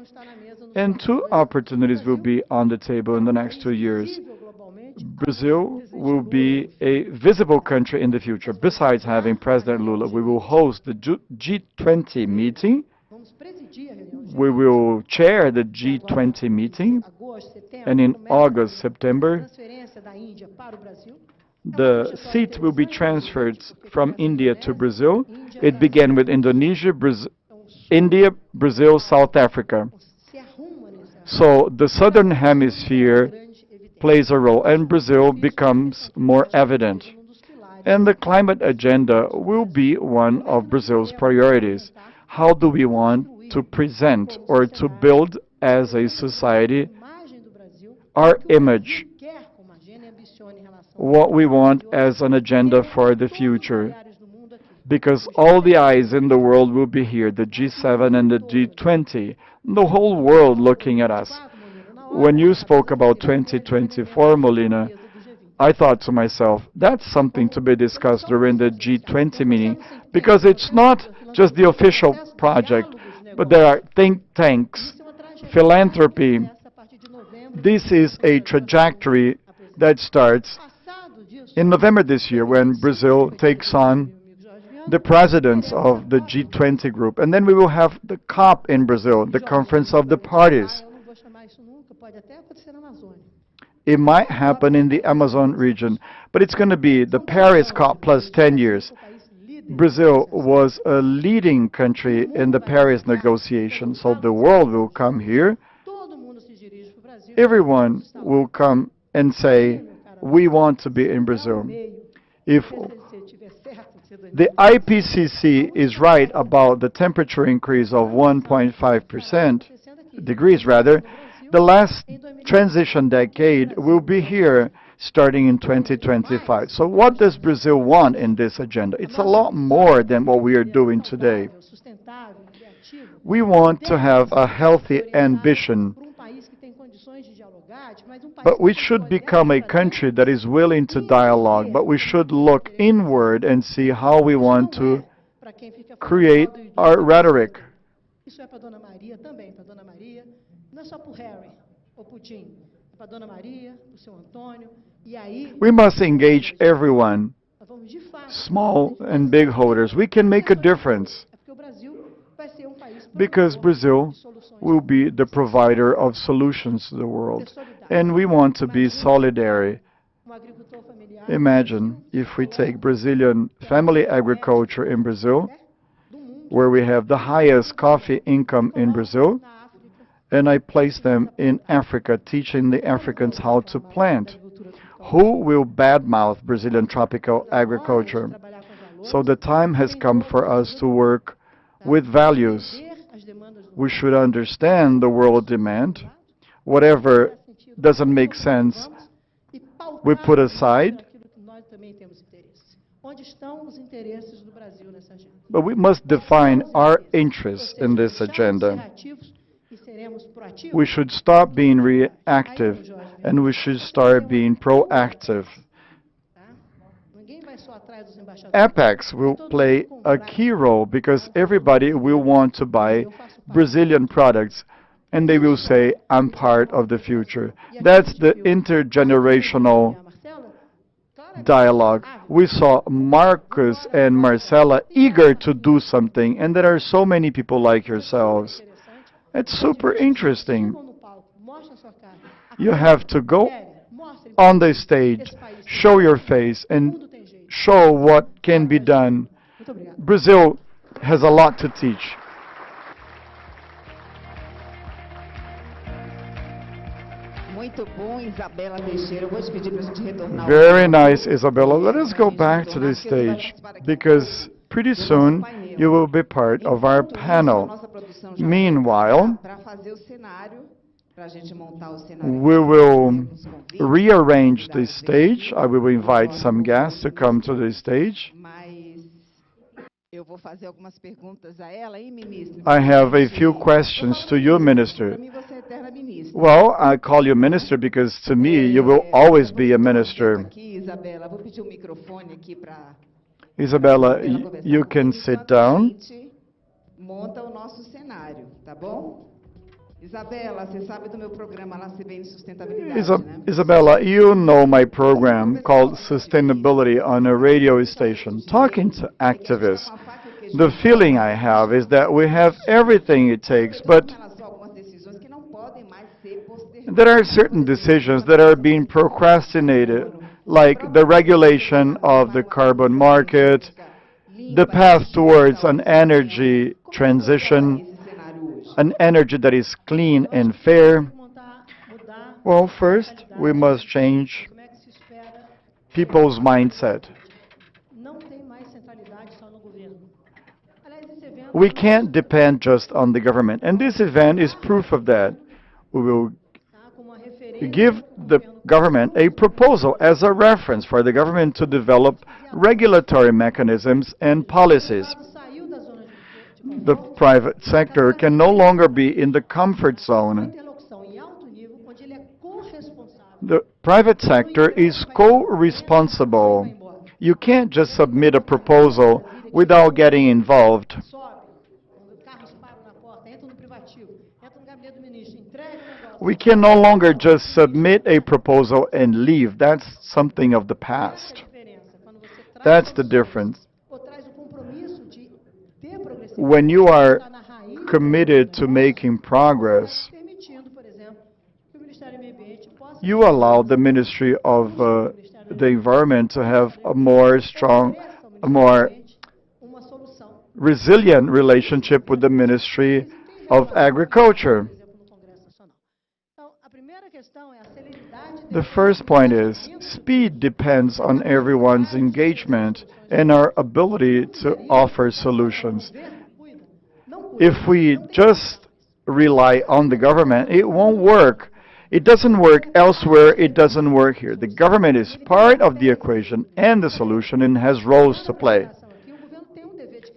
And two opportunities will be on the table in the next 2 years. Brazil will be a visible country in the future. Besides having President Lula, we will host the G20 meeting. We will chair the G20 meeting. And in August, September, the seat will be transferred from India to Brazil. It began with Indonesia, India, Brazil, South Africa. So the Southern Hemisphere plays a role, and Brazil becomes more evident. And the climate agenda will be one of Brazil's priorities. How do we want to present or to build as a society our image, what we want as an agenda for the future? Because all the eyes in the world will be here, the G7 and the G20, the whole world looking at us. When you spoke about 2024, Molina, I thought to myself, that's something to be discussed during the G20 meeting, because it's not just the official project, but there are think tanks, philanthropy. This is a trajectory that starts in November this year, when Brazil takes on the presidents of the G20 group. And then we will have the COP in Brazil, the Conference of the Parties. It might happen in the Amazon region, but it's going to be the Paris COP plus 10 years. Brazil was a leading country in the Paris negotiations, so the world will come here. Everyone will come and say, we want to be in Brazil. If the IPCC is right about the temperature increase of 1.5 degrees, the last transition decade will be here starting in 2025. So what does Brazil want in this agenda? It's a lot more than what we are doing today. We want to have a healthy ambition, but we should become a country that is willing to dialogue, but we should look inward and see how we want to create our rhetoric. We must engage everyone, small and big holders. We can make a difference because Brazil will be the provider of solutions to the world. And we want to be solidary. Imagine if we take Brazilian family agriculture in Brazil, where we have the highest coffee income in Brazil, and I place them in Africa, teaching the Africans how to plant. Who will badmouth Brazilian tropical agriculture? So the time has come for us to work with values. We should understand the world demand. Whatever doesn't make sense, we put aside. But we must define our interests in this agenda. We should stop being reactive and we should start being proactive. Apex will play a key role because everybody will want to buy Brazilian products and they will say, I'm part of the future. That's the intergenerational dialogue. We saw Marcus and Marcela eager to do something, and there are so many people like yourselves. It's super interesting. You have to go on the stage, show your face, and show what can be done. Brazil has a lot to teach. Very nice, Isabella. Let us go back to this stage because Pretty soon, you will be part of our panel. Meanwhile, we will rearrange the stage. I will invite some guests to come to the stage. I have a few questions to you, Minister. Well, I call you Minister because to me, you will always be a minister. Isabella, you can sit down. Isabella, you know my program called Sustainability on a radio station, talking to activists. The feeling I have is that we have everything it takes, but there are certain decisions that are being procrastinated, like the regulation of the carbon market, the path towards an energy transition, an energy that is clean and fair. Well, first, we must change people's mindset. We can't depend just on the government, and this event is proof of that. We will give the government a proposal as a reference for the government to develop regulatory mechanisms and policies. The private sector can no longer be in the comfort zone. The private sector is co-responsible. You can't just submit a proposal without getting involved. We can no longer just submit a proposal and leave. That's something of the past. That's the difference. When you are committed to making progress, you allow the Ministry of the Environment to have a more strong, a more resilient relationship with the Ministry of Agriculture. The first point is, speed depends on everyone's engagement and our ability to offer solutions. If we just rely on the government, it won't work. It doesn't work elsewhere, it doesn't work here. The government is part of the equation and the solution and has roles to play.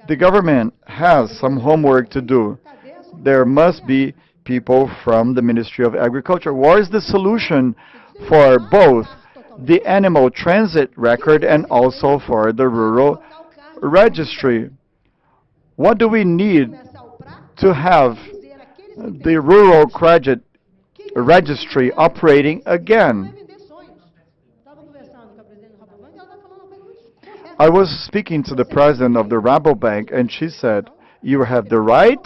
The government has some homework to do. There must be people from the Ministry of Agriculture. What is the solution for both the animal transit record and also for the rural registry? What do we need to have the rural credit registry operating again? I was speaking to the president of the Rabobank, and she said, you have the right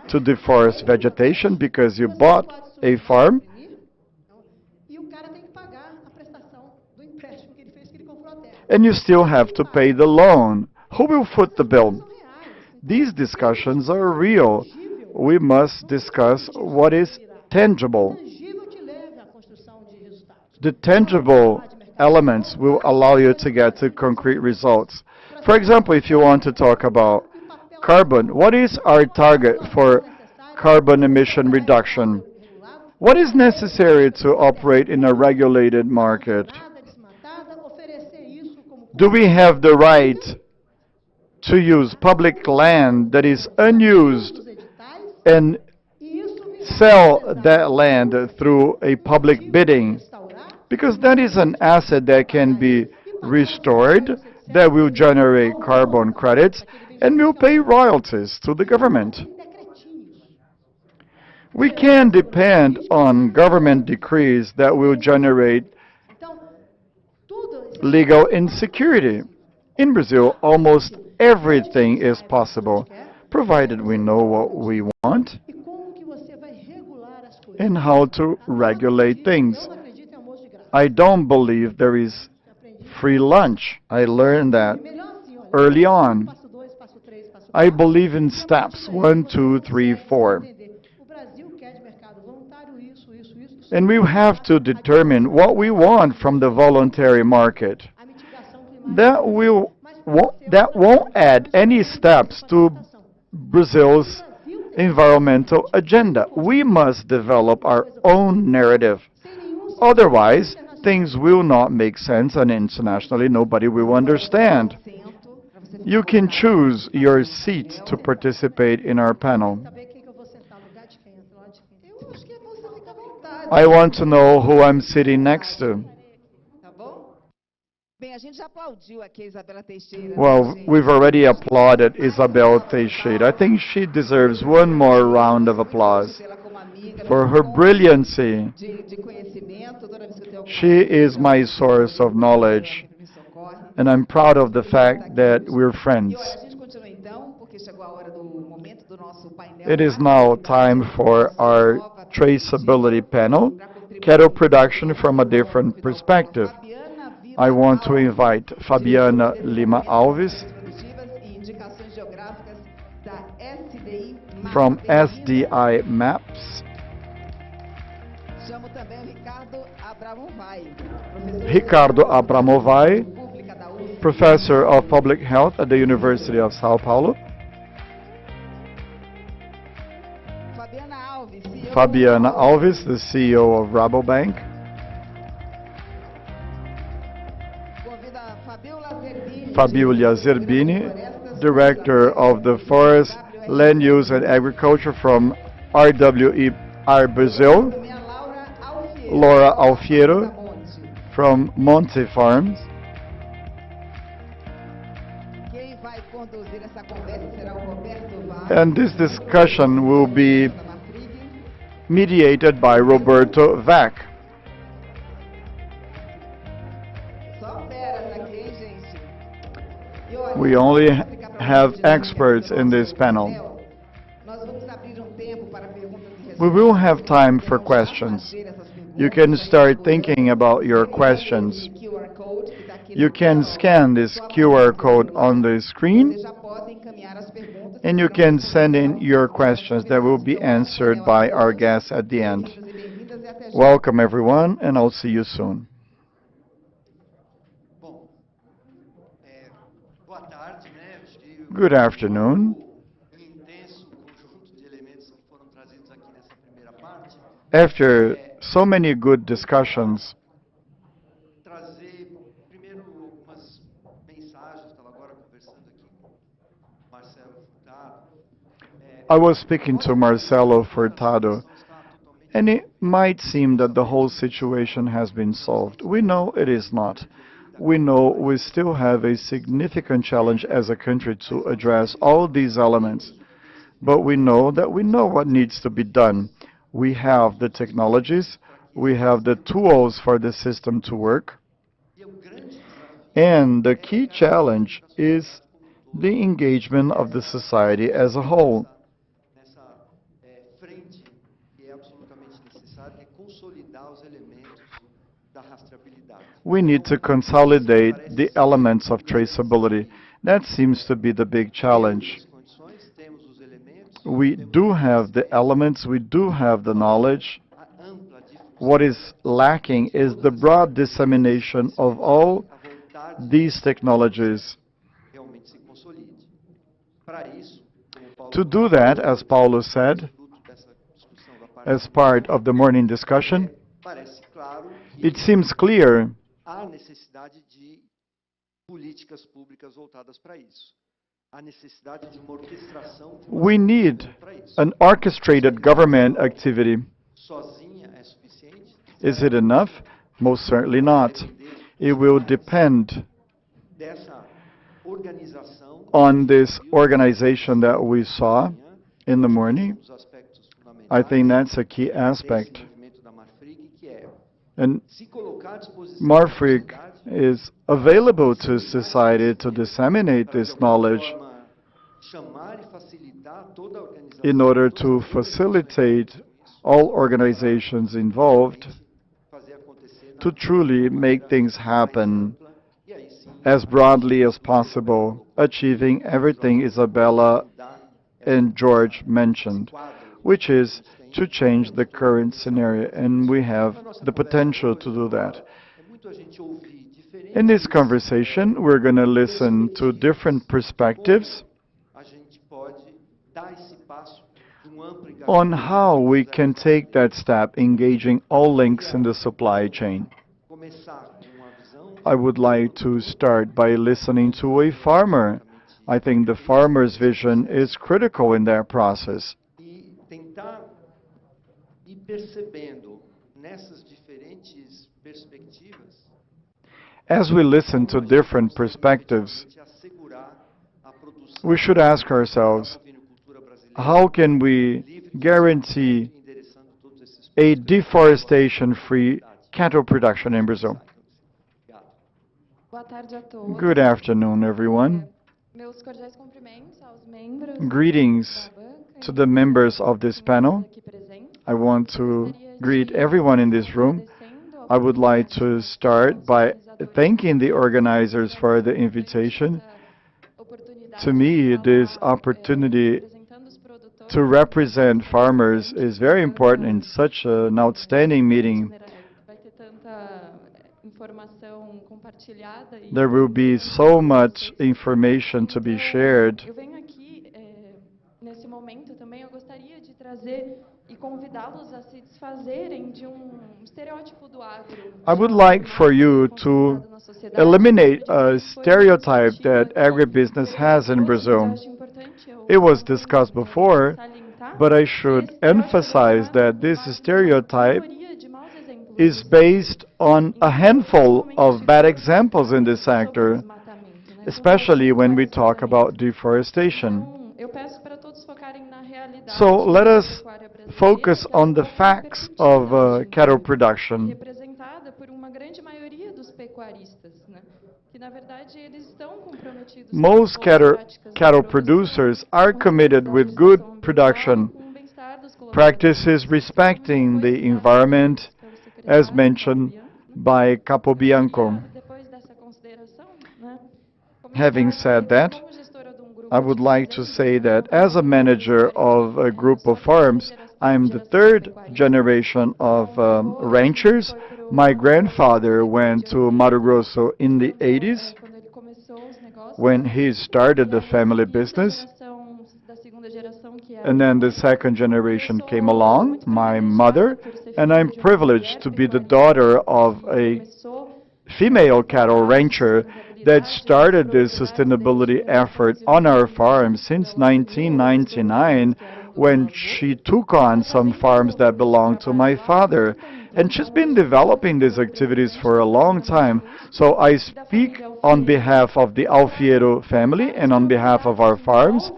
to deforest vegetation because you bought a farm, and you still have to pay the loan. Who will foot the bill? These discussions are real. We must discuss what is tangible. The tangible elements will allow you to get to concrete results. For example, if you want to talk about carbon, what is our target for carbon emission reduction? What is necessary to operate in a regulated market? Do we have the right to use public land that is unused and sell that land through a public bidding? Because that is an asset that can be restored, that will generate carbon credits, and will pay royalties to the government. We can depend on government decrees that will generate legal insecurity. In Brazil, almost everything is possible, provided we know what we want and how to regulate things. I don't believe there is free lunch. I learned that early on. I believe in steps 1, 2, 3, 4. And we have to determine what we want from the voluntary market. That will that won't add any steps to Brazil's environmental agenda. We must develop our own narrative. Otherwise, things will not make sense, and internationally nobody will understand. You can choose your seat to participate in our panel. I want to know who I'm sitting next to. Well, we've already applauded Isabel Teixeira. I think she deserves one more round of applause for her brilliancy. She is my source of knowledge, and I'm proud of the fact that we're friends. It is now time for our traceability panel, cattle production from a different perspective. I want to invite Fabiana Lima Alves from SDI Maps, Ricardo Abramovay, Professor of Public Health at the University of São Paulo, Fabiana Alves, the CEO of Rabobank, Fabiola Zerbini, Director of the Forest, Land Use and Agriculture from RWER Brazil, Laura Alfiero from Monte Farms. And this discussion will be mediated by Roberto Vac. We only have experts in this panel. We will have time for questions. You can start thinking about your questions. You can scan this QR code on the screen, and you can send in your questions that will be answered by our guests at the end. Welcome, everyone, and I'll see you soon. Good afternoon. After so many good discussions, I was speaking to Marcelo Furtado, and it might seem that the whole situation has been solved. We know it is not. We know we still have a significant challenge as a country to address all these elements. But we know what needs to be done. We have the technologies, we have the tools for the system to work. And the key challenge is the engagement of the society as a whole. We need to consolidate the elements of traceability. That seems to be the big challenge. We do have the elements, we do have the knowledge. What is lacking is the broad dissemination of all these technologies. To do that, as Paulo said, as part of the morning discussion, it seems clear we need an orchestrated government activity. Is it enough? Most certainly not. It will depend on this organization that we saw in the morning. I think that's a key aspect. And Marfrig is available to society to disseminate this knowledge in order to facilitate all organizations involved to truly make things happen as broadly as possible, achieving everything Isabella and George mentioned, which is to change the current scenario, and we have the potential to do that. In this conversation, we're going to listen to different perspectives on how we can take that step, engaging all links in the supply chain. I would like to start by listening to a farmer. I think the farmer's vision is critical in that process. As we listen to different perspectives, we should ask ourselves, how can we guarantee a deforestation-free cattle production in Brazil? Good afternoon, everyone. Greetings to the members of this panel. I want to greet everyone in this room. I would like to start by thanking the organizers for the invitation. To me, this opportunity to represent farmers is very important in such an outstanding meeting. There will be so much information to be shared. I would like for you to eliminate a stereotype that agribusiness has in Brazil. It was discussed before, but I should emphasize that this stereotype is based on a handful of bad examples in this sector, especially when we talk about deforestation. So let us focus on the facts of cattle production. Most cattle producers are committed with good production practices respecting the environment, as mentioned by Capobianco. Having said that, I would like to say that as a manager of a group of farms, I'm the third generation of ranchers. My grandfather went to Mato Grosso in the 80s when he started the family business. And then the second generation came along, my mother, and I'm privileged to be the daughter of a female cattle rancher that started this sustainability effort on our farm since 1999, when she took on some farms that belonged to my father. And she's been developing these activities for a long time. So I speak on behalf of the Alfiero family and on behalf of our farms.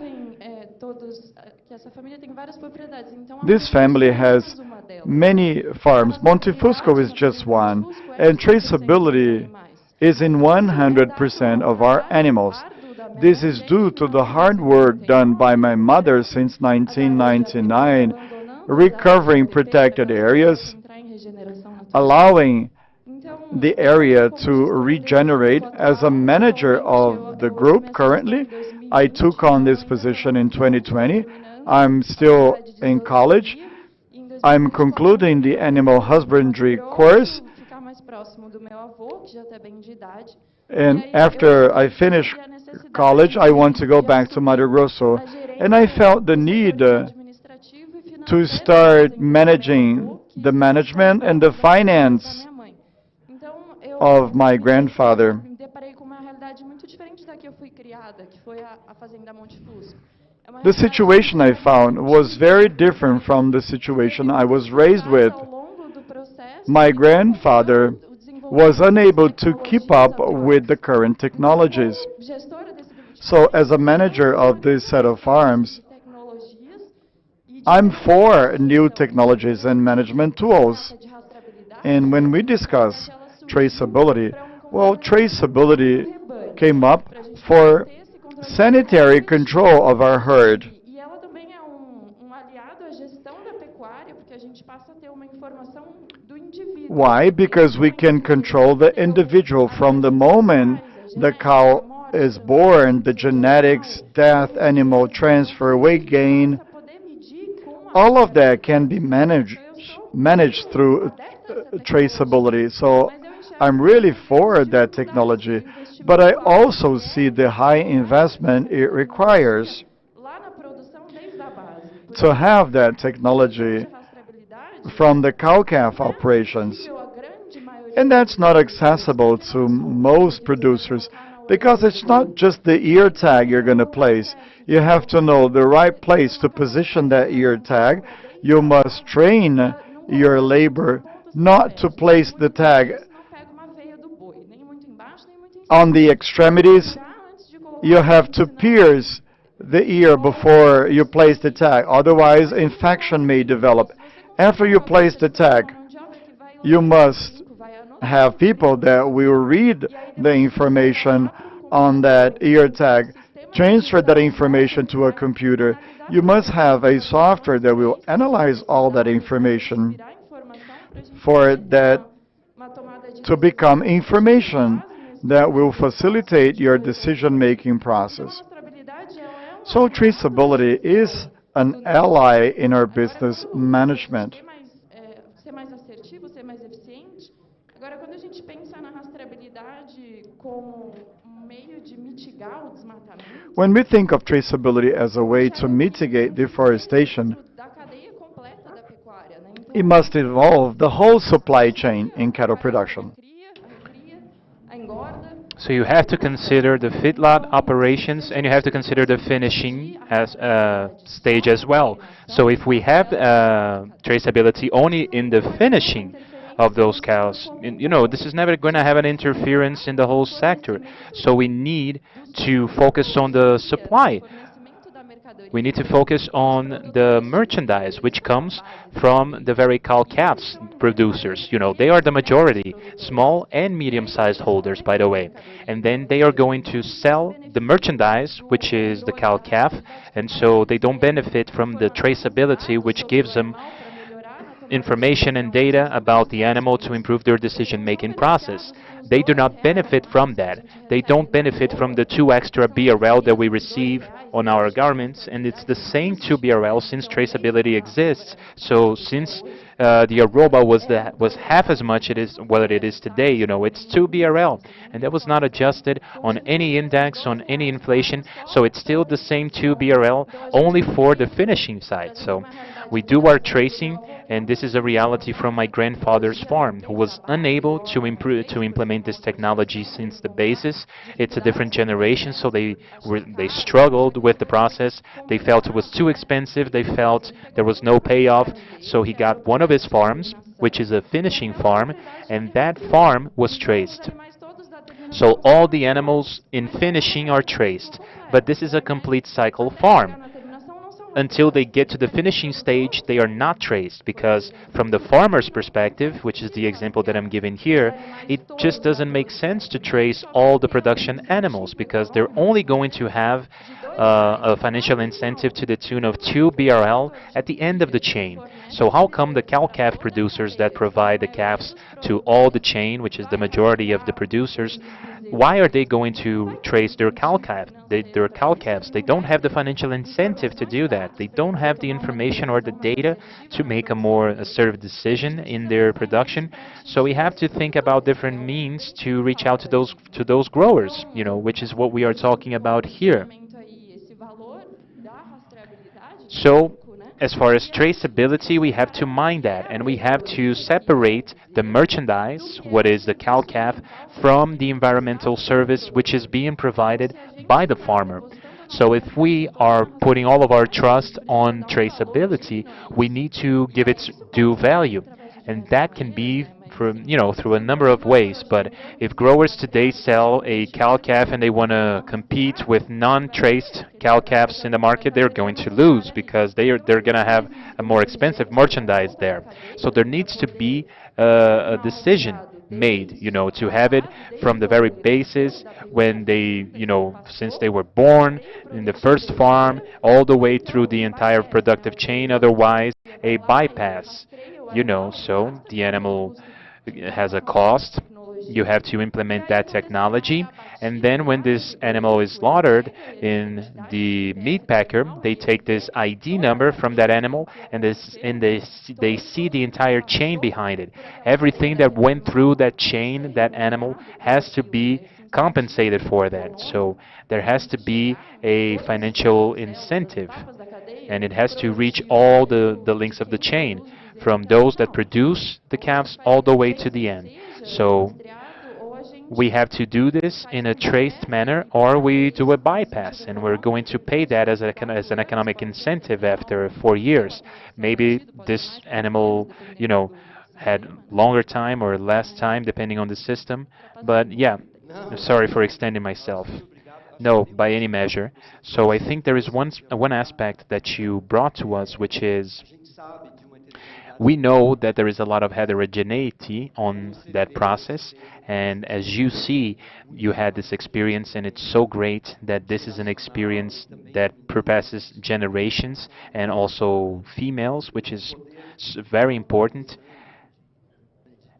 This family has many farms. Monte Fusco is just one. And traceability is in 100% of our animals. This is due to the hard work done by my mother since 1999, recovering protected areas, allowing the area to regenerate. As a manager of the group currently, I took on this position in 2020. I'm still in college. I'm concluding the animal husbandry course. And after I finish college, I want to go back to Mato Grosso. And I felt the need to start managing the management and the finance of my grandfather. The situation I found was very different from the situation I was raised with. My grandfather was unable to keep up with the current technologies. So as a manager of this set of farms, I'm for new technologies and management tools. And when we discuss traceability, well, traceability came up for sanitary control of our herd. Why? Because we can control the individual from the moment the cow is born, the genetics, death, animal transfer, weight gain. All of that can be managed through traceability. So I'm really for that technology, but I also see the high investment it requires to have that technology from the cow-calf operations. And that's not accessible to most producers because it's not just the ear tag you're going to place. You have to know the right place to position that ear tag. You must train your labor not to place the tag on the extremities. You have to pierce the ear before you place the tag. Otherwise, infection may develop. After you place the tag, you must have people that will read the information on that ear tag, transfer that information to a computer. You must have a software that will analyze all that information for that to become information that will facilitate your decision-making process. So traceability is an ally in our business management. When we think of traceability as a way to mitigate deforestation, it must involve the whole supply chain in cattle production. So you have to consider the feedlot operations, and you have to consider the finishing as stage as well. So if we have traceability only in the finishing of those cows, this is never going to have an interference in the whole sector. So we need to focus on the supply. We need to focus on the merchandise, which comes from the very cow-calves producers. They are the majority, small and medium-sized holders, by the way. And then they are going to sell the merchandise, which is the cow-calf, and so they don't benefit from the traceability, which gives them information and data about the animal to improve their decision-making process. They do not benefit from that. They don't benefit from the 2 extra BRL that we receive on our garments, and it's the same 2 BRL since traceability exists. So since the arroba was half as much what it is today, it's 2 BRL, and that was not adjusted on any index, on any inflation, so it's still the same 2 BRL, only for the finishing side. So we do our tracing, and this is a reality from my grandfather's farm, who was unable to implement this technology since the basis. It's a different generation, so they struggled with the process. They felt it was too expensive. They felt there was no payoff. So he got one of his farms, which is a finishing farm, and that farm was traced. So all the animals in finishing are traced, but this is a complete cycle farm. Until they get to the finishing stage, they are not traced, because from the farmer's perspective, which is the example that I'm giving here, it just doesn't make sense to trace all the production animals, because they're only going to have a financial incentive to the tune of 2 BRL at the end of the chain. So how come the cow-calf producers that provide the calves to all the chain, which is the majority of the producers, why are they going to trace their cow-calves? They don't have the financial incentive to do that. They don't have the information or the data to make a more assertive decision in their production. So we have to think about different means to reach out to those growers, which is what we are talking about here. So as far as traceability, we have to mind that, and we have to separate the merchandise, what is the cow-calf, from the environmental service which is being provided by the farmer. So if we are putting all of our trust on traceability, we need to give its due value, and that can be through a number of ways. But if growers today sell a cow-calf and they want to compete with non-traced cow-calves in the market, they're going to lose, because they're going to have a more expensive merchandise there. So there needs to be a decision made, to have it from the very basis when they, since they were born in the first farm, all the way through the entire productive chain. Otherwise, a bypass, so the animal has a cost. You have to implement that technology, And then when this animal is slaughtered in the meat packer, they take this ID number from that animal, and they see the entire chain behind it. Everything that went through that chain, that animal, has to be compensated for that. So there has to be a financial incentive, and it has to reach all the links of the chain, from those that produce the calves all the way to the end. So we have to do this in a traced manner, or we do a bypass, and we're going to pay that as, as an economic incentive after 4 years. Maybe this animal, had longer time or less time, depending on the system. But yeah, sorry for extending myself. No, by any measure. So I think there is one aspect that you brought to us, which is we know that there is a lot of heterogeneity on that process, and as you see, you had this experience, and it's so great that this is an experience that perpasses generations and also females, which is very important.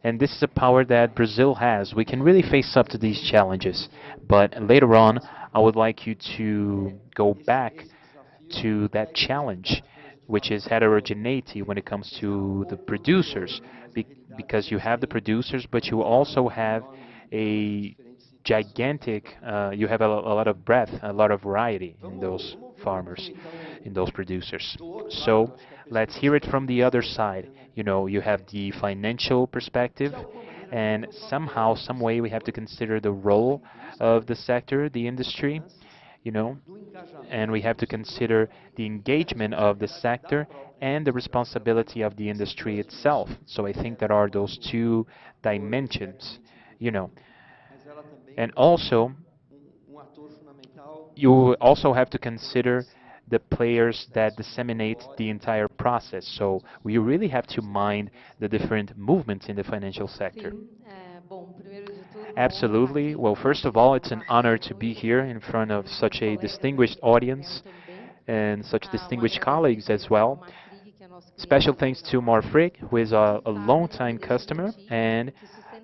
And this is a power that Brazil has. We can really face up to these challenges. But later on, I would like you to go back to that challenge, which is heterogeneity when it comes to the producers, because you have the producers, but you also have a gigantic, you have a lot of breadth, a lot of variety in those farmers, in those producers. So let's hear it from the other side. You have the financial perspective, and somehow, some way, we have to consider the role of the sector, the industry, you know, and we have to consider the engagement of the sector and the responsibility of the industry itself. So I think there are those two dimensions, you know. And also, you also have to consider the players that disseminate the entire process. So we really have to mind the different movements in the financial sector. Absolutely. Well, first of all, it's an honor to be here in front of such a distinguished audience and such distinguished colleagues as well. Special thanks to Marfrig, who is a long-time customer, and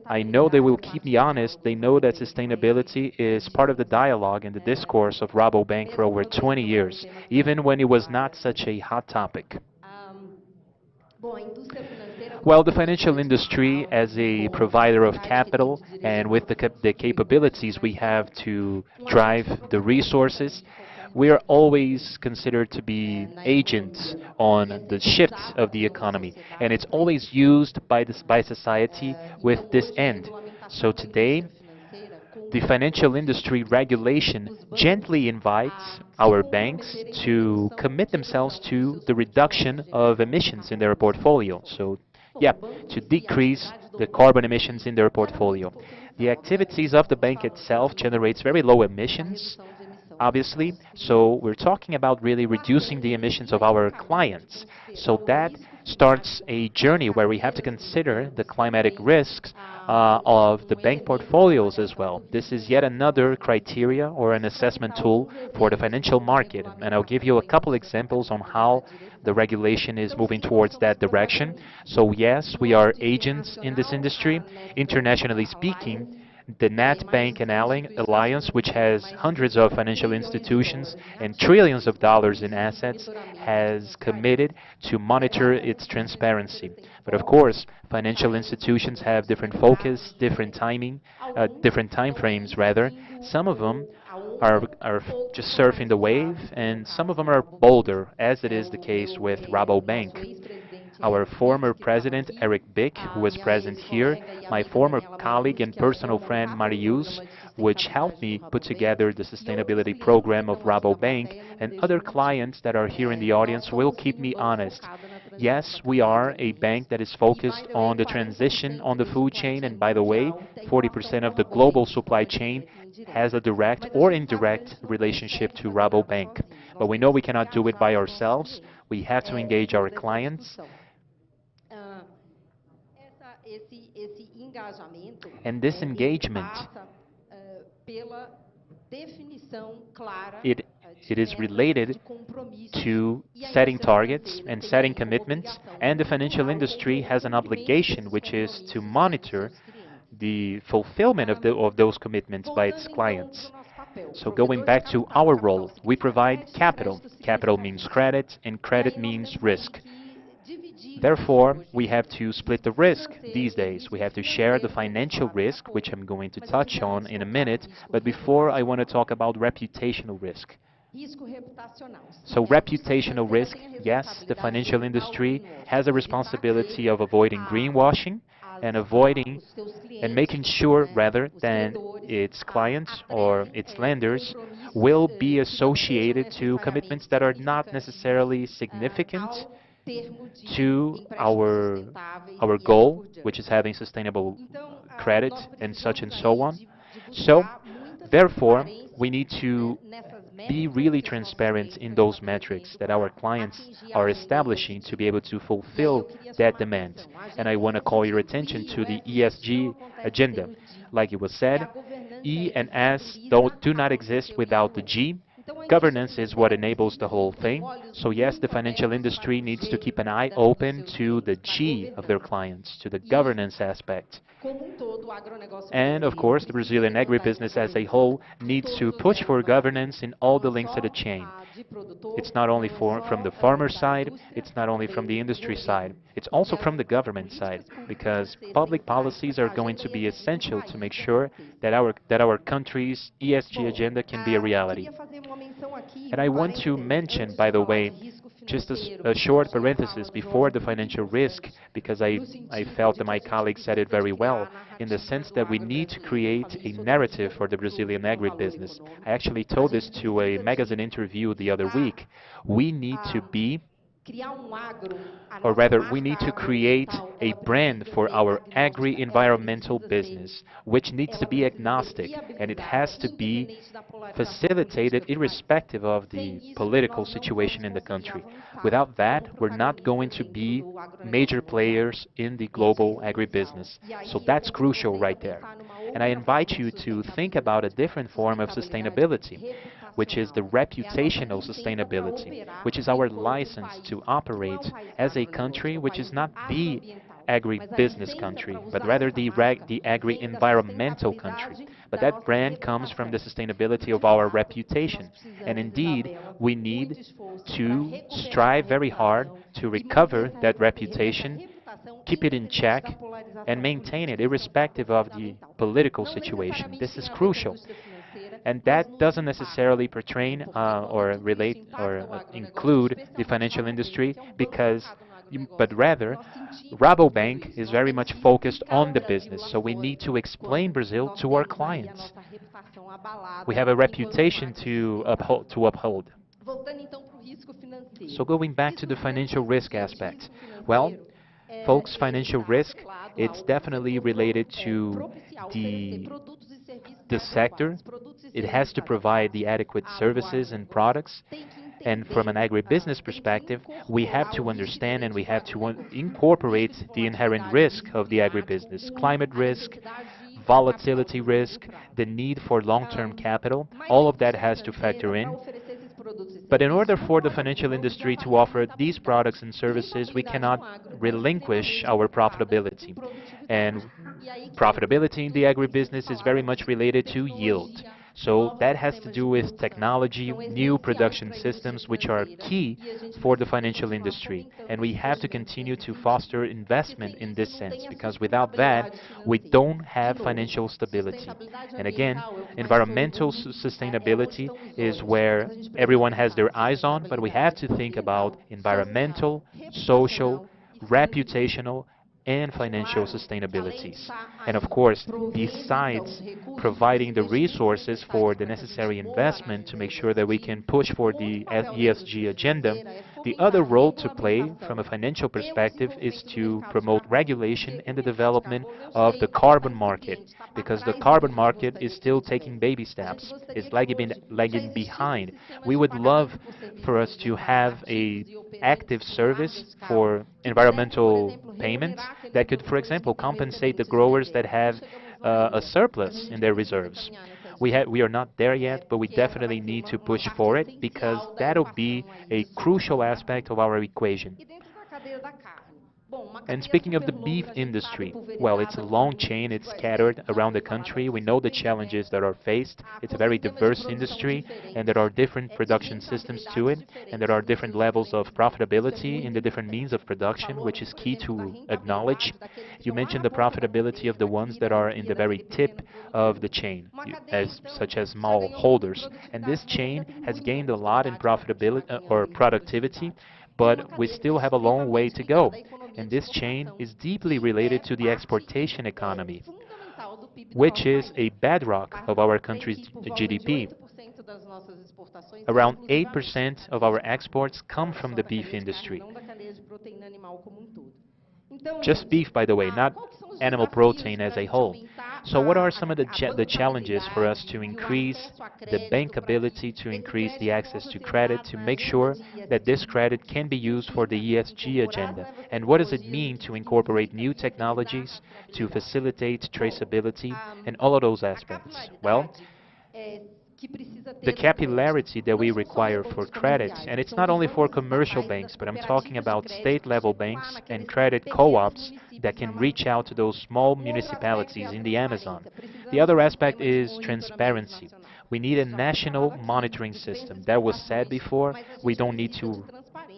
I know they will keep me honest. They know that sustainability is part of the dialogue and the discourse of Rabobank for over 20 years, even when it was not such a hot topic. Well, the financial industry, as a provider of capital and with the capabilities we have to drive the resources, we are always considered to be agents on the shifts of the economy, and it's always used by society with this end. So today, the financial industry regulation gently invites our banks to commit themselves to the reduction of emissions in their portfolio. So, yeah, to decrease the carbon emissions in their portfolio. The activities of the bank itself generates very low emissions, obviously. So we're talking about really reducing the emissions of our clients. So that starts a journey where we have to consider the climatic risks of the bank portfolios as well. This is yet another criteria or an assessment tool for the financial market. And I'll give you a couple examples on how the regulation is moving towards that direction. So yes, we are agents in this industry. Internationally speaking, the NatBank and Alliance, which has hundreds of financial institutions and trillions of dollars in assets, has committed to monitor its transparency. But of course, financial institutions have different focus, different time frames rather. Some of them are just surfing the wave, and some of them are bolder, as it is the case with Rabobank. Our former president, Eric Bick, who was present here, my former colleague and personal friend, Marius, which helped me put together the sustainability program of Rabobank, and other clients that are here in the audience will keep me honest. Yes, we are a bank that is focused on the transition on the food chain, and by the way, 40% of the global supply chain has a direct or indirect relationship to Rabobank. But we know we cannot do it by ourselves. We have to engage our clients. And this engagement, it is related to setting targets and setting commitments, and the financial industry has an obligation, which is to monitor the fulfillment of those commitments by its clients. So going back to our role, we provide capital. Capital means credit, and credit means risk. Therefore, we have to split the risk these days. We have to share the financial risk, which I'm going to touch on in a minute. But before, I want to talk about reputational risk. So reputational risk, yes, the financial industry has a responsibility of avoiding greenwashing and making sure, rather, that its clients or its lenders will be associated to commitments that are not necessarily significant to our goal, which is having sustainable credit and such and so on. So, therefore, we need to be really transparent in those metrics that our clients are establishing to be able to fulfill that demand. And I want to call your attention to the ESG agenda. Like it was said, E and S do not exist without the G. Governance is what enables the whole thing. So yes, the financial industry needs to keep an eye open to the G of their clients, to the governance aspect. And of course, the Brazilian agribusiness as a whole needs to push for governance in all the links of the chain. It's not only from the farmer side, it's not only from the industry side, it's also from the government side, because public policies are going to be essential to make sure that our country's ESG agenda can be a reality. And I want to mention, by the way, just a short parenthesis before the financial risk, because I felt that my colleague said it very well, in the sense that we need to create a narrative for the Brazilian agribusiness. I actually told this to a magazine interview the other week. We need to be, or rather, we need to create a brand for our agri-environmental business, which needs to be agnostic, and it has to be facilitated irrespective of the political situation in the country. Without that, we're not going to be major players in the global agribusiness. So that's crucial right there. And I invite you to think about a different form of sustainability, which is the reputational sustainability, which is our license to operate as a country which is not the agribusiness country, but rather the agri-environmental country. But that brand comes from the sustainability of our reputation. And indeed, we need to strive very hard to recover that reputation, keep it in check, and maintain it irrespective of the political situation. This is crucial. And that doesn't necessarily pertain or relate or include the financial industry, but rather, Rabobank is very much focused on the business. So we need to explain Brazil to our clients. We have a reputation to uphold. So going back to the financial risk aspect. Well, folks, financial risk, it's definitely related to the sector. It has to provide the adequate services and products. And from an agribusiness perspective, we have to understand and we have to incorporate the inherent risk of the agribusiness. Climate risk, volatility risk, the need for long-term capital, all of that has to factor in. But in order for the financial industry to offer these products and services, we cannot relinquish our profitability. And profitability in the agribusiness is very much related to yield. So that has to do with technology, new production systems, which are key for the financial industry. And we have to continue to foster investment in this sense, because without that, we don't have financial stability. And again, environmental sustainability is where everyone has their eyes on, but we have to think about environmental, social, reputational, and financial sustainabilities. And of course, besides providing the resources for the necessary investment to make sure that we can push for the ESG agenda, the other role to play from a financial perspective is to promote regulation and the development of the carbon market, because the carbon market is still taking baby steps. It's lagging behind. We would love for us to have an active service for environmental payments that could, for example, compensate the growers that have a surplus in their reserves. We are not there yet, but we definitely need to push for it, because that'll be a crucial aspect of our equation. And speaking of the beef industry, well, it's a long chain, it's scattered around the country. We know the challenges that are faced. It's a very diverse industry, and there are different production systems to it, and there are different levels of profitability in the different means of production, which is key to acknowledge. You mentioned the profitability of the ones that are in the very tip of the chain, such as smallholders. And this chain has gained a lot in profitability or productivity, but we still have a long way to go. And this chain is deeply related to the exportation economy, which is a bedrock of our country's GDP. Around 8% of our exports come from the beef industry. Just beef, by the way, not animal protein as a whole. So what are some of the challenges for us to increase the bankability, to increase the access to credit, to make sure that this credit can be used for the ESG agenda? And what does it mean to incorporate new technologies, to facilitate traceability, and all of those aspects? Well, the capillarity that we require for credit, and it's not only for commercial banks, but I'm talking about state-level banks and credit co-ops that can reach out to those small municipalities in the Amazon. The other aspect is transparency. We need a national monitoring system. That was said before. We don't need to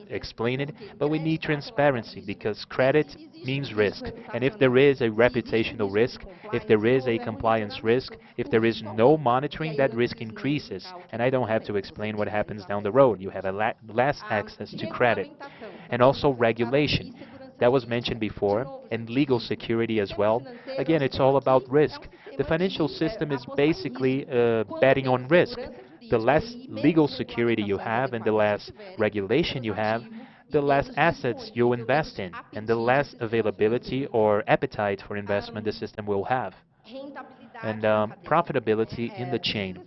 explain it, but we need transparency because credit means risk. And if there is a reputational risk, if there is a compliance risk, if there is no monitoring, that risk increases. And I don't have to explain what happens down the road. You have less access to credit. And also regulation. That was mentioned before, and legal security as well. Again, it's all about risk. The financial system is basically betting on risk. The less legal security you have and the less regulation you have, the less assets you'll invest in, and the less availability or appetite for investment the system will have. And profitability in the chain.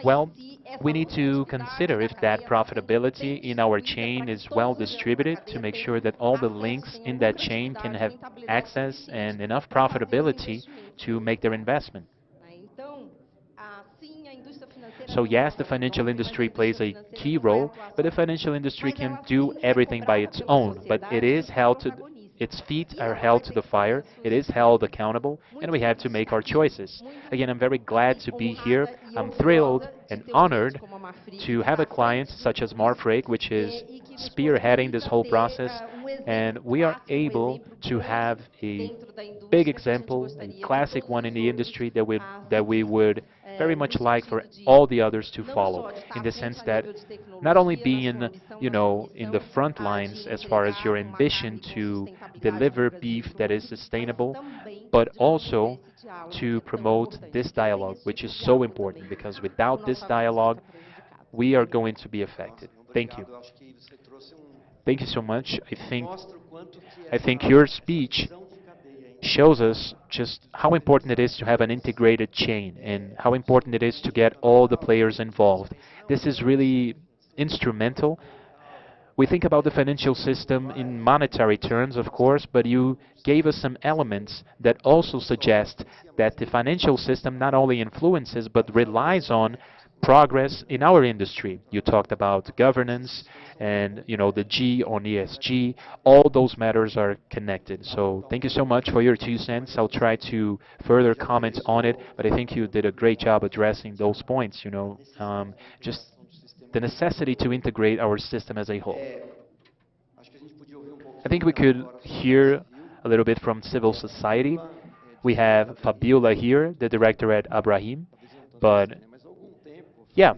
Well, we need to consider if that profitability in our chain is well distributed to make sure that all the links in that chain can have access and enough profitability to make their investment. So yes, the financial industry plays a key role, but the financial industry can do everything by its own. But its feet are held to the fire, it is held accountable, and we have to make our choices. Again, I'm very glad to be here. I'm thrilled and honored to have a client such as Marfrig, which is spearheading this whole process, and we are able to have a big example, a classic one in the industry that we would very much like for all the others to follow, in the sense that not only being, in the front lines as far as your ambition to deliver beef that is sustainable, but also to promote this dialogue, which is so important, because without this dialogue, we are going to be affected. Thank you. Thank you so much. I think your speech shows us just how important it is to have an integrated chain and how important it is to get all the players involved. This is really instrumental. We think about the financial system in monetary terms, of course, but you gave us some elements that also suggest that the financial system not only influences but relies on progress in our industry. You talked about governance and the G on ESG. All those matters are connected. So thank you so much for your 2 cents. I'll try to further comment on it, but I think you did a great job addressing those points, just the necessity to integrate our system as a whole. I think we could hear a little bit from civil society. We have Fabiola here, the director at Abraham, but yeah,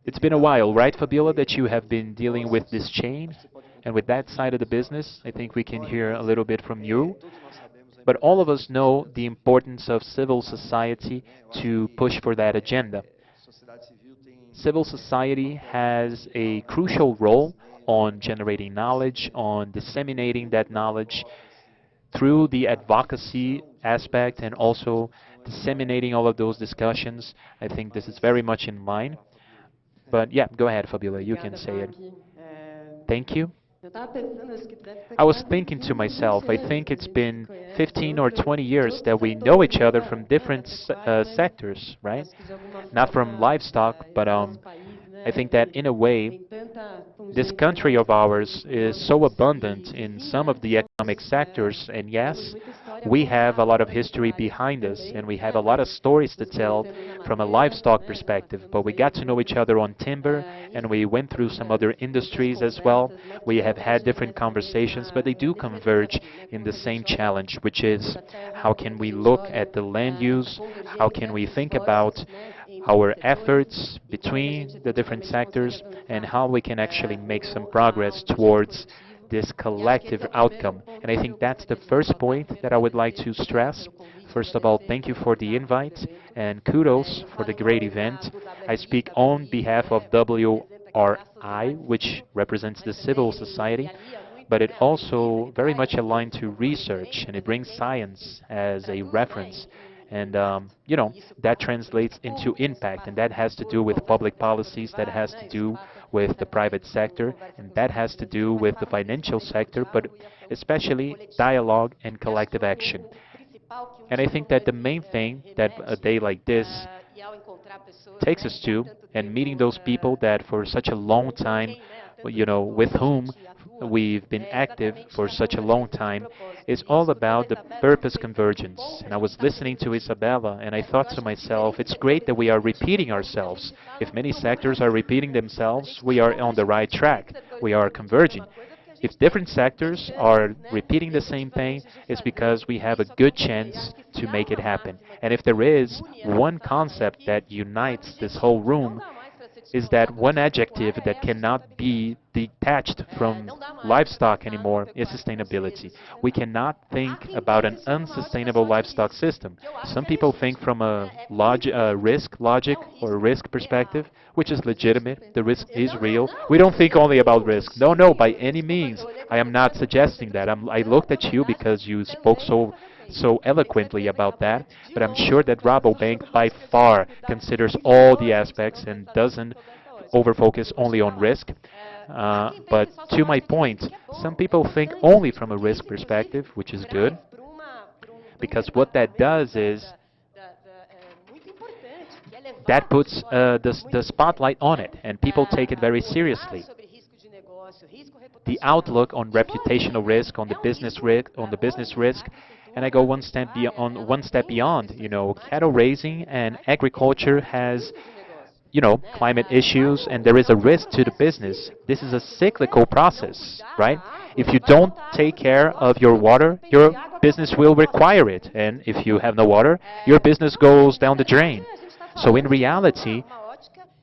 it's been a while, right, Fabiola, that you have been dealing with this chain and with that side of the business. I think we can hear a little bit from you. But all of us know the importance of civil society to push for that agenda. Civil society has a crucial role on generating knowledge, on disseminating that knowledge through the advocacy aspect and also disseminating all of those discussions. I think this is very much in line. But yeah, go ahead, Fabiola, you can say it. Thank you. I was thinking to myself, I think it's been 15 or 20 years that we know each other from different sectors, right? Not from livestock, but I think that in a way, this country of ours is so abundant in some of the economic sectors, and yes, we have a lot of history behind us, and we have a lot of stories to tell from a livestock perspective, but we got to know each other on timber, and we went through some other industries as well. We have had different conversations, but they do converge in the same challenge, which is how can we look at the land use, how can we think about our efforts between the different sectors, and how we can actually make some progress towards this collective outcome. And I think that's the first point that I would like to stress. First of all, thank you for the invite, and kudos for the great event. I speak on behalf of WRI, which represents the civil society, but it also very much aligned to research, and it brings science as a reference. And, that translates into impact, and that has to do with public policies, that has to do with the private sector, and that has to do with the financial sector, but especially dialogue and collective action. And I think that the main thing that a day like this takes us to, and meeting those people that for such a long time, with whom we've been active for such a long time, is all about the purpose convergence. And I was listening to Isabella, and I thought to myself, it's great that we are repeating ourselves. If many sectors are repeating themselves, we are on the right track. We are converging. If different sectors are repeating the same thing, it's because we have a good chance to make it happen. And if there is one concept that unites this whole room, is that one adjective that cannot be detached from livestock anymore is sustainability. We cannot think about an unsustainable livestock system. Some people think from a risk logic or risk perspective, which is legitimate. The risk is real. We don't think only about risk. No, no, by any means. I am not suggesting that. I looked at you because you spoke so eloquently about that, but I'm sure that Rabobank by far considers all the aspects and doesn't over-focus only on risk. But to my point, some people think only from a risk perspective, which is good, because what that does is that puts the spotlight on it, and people take it very seriously. The outlook on reputational risk, on the business risk, and I go one step beyond. Cattle raising and agriculture has, climate issues, and there is a risk to the business. This is a cyclical process, right? If you don't take care of your water, your business will require it, and if you have no water, your business goes down the drain. So in reality,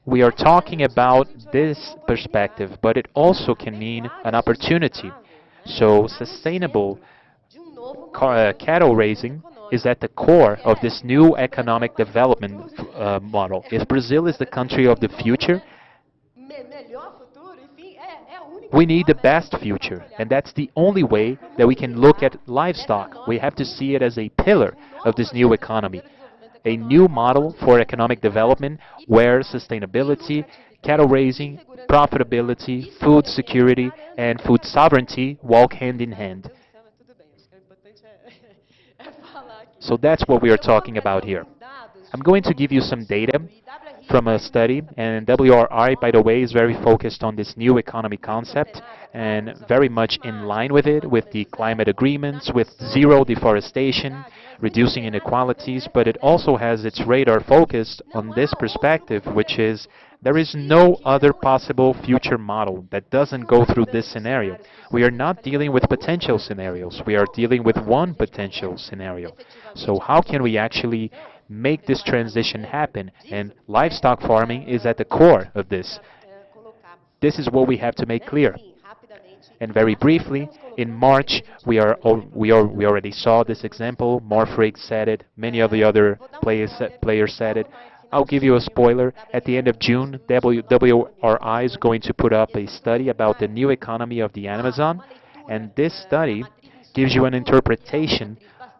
we are talking about this perspective, but it also can mean an opportunity. So sustainable cattle raising is at the core of this new economic development model. If Brazil is the country of the future, we need the best future, and that's the only way that we can look at livestock. We have to see it as a pillar of this new economy, a new model for economic development where sustainability, cattle raising, profitability, food security, and food sovereignty walk hand in hand. So that's what we are talking about here. I'm going to give you some data from a study, and WRI, by the way, is very focused on this new economy concept and very much in line with it, with the climate agreements, with zero deforestation, reducing inequalities, but it also has its radar focused on this perspective, which is there is no other possible future model that doesn't go through this scenario. We are not dealing with potential scenarios. We are dealing with one potential scenario. So how can we actually make this transition happen? And livestock farming is at the core of this. This is what we have to make clear. And very briefly, in March, we already saw this example. Marfrig said it. Many of the other players said it. I'll give you a spoiler. At the end of June, WRI is going to put up a study about the new economy of the Amazon. And this study gives you an interpretation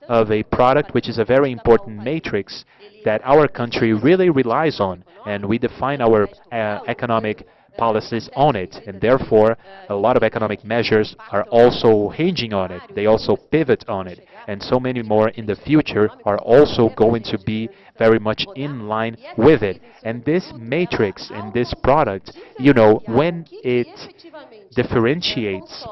of a product which is a very important matrix that our country really relies on. And we define our economic policies on it, and therefore a lot of economic measures are also hinging on it. They also pivot on it, and so many more in the future are also going to be very much in line with it. And this matrix and this product, when it differentiates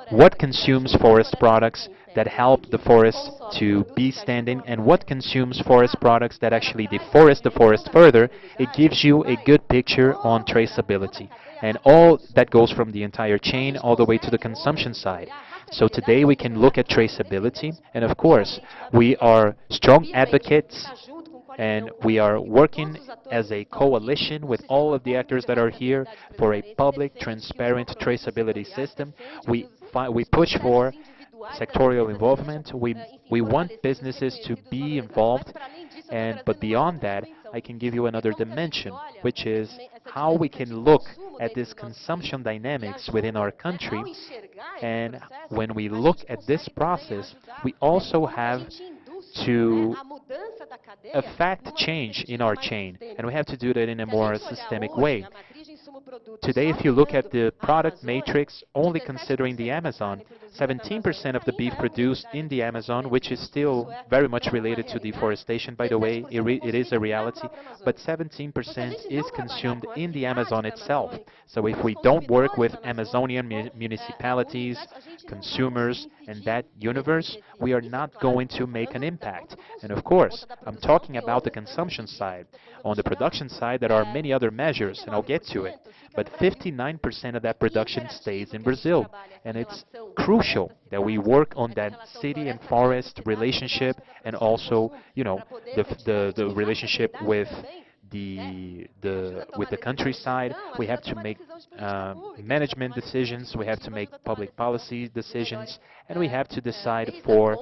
what consumes forest products that help the forest to be standing and what consumes forest products that actually deforest the forest further, it gives you a good picture on traceability. And all that goes from the entire chain all the way to the consumption side. So today we can look at traceability, and of course, we are strong advocates and we are working as a coalition with all of the actors that are here for a public, transparent traceability system. We push for sectorial involvement. We want businesses to be involved, but beyond that, I can give you another dimension, which is how we can look at this consumption dynamics within our country. And when we look at this process, we also have to affect change in our chain, and we have to do that in a more systemic way. Today, if you look at the product matrix, only considering the Amazon, 17% of the beef produced in the Amazon, which is still very much related to deforestation, by the way, it is a reality, but 17% is consumed in the Amazon itself. So if we don't work with Amazonian municipalities, consumers, and that universe, we are not going to make an impact. And of course, I'm talking about the consumption side. On the production side, there are many other measures, and I'll get to it. But 59% of that production stays in Brazil. And it's crucial that we work on that city and forest relationship, and also, the relationship with the countryside. We have to make management decisions, we have to make public policy decisions, and we have to decide for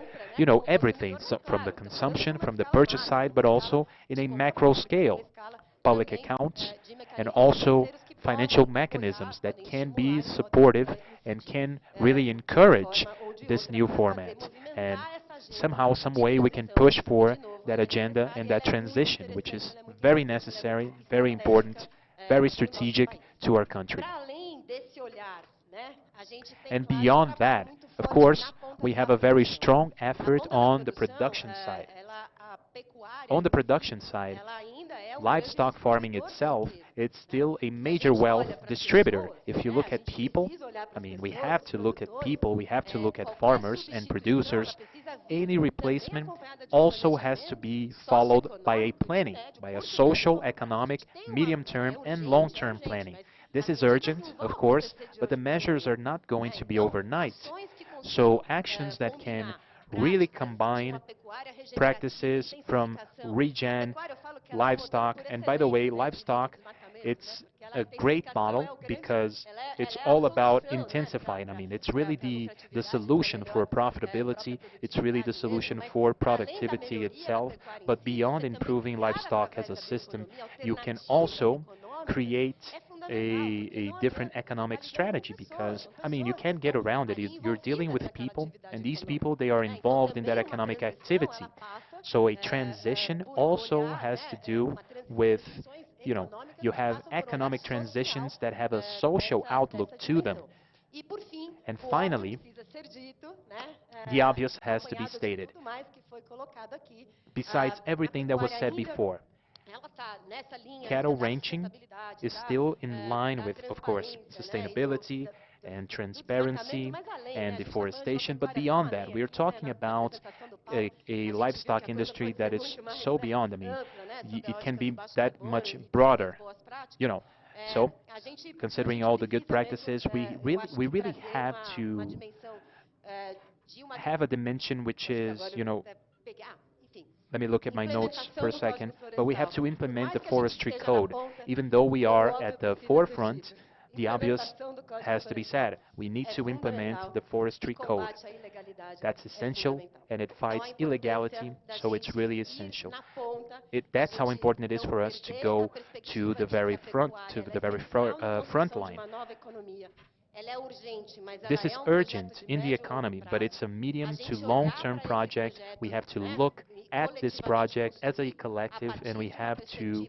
everything, so from the consumption, from the purchase side, but also in a macro scale, public accounts, and also financial mechanisms that can be supportive and can really encourage this new format. And somehow, some way, we can push for that agenda and that transition, which is very necessary, very important, very strategic to our country. And beyond that, of course, we have a very strong effort on the production side. On the production side, livestock farming itself, it's still a major wealth distributor. If you look at people, we have to look at people, we have to look at farmers and producers. Any replacement also has to be followed by a planning, by a social, economic, medium-term, and long-term planning. This is urgent, of course, but the measures are not going to be overnight. So actions that can really combine practices from regen, livestock, and by the way, livestock, it's a great model because it's all about intensifying. It's really the solution for profitability, it's really the solution for productivity itself, but beyond improving livestock as a system, you can also create a different economic strategy because, you can't get around it. You're dealing with people, and these people, they are involved in that economic activity. So a transition also has to do with, you have economic transitions that have a social outlook to them. And finally, the obvious has to be stated. Besides everything that was said before, cattle ranching is still in line with, of course, sustainability and transparency and deforestation, but beyond that, we are talking about a livestock industry that is so beyond. It can be that much broader, So, considering all the good practices, we really have to have a dimension which is, let me look at my notes for a second, but we have to implement the forestry code. Even though we are at the forefront, the obvious has to be said. We need to implement the forestry code. That's essential, and it fights illegality, so it's really essential. That's how important it is for us to go to the very front line. This is urgent in the economy, but it's a medium to long-term project. We have to look at this project as a collective, and we have to,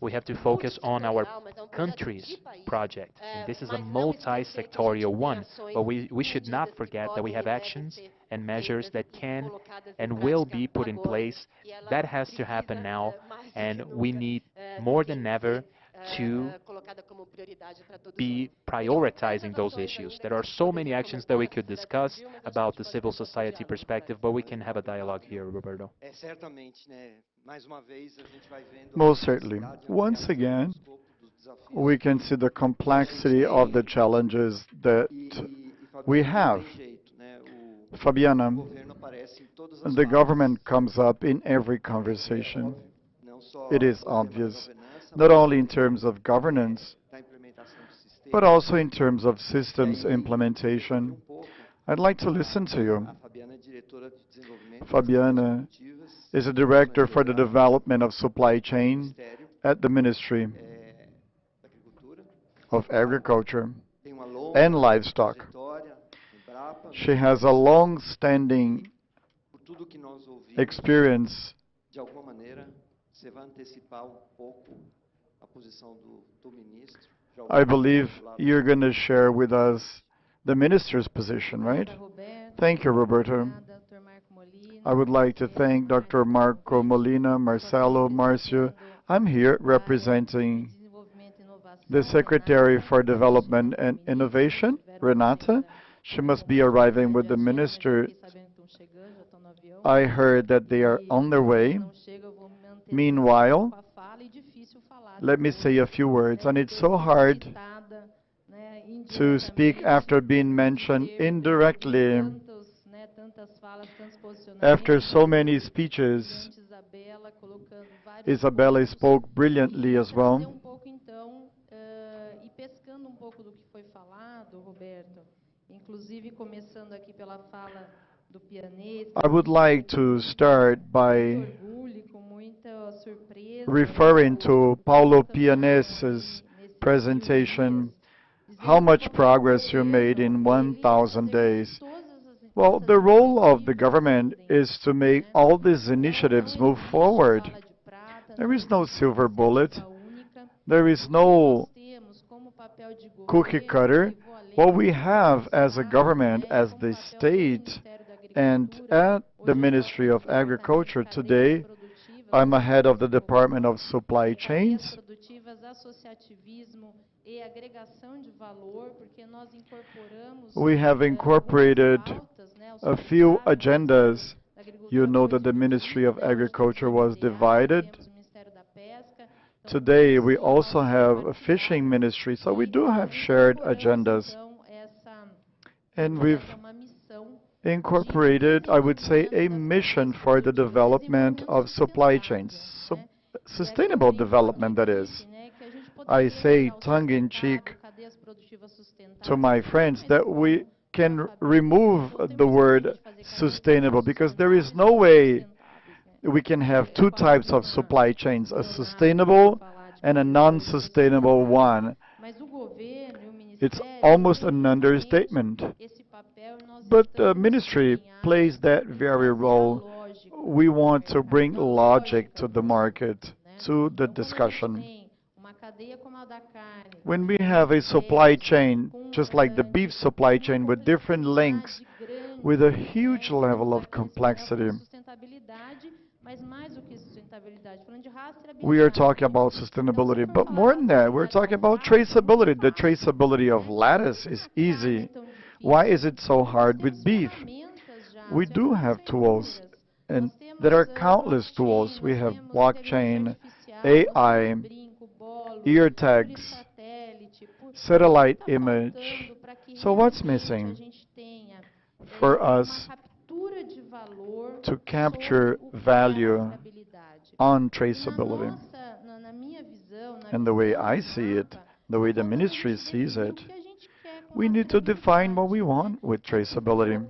we have to focus on our country's project. And this is a multi-sectorial one, but we should not forget that we have actions and measures that can and will be put in place. That has to happen now, and we need more than ever to be prioritizing those issues. There are so many actions that we could discuss about the civil society perspective, but we can have a dialogue here, Roberto. Most certainly. Once again, we can see the complexity of the challenges that we have. Fabiana, the government comes up in every conversation. It is obvious, not only in terms of governance, but also in terms of systems implementation. I'd like to listen to you. Fabiana is a director for the development of supply chain at the Ministry of Agriculture and Livestock. She has a long-standing experience. I believe you're going to share with us the minister's position, right? Thank you, Roberto. I would like to thank Dr. Marco Molina, Marcelo, Marcio. I'm here representing the Secretary for Development and Innovation, Renata. She must be arriving with the minister. I heard that they are on their way. Meanwhile, let me say a few words, and it's so hard to speak after being mentioned indirectly. After so many speeches, Isabella spoke brilliantly as well. I would like to start by referring to Paulo Pianes's presentation, how much progress you made in 1,000 days. Well, the role of the government is to make all these initiatives move forward. There is no silver bullet. There is no cookie cutter. What we have as a government, as the state, and at the Ministry of Agriculture today, I'm ahead of the Department of Supply Chains. We have incorporated a few agendas. You know that the Ministry of Agriculture was divided. Today we also have a fishing ministry, so we do have shared agendas. And we've incorporated, I would say, a mission for the development of supply chains. Sustainable development, that is. I say tongue-in-cheek to my friends that we can remove the word sustainable, because there is no way we can have two types of supply chains, a sustainable and a non-sustainable one. It's almost an understatement. But the ministry plays that very role. We want to bring logic to the market, to the discussion. When we have a supply chain, just like the beef supply chain, with different links, with a huge level of complexity, we are talking about sustainability, but more than that, we're talking about traceability. The traceability of lettuce is easy. Why is it so hard with beef? We do have tools, and there are countless tools. We have blockchain, AI, ear tags, satellite image. So what's missing for us to capture value on traceability? And the way I see it, the way the ministry sees it, we need to define what we want with traceability.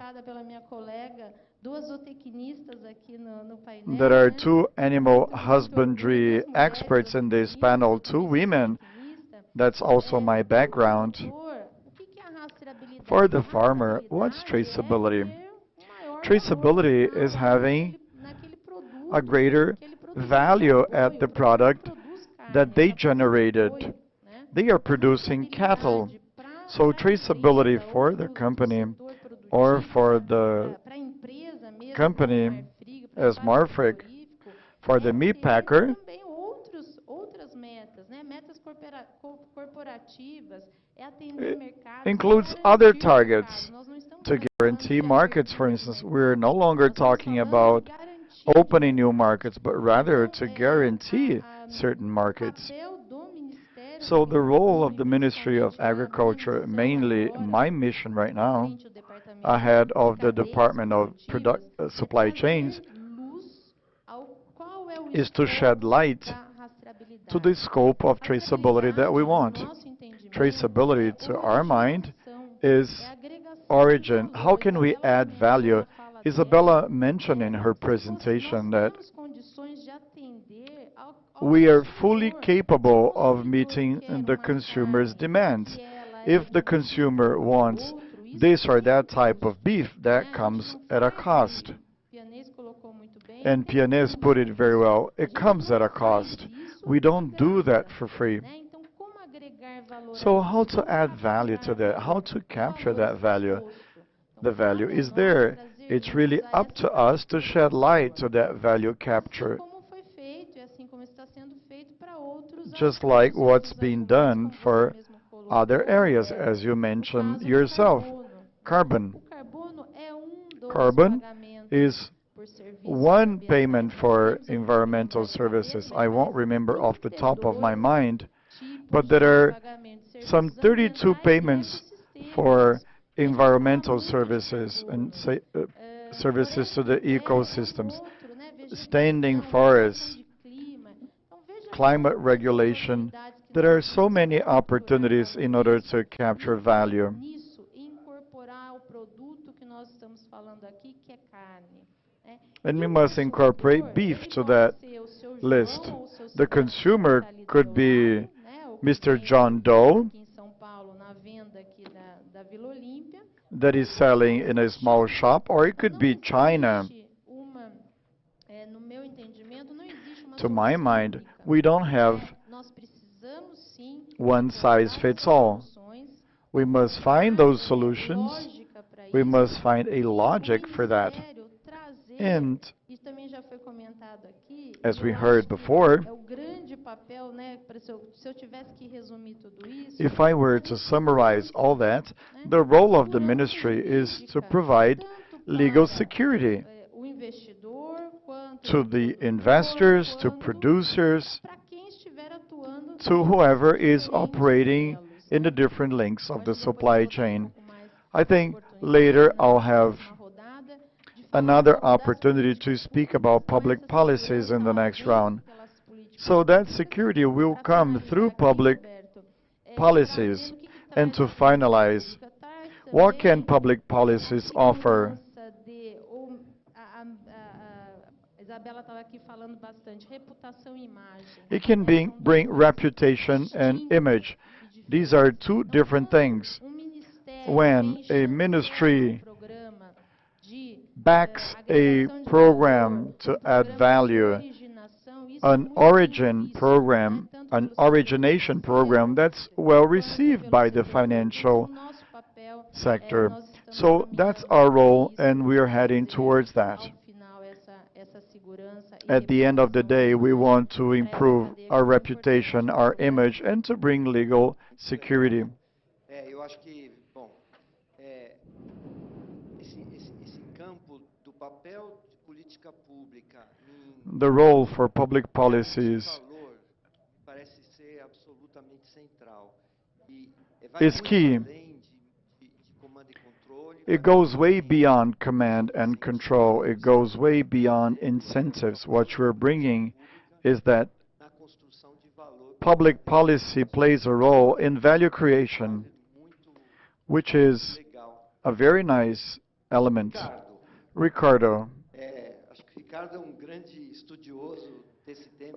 There are two animal husbandry experts in this panel, two women. That's also my background. For the farmer, what's traceability? traceability is having a greater value at the product that they generated. They are producing cattle. So traceability for the company or for the company as Marfrig, for the meat packer, includes other targets to guarantee markets. For instance, we're no longer talking about opening new markets, but rather to guarantee certain markets. So the role of the Ministry of Agriculture, mainly my mission right now, ahead of the Department of Supply Chains, is to shed light to the scope of traceability that we want. Traceability, to our mind, is origin. How can we add value? Isabella mentioned in her presentation that we are fully capable of meeting the consumer's demands. If the consumer wants this or that type of beef, that comes at a cost. And Pianez put it very well, it comes at a cost. We don't do that for free. So how to add value to that? How to capture that value? The value is there. It's really up to us to shed light to that value capture. Just like what's being done for other areas, as you mentioned yourself. Carbon. Carbon is one payment for environmental services. I won't remember off the top of my mind, but there are some 32 payments for environmental services and services to the ecosystems, standing forests, climate regulation. There are so many opportunities in order to capture value. And we must incorporate beef to that list. The consumer could be Mr. John Doe, that is selling in a small shop, or it could be China. To my mind, we don't have one size fits all. We must find those solutions. We must find a logic for that. And as we heard before, if I were to summarize all that, the role of the ministry is to provide legal security to the investors, to producers, to whoever is operating in the different links of the supply chain. I think later I'll have another opportunity to speak about public policies in the next round. So that security will come through public policies. And to finalize, what can public policies offer? It can bring reputation and image. These are two different things. When a ministry backs a program to add value, an origination program that's well received by the financial sector. So that's our role, and we are heading towards that. At the end of the day, we want to improve our reputation, our image, and to bring legal security. The role for public policies is key. It goes way beyond command and control. It goes way beyond incentives. What we're bringing is that public policy plays a role in value creation, which is a very nice element. Ricardo.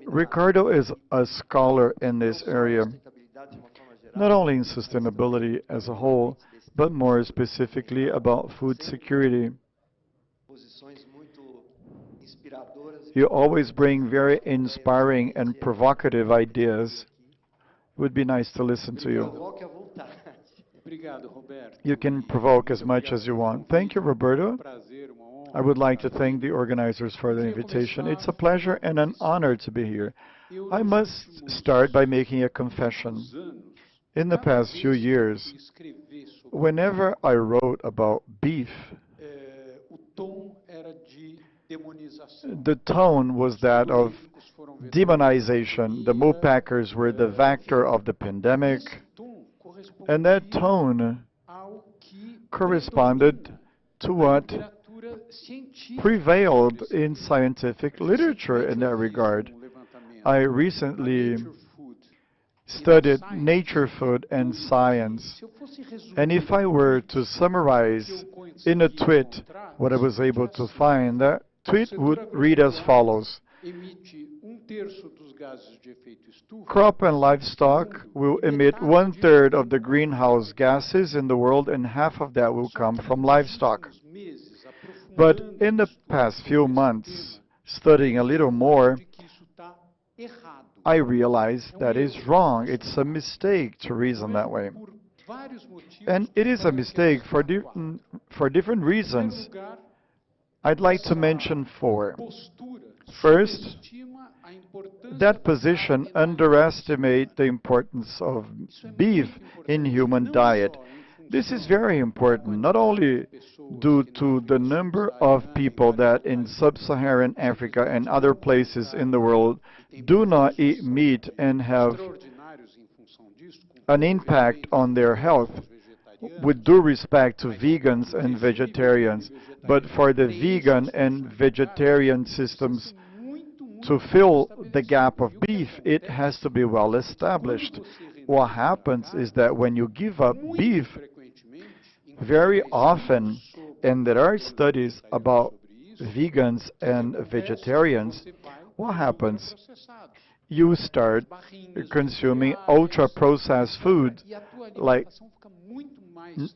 Ricardo is a scholar in this area, not only in sustainability as a whole, but more specifically about food security. You always bring very inspiring and provocative ideas. It would be nice to listen to you. You can provoke as much as you want. Thank you, Roberto. I would like to thank the organizers for the invitation. It's a pleasure and an honor to be here. I must start by making a confession. In the past few years, whenever I wrote about beef, the tone was that of demonization. The meat packers were the vector of the pandemic, and that tone corresponded to what prevailed in scientific literature in that regard. I recently studied nature, food, and science, and if I were to summarize in a tweet what I was able to find, that tweet would read as follows: crop and livestock will emit 1/3 of the greenhouse gases in the world, and half of that will come from livestock. But in the past few months, studying a little more, I realized that is wrong. It's a mistake to reason that way. And it is a mistake for different reasons. I'd like to mention 4. First, that position underestimates the importance of beef in human diet. This is very important, not only due to the number of people that in sub-Saharan Africa and other places in the world do not eat meat and have an impact on their health, with due respect to vegans and vegetarians. But for the vegan and vegetarian systems to fill the gap of beef, it has to be well established. What happens is that when you give up beef, very often, and there are studies about vegans and vegetarians, what happens? You start consuming ultra-processed food like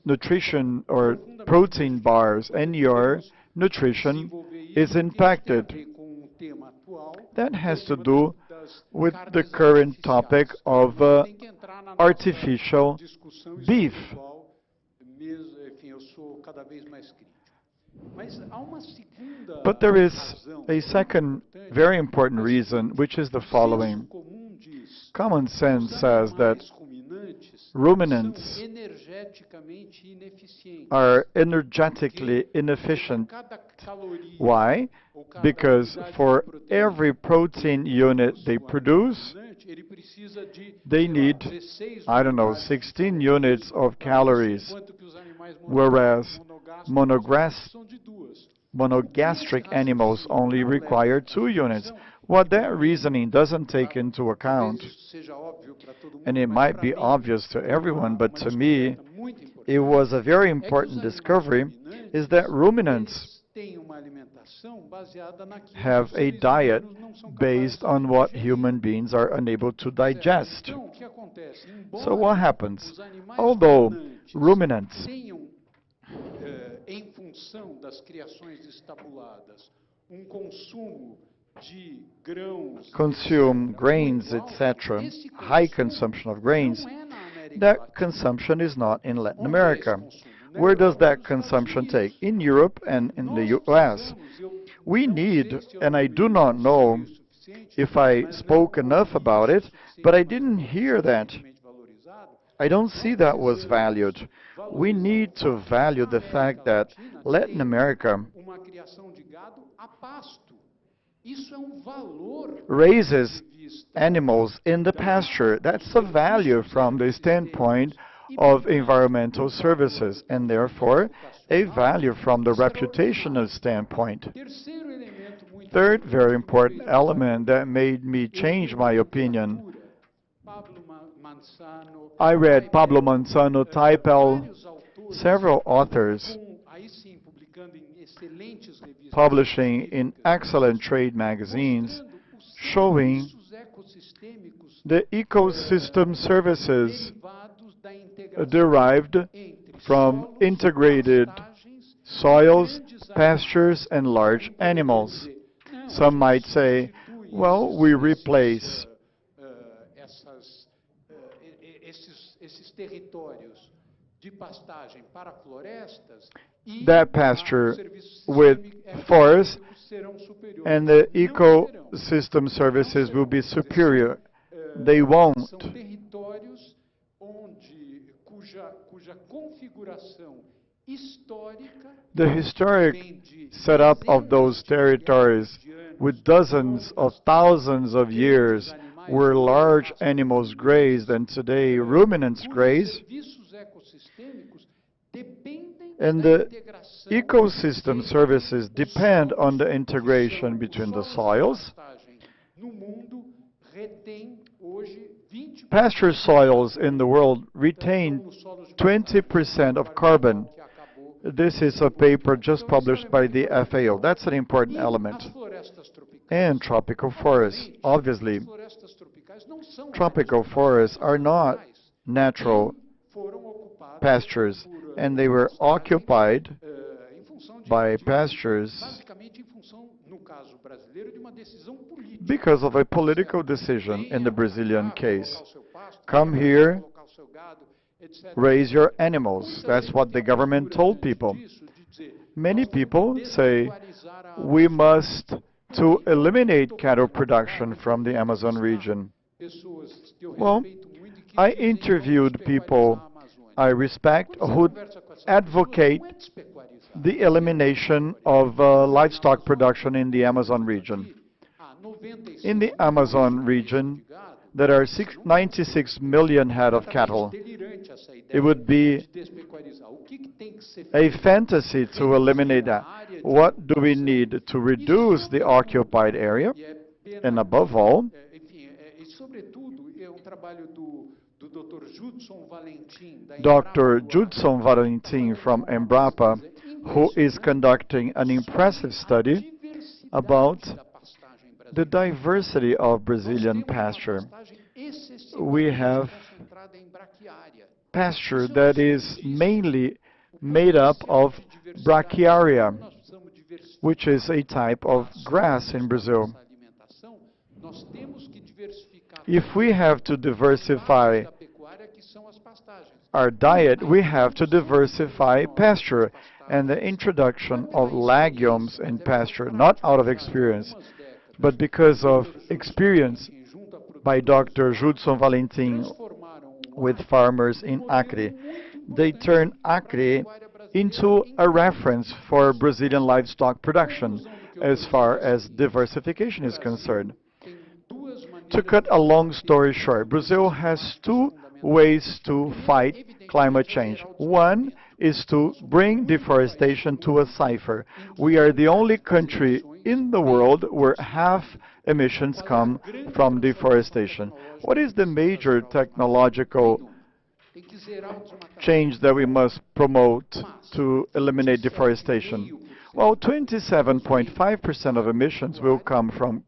nutrition or protein bars, and your nutrition is impacted. That has to do with the current topic of artificial beef. But there is a second very important reason, which is the following. Common sense says that ruminants are energetically inefficient. Why? Because for every protein unit they produce, they need, I don't know, 16 units of calories, whereas monogastric animals only require 2 units. What that reasoning doesn't take into account, and it might be obvious to everyone, but to me, it was a very important discovery, is that ruminants have a diet based on what human beings are unable to digest. So what happens? Although ruminants consume grains, etc., high consumption of grains, that consumption is not in Latin America. Where does that consumption take? In Europe and in the US. We need, and I do not know if I spoke enough about it, but I didn't hear that. I don't see that was valued. We need to value the fact that Latin America raises animals in the pasture. That's a value from the standpoint of environmental services, and therefore a value from the reputational standpoint. Third very important element that made me change my opinion. I read Pablo Manzano, Taipel, several authors publishing in excellent trade magazines, showing the ecosystem services derived from integrated soils, pastures, and large animals. Some might say, well, we replace that pasture with forest, and the ecosystem services will be superior. They won't. The historic setup of those territories with dozens of thousands of years where large animals grazed and today ruminants graze, and the ecosystem services depend on the integration between the soils. Pasture soils in the world retain 20% of carbon. This is a paper just published by the FAO. That's an important element. And tropical forests, obviously. Tropical forests are not natural pastures, and they were occupied by pastures because of a political decision in the Brazilian case. Come here, raise your animals. That's what the government told people. Many people say we must to eliminate cattle production from the Amazon region. Well, I interviewed people I respect who advocate the elimination of livestock production in the Amazon region. In the Amazon region, there are 96 million head of cattle. It would be a fantasy to eliminate that. What do we need to reduce the occupied area? And above all, Dr. Judson Valentim from Embrapa, who is conducting an impressive study about the diversity of Brazilian pasture. We have pasture that is mainly made up of brachiaria, which is a type of grass in Brazil. If we have to diversify our diet, we have to diversify pasture, and the introduction of legumes in pasture, not out of experience, but because of experience by Dr. Judson Valentim with farmers in Acre. They turned Acre into a reference for Brazilian livestock production as far as diversification is concerned. To cut a long story short, Brazil has two ways to fight climate change. One is to bring deforestation to a cipher. We are the only country in the world where half emissions come from deforestation. What is the major technological change that we must promote to eliminate deforestation? Well, 27.5% of emissions will come from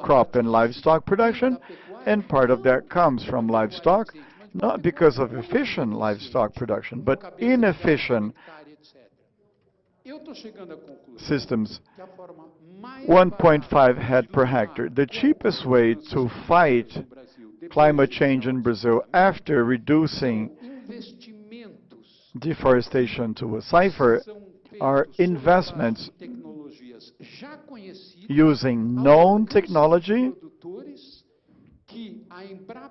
crop and livestock production, and part of that comes from livestock, not because of efficient livestock production, but inefficient systems. 1.5 head per hectare. The cheapest way to fight climate change in Brazil after reducing deforestation to a cipher are investments using known technology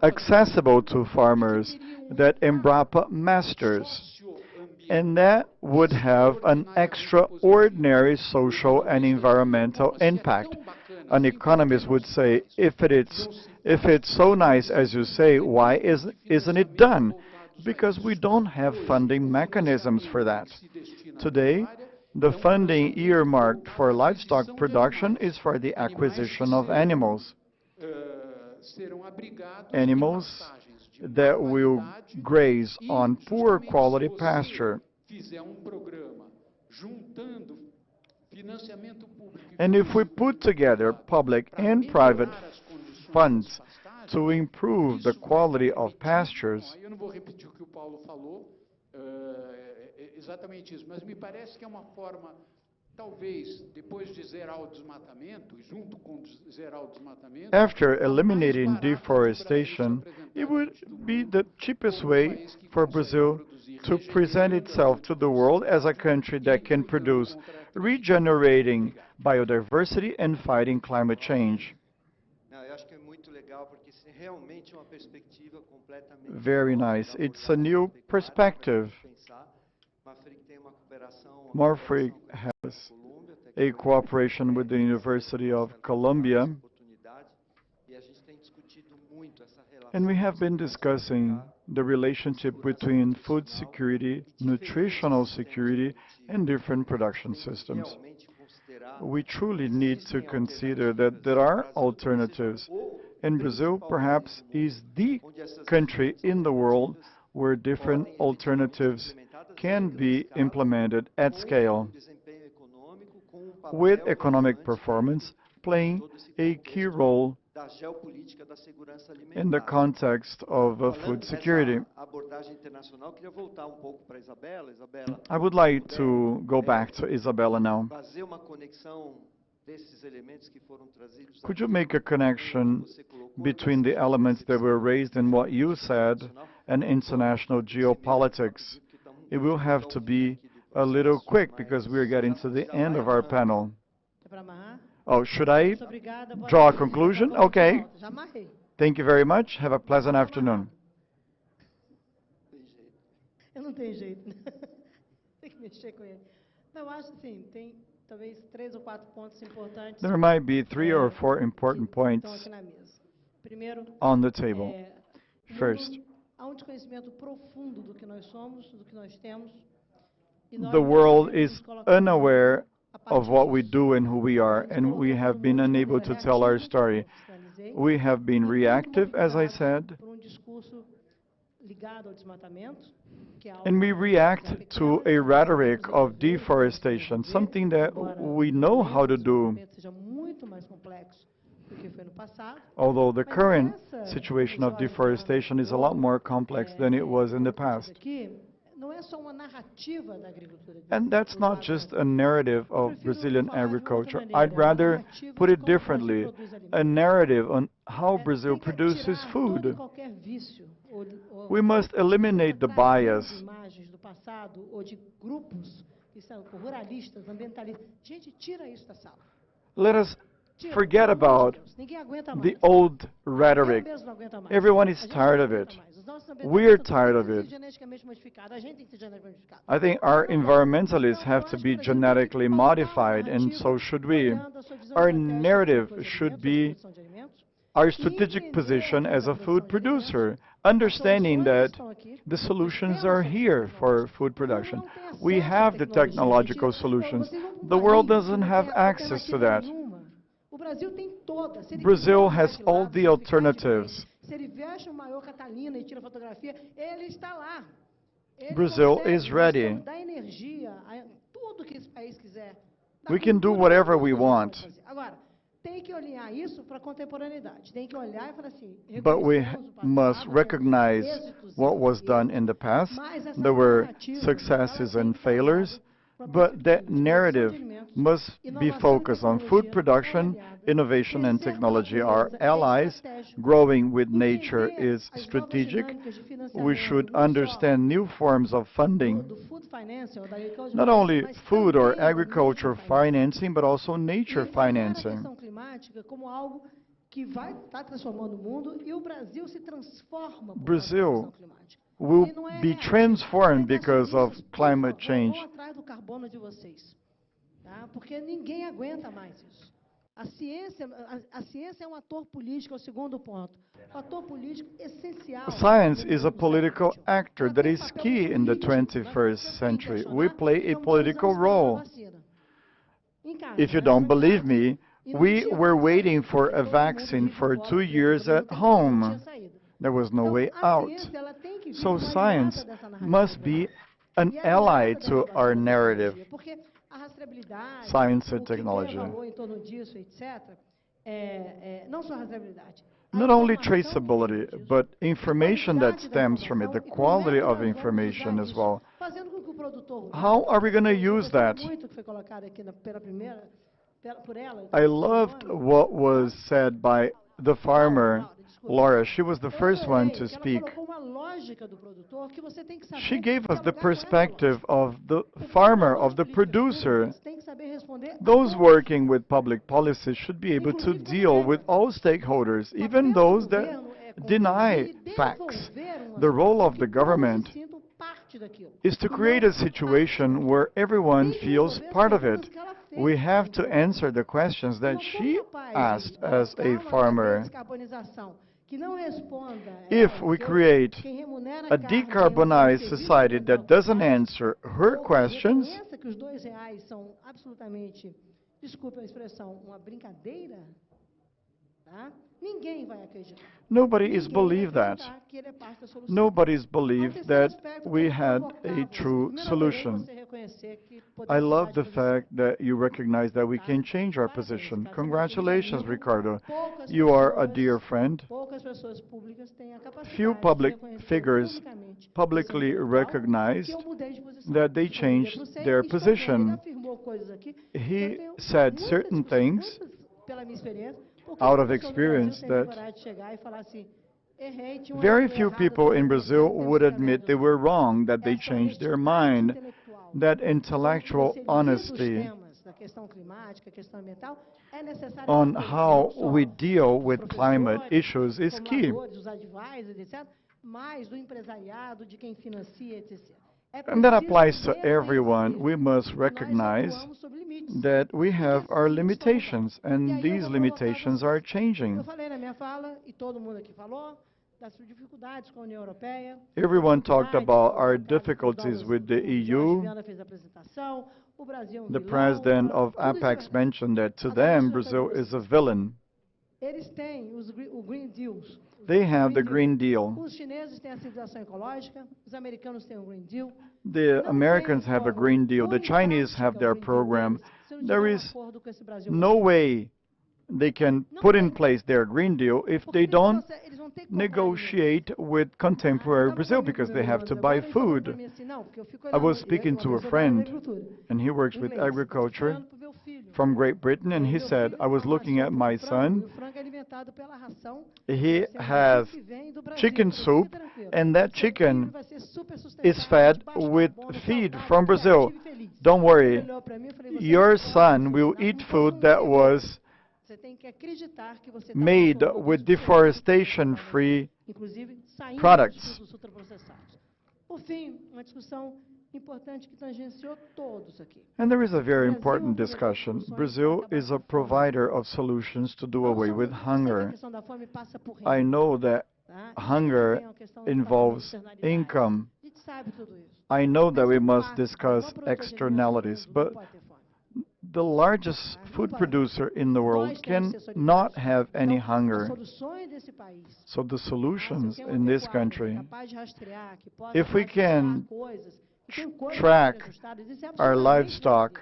accessible to farmers that Embrapa masters. And that would have an extraordinary social and environmental impact. An economist would say, if it's so nice as you say, why isn't it done? Because we don't have funding mechanisms for that. Today, the funding earmarked for livestock production is for the acquisition of animals. Animals that will graze on poor quality pasture. And if we put together public and private funds to improve the quality of pastures, After eliminating deforestation, it would be the cheapest way for Brazil to present itself to the world as a country that can produce, regenerating biodiversity and fighting climate change. Very nice. It's a new perspective. Marfrig has a cooperation with the University of Columbia, and we have been discussing the relationship between food security, nutritional security, and different production systems. We truly need to consider that there are alternatives, and Brazil perhaps is the country in the world where different alternatives can be implemented at scale, with economic performance playing a key role in the context of food security. I would like to go back to Isabella now. Could you make a connection between the elements that were raised in what you said and international geopolitics? It will have to be a little quick because we're getting to the end of our panel. Oh, should I draw a conclusion? Okay. Thank you very much. Have a pleasant afternoon. Eu não tenho jeito. Tem que mexer com ele. Não, eu acho assim, tem talvez 3 ou 4 pontos importantes. There might be 3 or 4 important points on the table. First, há desconhecimento profundo do que nós somos, do que nós temos. The world is unaware of what we do and who we are, and we have been unable to tell our story. We have been reactive, as I said, and we react to a rhetoric of deforestation, something that we know how to do. Although the current situation of deforestation is a lot more complex than it was in the past. And that's not just a narrative of Brazilian agriculture. I'd rather put it differently, a narrative on how Brazil produces food. We must eliminate the bias. Let us forget about the old rhetoric. Everyone is tired of it. We're tired of it. I think our environmentalists have to be genetically modified, and so should we. Our narrative should be our strategic position as a food producer, understanding that the solutions are here for food production. We have the technological solutions. The world doesn't have access to that. Brazil has all the alternatives. Brazil is ready. We can do whatever we want. But we must recognize what was done in the past. There were successes and failures, but that narrative must be focused on food production, innovation and technology are allies. Growing with nature is strategic. We should understand new forms of funding, not only food or agriculture financing, but also nature financing. Brazil will be transformed because of climate change. A ciência é ator político, é o segundo ponto. Ator político essencial. Science is a political actor that is key in the 21st century. We play a political role. If you don't believe me, we were waiting for a vaccine for 2 years at home. There was no way out. So science must be an ally to our narrative. Science and technology. Not only traceability, but information that stems from it, the quality of information as well. how are we going to use that? I loved what was said by the farmer, Laura. She was the first one to speak. She gave us the perspective of the farmer, of the producer. Those working with public policy should be able to deal with all stakeholders, even those that deny facts. The role of the government is to create a situation where everyone feels part of it. We have to answer the questions that she asked as a farmer. If we create a decarbonized society that doesn't answer her questions, nobody is believed that. Nobody's believed that we had a true solution. I love the fact that you recognize that we can change our position. Congratulations, Ricardo. You are a dear friend. Few public figures publicly recognized that they changed their position. He said certain things out of experience that very few people in Brazil would admit they were wrong, that they changed their mind, that intellectual honesty on how we deal with climate issues is key. And that applies to everyone. We must recognize that we have our limitations, and these limitations are changing. Everyone talked about our difficulties with the EU. The president of Apex mentioned that to them, Brazil is a villain. They have the Green Deal. The Americans have a Green Deal. The Chinese have their program. There is no way they can put in place their Green Deal if they don't negotiate with contemporary Brazil, because they have to buy food. I was speaking to a friend, and he works with agriculture from Great Britain, and he said, I was looking at my son. He has chicken soup, and that chicken is fed with feed from Brazil. Don't worry, your son will eat food that was made with deforestation-free products. And there is a very important discussion. Brazil is a provider of solutions to do away with hunger. I know that hunger involves income. I know that we must discuss externalities, but the largest food producer in the world cannot have any hunger. So the solutions in this country, if we can track our livestock,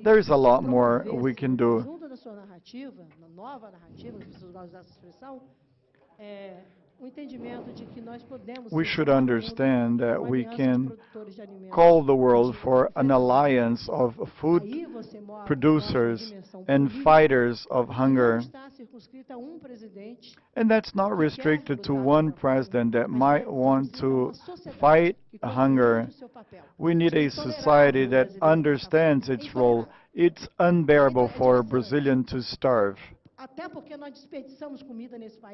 there is a lot more we can do. We should understand that we can call the world for an alliance of food producers and fighters of hunger. And that's not restricted to one president that might want to fight hunger. We need a society that understands its role. It's unbearable for a Brazilian to starve.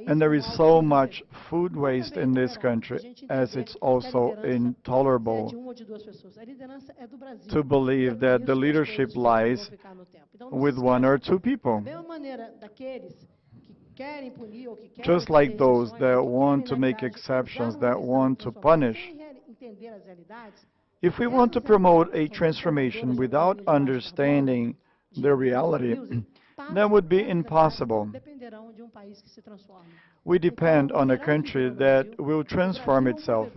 And there is so much food waste in this country, as it's also intolerable to believe that the leadership lies with one or two people. Just like those that want to make exceptions, that want to punish. If we want to promote a transformation without understanding the reality, that would be impossible. We depend on a country that will transform itself.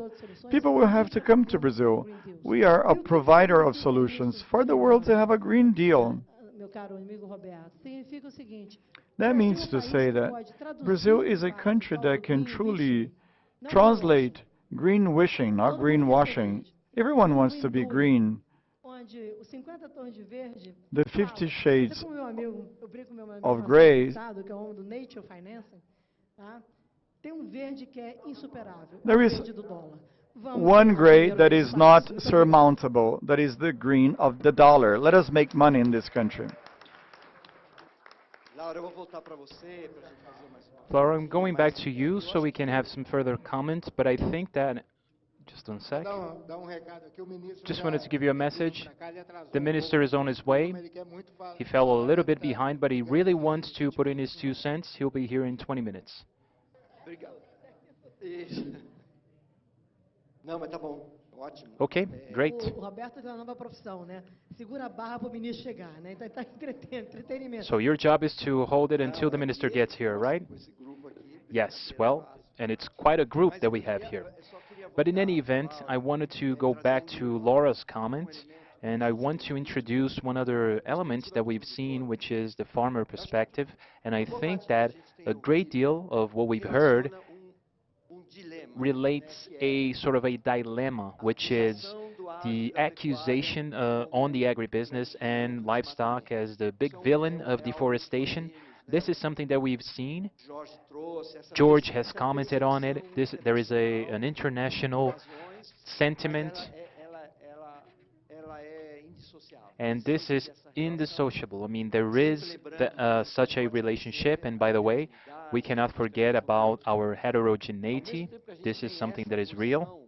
People will have to come to Brazil. We are a provider of solutions for the world to have a Green Deal. That means to say that Brazil is a country that can truly translate Green wishing, not greenwashing. Everyone wants to be green. The 50 shades of gray. There is one gray that is not surmountable, that is the green of the dollar. Let us make money in this country. Laura, I'm going back to you so we can have some further comments, but I think that, just one sec, just wanted to give you a message. The minister is on his way. He fell a little bit behind, but he really wants to put in his 2 cents. He'll be here in 20 minutes. Okay, great. So your job is to hold it until the minister gets here, right? Yes, well, and it's quite a group that we have here. But in any event, I wanted to go back to Laura's comment, and I want to introduce one other element that we've seen, which is the farmer perspective. And I think that a great deal of what we've heard relates a sort of a dilemma, which is the accusation on the agribusiness and livestock as the big villain of deforestation. This is something that we've seen. George has commented on it. There is an international sentiment, and this is indissociable. I mean, there is such a relationship, and by the way, we cannot forget about our heterogeneity. This is something that is real.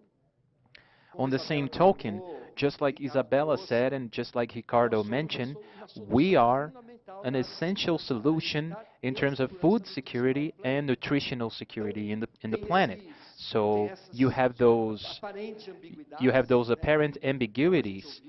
On the same token, just like Isabella said and just like Ricardo mentioned, we are an essential solution in terms of food security and nutritional security in the planet. So you have those apparent ambiguities,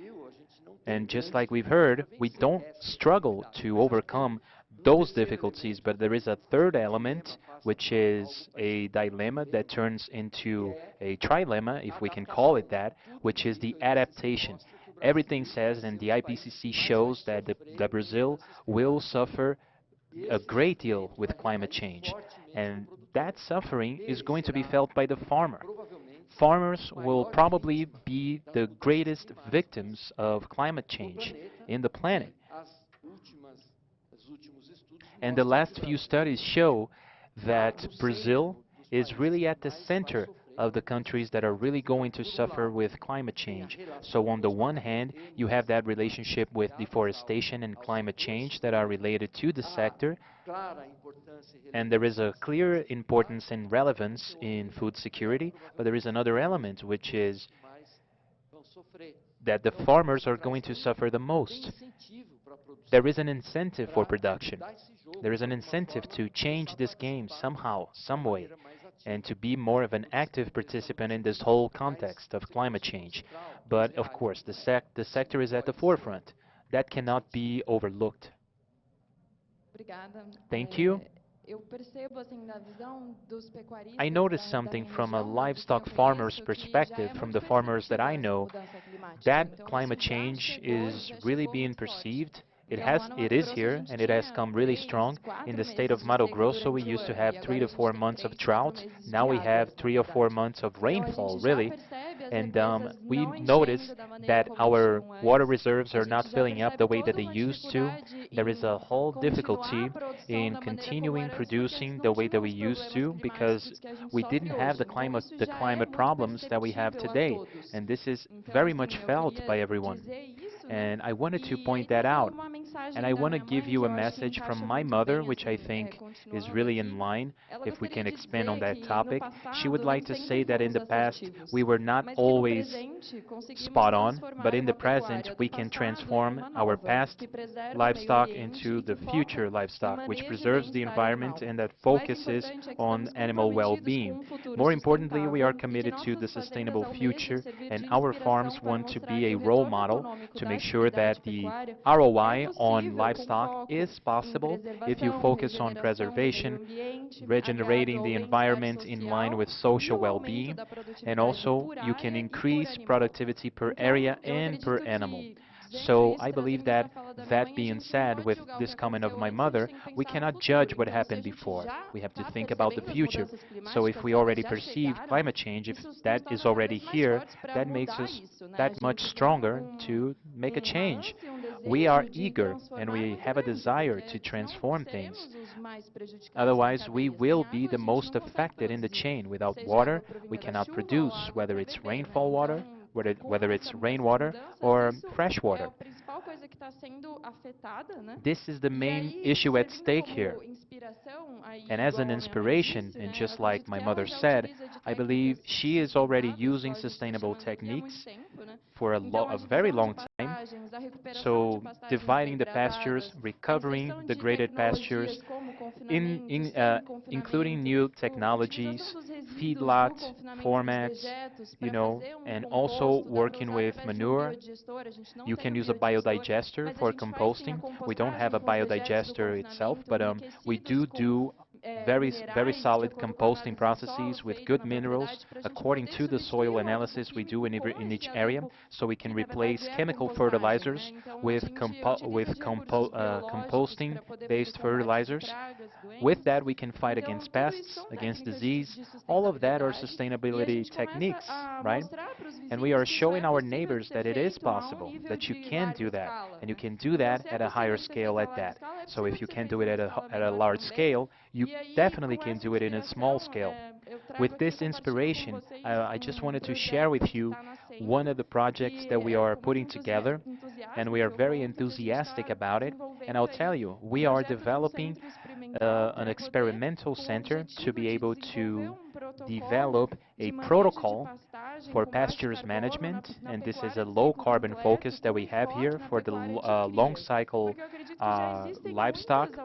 and just like we've heard, we don't struggle to overcome those difficulties, but there is a third element, which is a dilemma that turns into a trilemma, if we can call it that, which is the adaptation. Everything says, and the IPCC shows, that Brazil will suffer a great deal with climate change, and that suffering is going to be felt by the farmer. Farmers will probably be the greatest victims of climate change in the planet. And the last few studies show that Brazil is really at the center of the countries that are really going to suffer with climate change. So on the one hand, you have that relationship with deforestation and climate change that are related to the sector, and there is a clear importance and relevance in food security, but there is another element, which is that the farmers are going to suffer the most. There is an incentive for production. There is an incentive to change this game somehow, some way, and to be more of an active participant in this whole context of climate change. But of course, the sector is at the forefront. That cannot be overlooked. Thank you. I noticed something from a livestock farmer's perspective, from the farmers that I know, that climate change is really being perceived. It is here, and it has come really strong. In the state of Mato Grosso, we used to have 3 to 4 months of drought. Now we have 3 or 4 months of rainfall, really. And we notice that our water reserves are not filling up the way that they used to. There is a whole difficulty in continuing producing the way that we used to, because we didn't have the climate problems that we have today. And this is very much felt by everyone. And I wanted to point that out. And I want to give you a message from my mother, which I think is really in line, if we can expand on that topic. She would like to say that in the past, we were not always spot on, but in the present, we can transform our past livestock into the future livestock, which preserves the environment and that focuses on animal well-being. More importantly, we are committed to the sustainable future, and our farms want to be a role model to make sure that the ROI on livestock is possible if you focus on preservation, regenerating the environment in line with social well-being, and also you can increase productivity per area and per animal. So I believe that, that being said, with this comment of my mother, we cannot judge what happened before. We have to think about the future. So if we already perceive climate change, if that is already here, that makes us that much stronger to make a change. We are eager and we have a desire to transform things. Otherwise, we will be the most affected in the chain. Without water, we cannot produce, whether it's rainfall water, whether it's rainwater or fresh water. This is the main issue at stake here. And as an inspiration, and just like my mother said, I believe she is already using sustainable techniques for a very long time. So dividing the pastures, recovering degraded pastures, including new technologies, feedlot formats, and also working with manure. You can use a biodigester for composting. We don't have a biodigester itself, but we do very solid composting processes with good minerals according to the soil analysis we do in each area, so we can replace chemical fertilizers with composting-based fertilizers. With that, we can fight against pests, against disease. All of that are sustainability techniques, right? And we are showing our neighbors that it is possible, that you can do that, and you can do that at a higher scale at that. So if you can do it at a large scale, you definitely can do it in a small scale. With this inspiration, I just wanted to share with you one of the projects that we are putting together, and we are very enthusiastic about it. And I'll tell you, we are developing an experimental center to be able to develop a protocol for pastures management, and this is a low carbon focus that we have here for the long cycle livestock,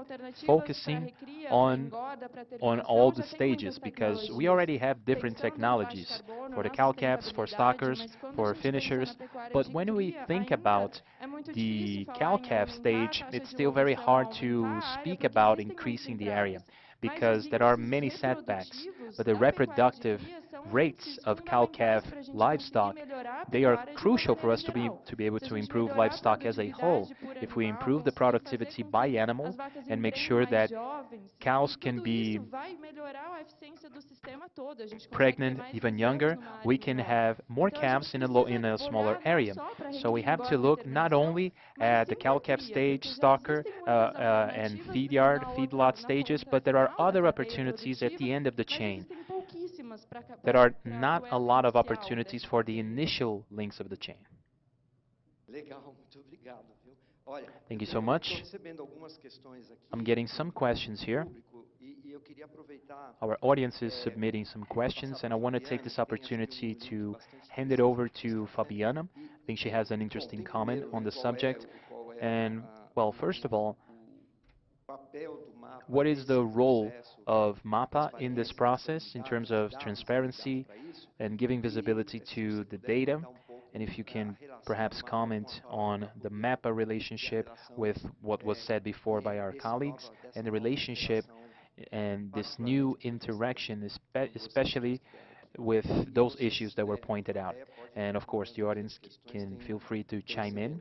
focusing on all the stages, because we already have different technologies for the cow-calves, for stockers, for finishers. But when we think about the cow-calf stage, it's still very hard to speak about increasing the area, because there are many setbacks. But the reproductive rates of cow-calf livestock, they are crucial for us to be able to improve livestock as a whole. If we improve the productivity by animal and make sure that cows can be pregnant even younger, we can have more calves in a smaller area. So we have to look not only at the cow-calf stage, stocker, and feedlot stages, but there are other opportunities at the end of the chain. There are not a lot of opportunities for the initial links of the chain. Thank you so much. I'm getting some questions here. Our audience is submitting some questions, and I want to take this opportunity to hand it over to Fabiana. I think she has an interesting comment on the subject. And, well, first of all, what is the role of MAPA in this process in terms of transparency and giving visibility to the data? And if you can perhaps comment on the MAPA relationship with what was said before by our colleagues, and the relationship and this new interaction, especially with those issues that were pointed out. And of course, the audience can feel free to chime in.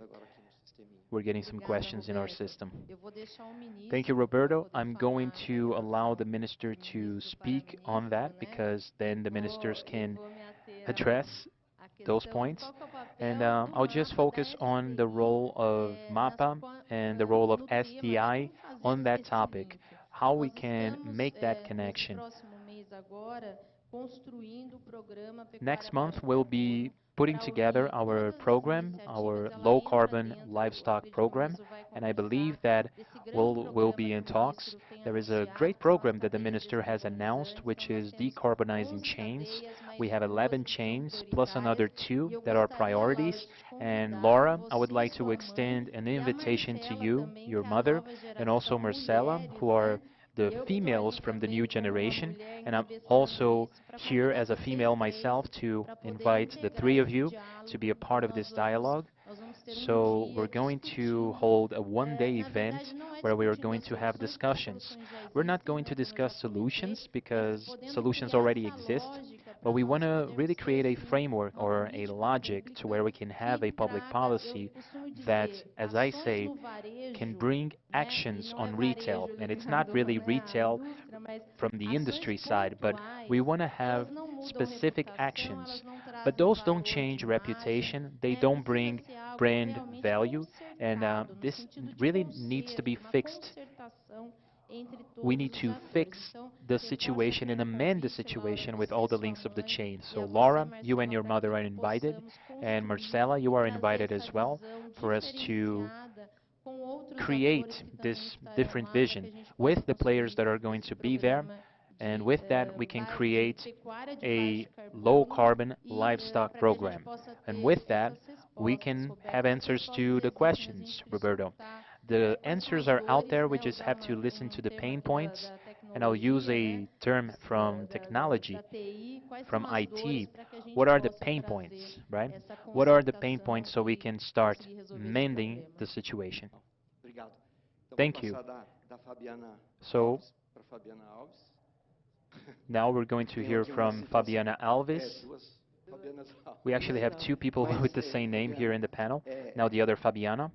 We're getting some questions in our system. Thank you, Roberto. I'm going to allow the minister to speak on that, because then the ministers can address those points. And I'll just focus on the role of MAPA and the role of SDI on that topic, how we can make that connection. Next month, we'll be putting together our program, our low-carbon livestock program, and I believe that we'll be in talks. There is a great program that the minister has announced, which is decarbonizing chains. We have 11 chains, plus another 2 that are priorities. And Laura, I would like to extend an invitation to you, your mother, and also Marcela, who are the females from the new generation, and I'm also here as a female myself to invite the 3 of you to be a part of this dialogue. So we're going to hold a one-day event where we are going to have discussions. We're not going to discuss solutions, because solutions already exist, but we want to really create a framework or a logic to where we can have a public policy that, as I say, can bring actions on retail. And it's not really retail from the industry side, but we want to have specific actions. But those don't change reputation, they don't bring brand value, and this really needs to be fixed. We need to fix the situation and amend the situation with all the links of the chain. So Laura, you and your mother are invited, and Marcela, you are invited as well, for us to create this different vision with the players that are going to be there, and with that we can create a low-carbon livestock program. And with that, we can have answers to the questions, Roberto. The answers are out there, we just have to listen to the pain points, and I'll use a term from technology, from IT. What are the pain points, right? What are the pain points so we can start mending the situation? Thank you. So, now we're going to hear from Fabiana Alves. We actually have two people with the same name here in the panel. Now the other Fabiana.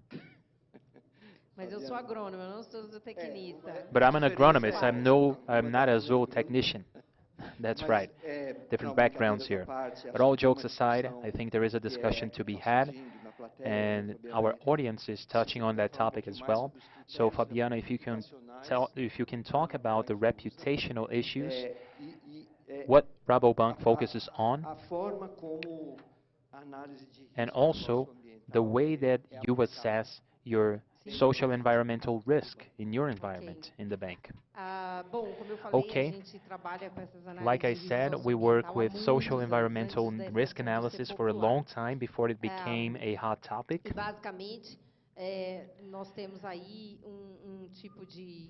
Mas eu sou agrônoma, eu não sou zootecnista. But I'm an agronomist. I'm not a zootechnician. That's right. Different backgrounds here. But all jokes aside, I think there is a discussion to be had, and our audience is touching on that topic as well. So Fabiana, if you can talk about the reputational issues, what Rabobank focuses on, and also the way that you assess your social environmental risk in your environment in the bank. Okay, like I said, we work with social environmental risk analysis for a long time before it became a hot topic. Basicamente, nós temos aí tipo de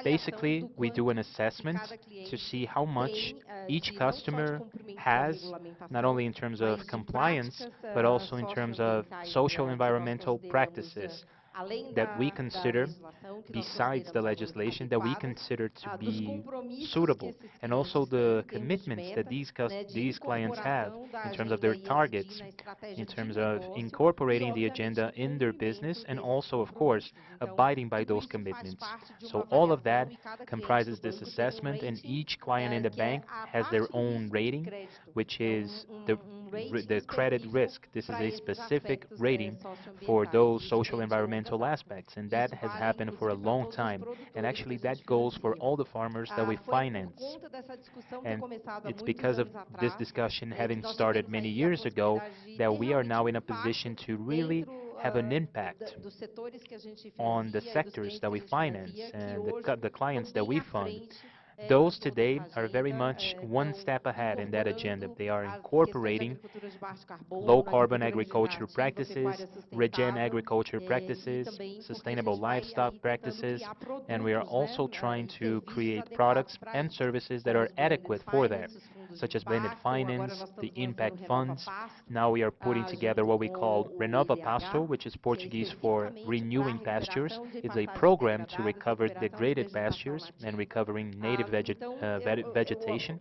Basically, we do an assessment to see how much each customer has, not only in terms of compliance, but also in terms of social environmental practices that we consider, besides the legislation, that we consider to be suitable, and also the commitments that these clients have in terms of their targets, in terms of incorporating the agenda in their business, and also, of course, abiding by those commitments. So all of that comprises this assessment, and each client in the bank has their own rating, which is the credit risk. This is a specific rating for those social environmental aspects, and that has happened for a long time, and actually that goes for all the farmers that we finance. And it's because of this discussion having started many years ago that we are now in a position to really have an impact on the sectors that we finance and the clients that we fund. Those today are very much one step ahead in that agenda. They are incorporating low-carbon agriculture practices, regen agriculture practices, sustainable livestock practices, and we are also trying to create products and services that are adequate for that, such as blended finance, the impact funds. Now we are putting together what we call Renova Pasto, which is Portuguese for renewing pastures. It's a program to recover degraded pastures and recovering native vegetation.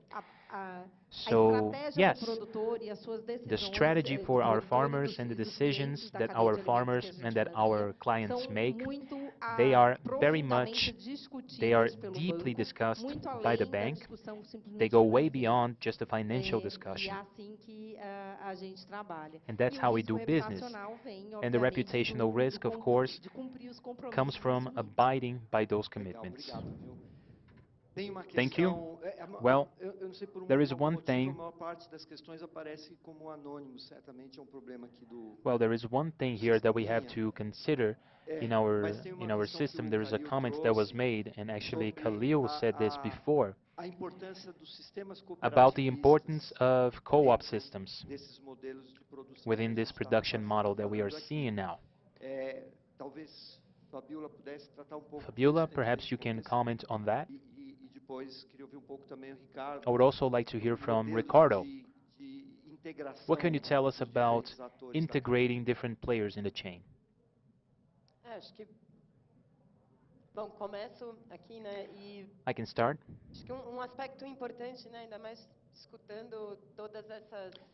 So, yes, the strategy for our farmers and the decisions that our farmers and that our clients make, they are deeply discussed by the bank. They go way beyond just a financial discussion. And that's how we do business. And the reputational risk, of course, comes from abiding by those commitments. Thank you. Well, there is one thing. Well, there is one thing here that we have to consider in our system. There is a comment that was made, and actually Khalil said this before, about the importance of co-op systems within this production model that we are seeing now. Fabiola, perhaps you can comment on that. I would also like to hear from Ricardo. What can you tell us about integrating different players in the chain? I can start. Acho que aspecto importante, ainda mais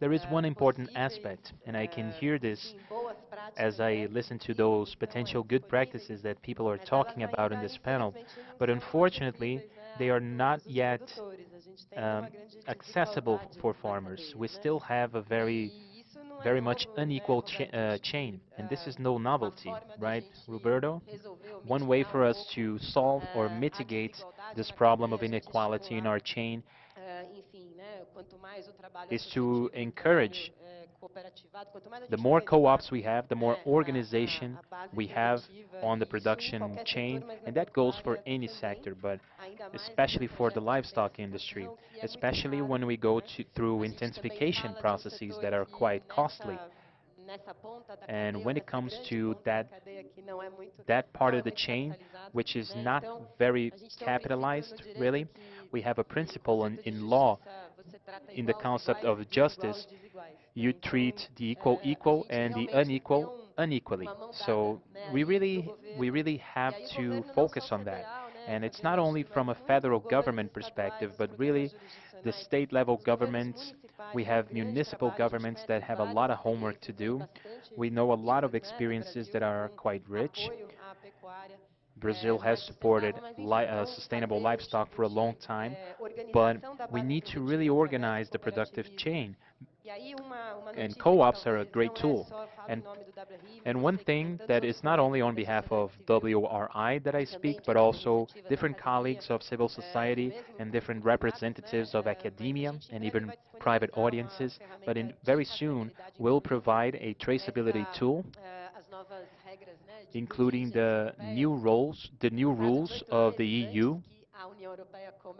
There is one important aspect, and I can hear this as I listen to those potential good practices that people are talking about in this panel, but unfortunately, they are not yet accessible for farmers. We still have a very much unequal chain, and this is no novelty, right, Roberto? One way for us to solve or mitigate this problem of inequality in our chain is to encourage the more co-ops we have, the more organization we have on the production chain, and that goes for any sector, but especially for the livestock industry, especially when we go through intensification processes that are quite costly. And when it comes to that part of the chain, which is not very capitalized, really, we have a principle in law, in the concept of justice. You treat the equal and the unequal unequally. So we really have to focus on that. And it's not only from a federal government perspective, but really the state level governments. We have municipal governments that have a lot of homework to do. We know a lot of experiences that are quite rich. Brazil has supported sustainable livestock for a long time, but we need to really organize the productive chain. And co-ops are a great tool. And one thing that is not only on behalf of WRI that I speak, but also different colleagues of civil society and different representatives of academia and even private audiences, but very soon we'll provide a traceability tool, including the new rules of the EU,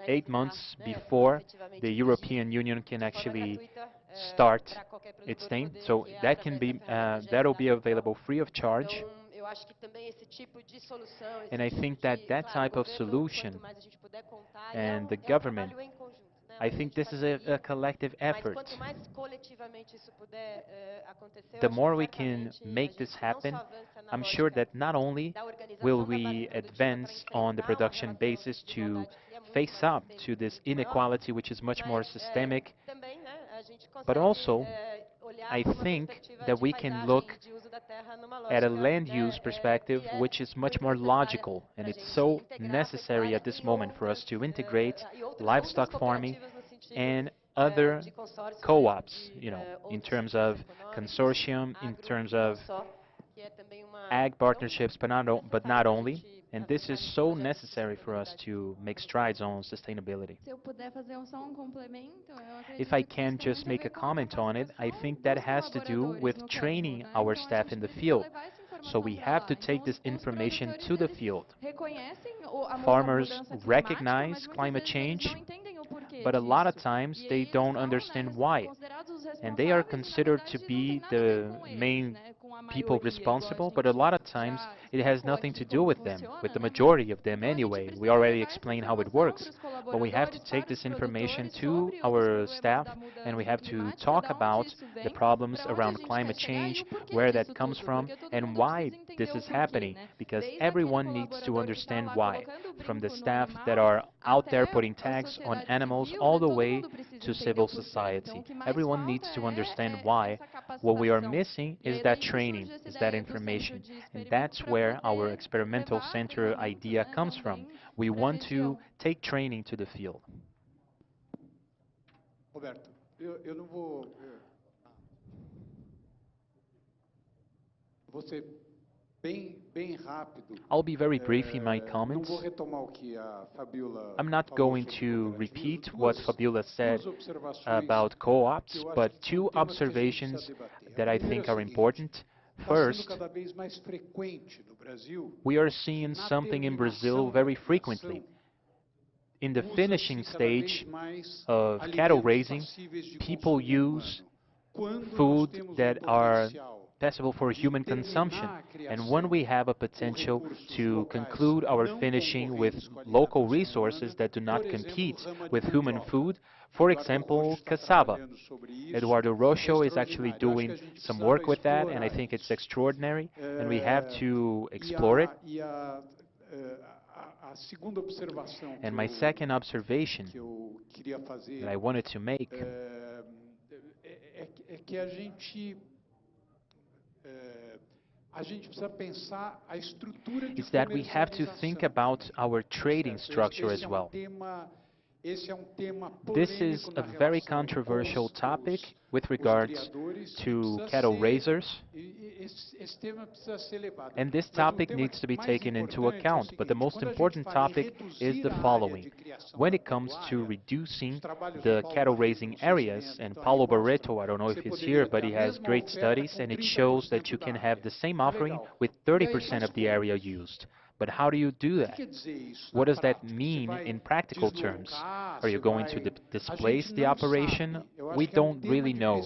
8 months before the European Union can actually start its thing. So that can be that'll be available free of charge. And I think that type of solution and the government, I think this is a collective effort. The more we can make this happen, I'm sure that not only will we advance on the production basis to face up to this inequality, which is much more systemic, but also I think that we can look at a land use perspective which is much more logical, and it's so necessary at this moment for us to integrate livestock farming and other co-ops, in terms of consortium, in terms of ag partnerships, but not only. And this is so necessary for us to make strides on sustainability. If I can just make a comment on it, I think that has to do with training our staff in the field. So we have to take this information to the field. Farmers recognize climate change, but a lot of times they don't understand why. And they are considered to be the main people responsible, but a lot of times it has nothing to do with them, with the majority of them anyway. We already explained how it works, but we have to take this information to our staff and we have to talk about the problems around climate change, where that comes from, and why this is happening, because everyone needs to understand why, from the staff that are out there putting tags on animals all the way to civil society. Everyone needs to understand why. What we are missing is that training, is that information, and that's where our experimental center idea comes from. We want to take training to the field. Roberto, I'll be very brief in my comments. I'm not going to repeat what Fabiola said about co-ops, but two observations that I think are important. First, we are seeing something in Brazil very frequently. In the finishing stage of cattle raising, people use food that are possible for human consumption. And when we have a potential to conclude our finishing with local resources that do not compete with human food, for example, cassava. Eduardo Rocho is actually doing some work with that, and I think it's extraordinary, and we have to explore it. And my second observation that I wanted to make is that we have to think about our trading structure as well. This is a very controversial topic with regards to cattle raisers, and this topic needs to be taken into account. But the most important topic is the following. When it comes to reducing the cattle raising areas, and Paulo Barreto, I don't know if he's here, but he has great studies, and it shows that you can have the same offering with 30% of the area used. But how do you do that? What does that mean in practical terms? Are you going to displace the operation? We don't really know.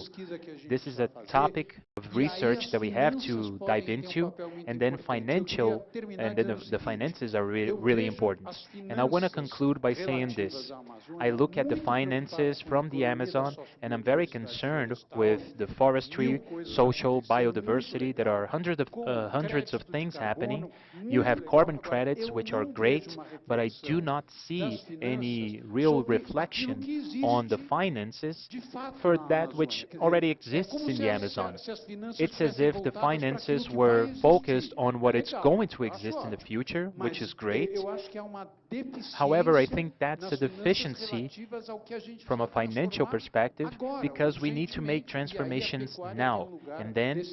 This is a topic of research that we have to dive into, and then the finances are really important. And I want to conclude by saying this. I look at the finances from the Amazon, and I'm very concerned with the forestry, social, biodiversity. There are hundreds of things happening. You have carbon credits, which are great, but I do not see any real reflection on the finances for that which already exists in the Amazon. It's as if the finances were focused on what it's going to exist in the future, which is great. However, I think that's a deficiency from a financial perspective, because we need to make transformations now, and then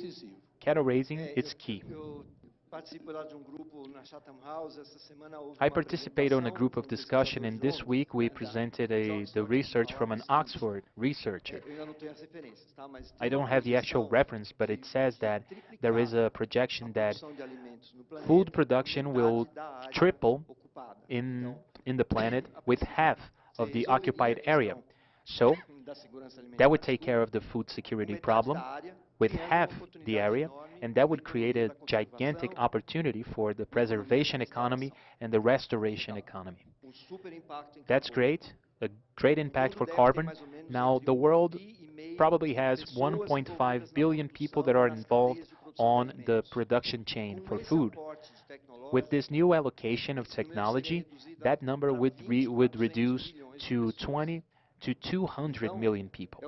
cattle raising is key. I participate on a group of discussion, and this week we presented the research from an Oxford researcher. I don't have the actual reference, but it says that there is a projection that food production will triple in the planet with half of the occupied area. So that would take care of the food security problem with half the area, and that would create a gigantic opportunity for the preservation economy and the restoration economy. That's great, a great impact for carbon. Now, the world probably has 1.5 billion people that are involved on the production chain for food. With this new allocation of technology, that number would reduce to 20 to 200 million people.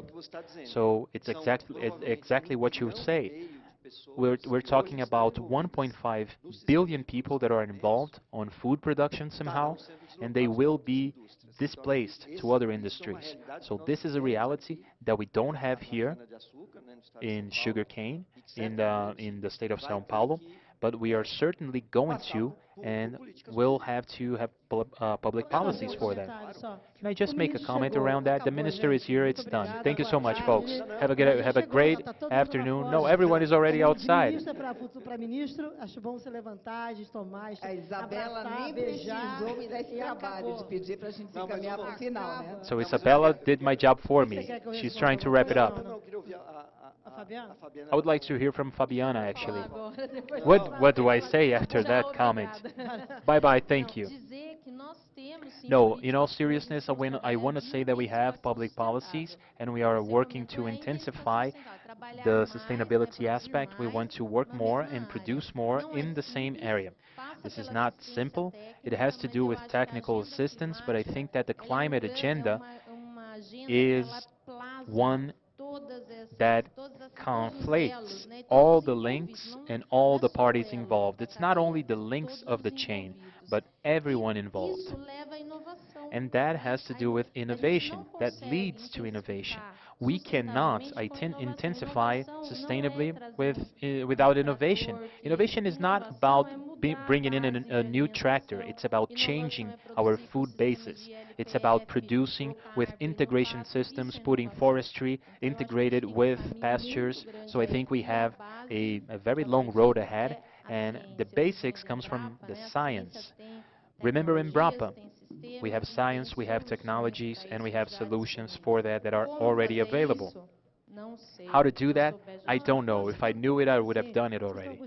So it's exactly what you say. We're talking about 1.5 billion people that are involved on food production somehow, and they will be displaced to other industries. So this is a reality that we don't have here in sugarcane, in the state of São Paulo, but we are certainly going to, and will have to have public policies for that. Can I just make a comment around that? The minister is here, it's done. Thank you so much, folks. Have a great afternoon. No, everyone is already outside. So Isabella did my job for me. She's trying to wrap it up. I would like to hear from Fabiana, actually. What do I say after that comment? Bye-bye, thank you. No, in all seriousness, I want to say that we have public policies, and we are working to intensify the sustainability aspect. We want to work more and produce more in the same area. This is not simple. It has to do with technical assistance, but I think that the climate agenda is one that conflates all the links and all the parties involved. It's not only the links of the chain, but everyone involved. And that has to do with innovation. That leads to innovation. We cannot intensify sustainably without innovation. Innovation is not about bringing in a new tractor. It's about changing our food basis. It's about producing with integration systems, putting forestry integrated with pastures. So I think we have a very long road ahead, and the basics comes from the science. Remember Embrapa, we have science, we have technologies, and we have solutions for that are already available. How to do that? I don't know. If I knew it, I would have done it already.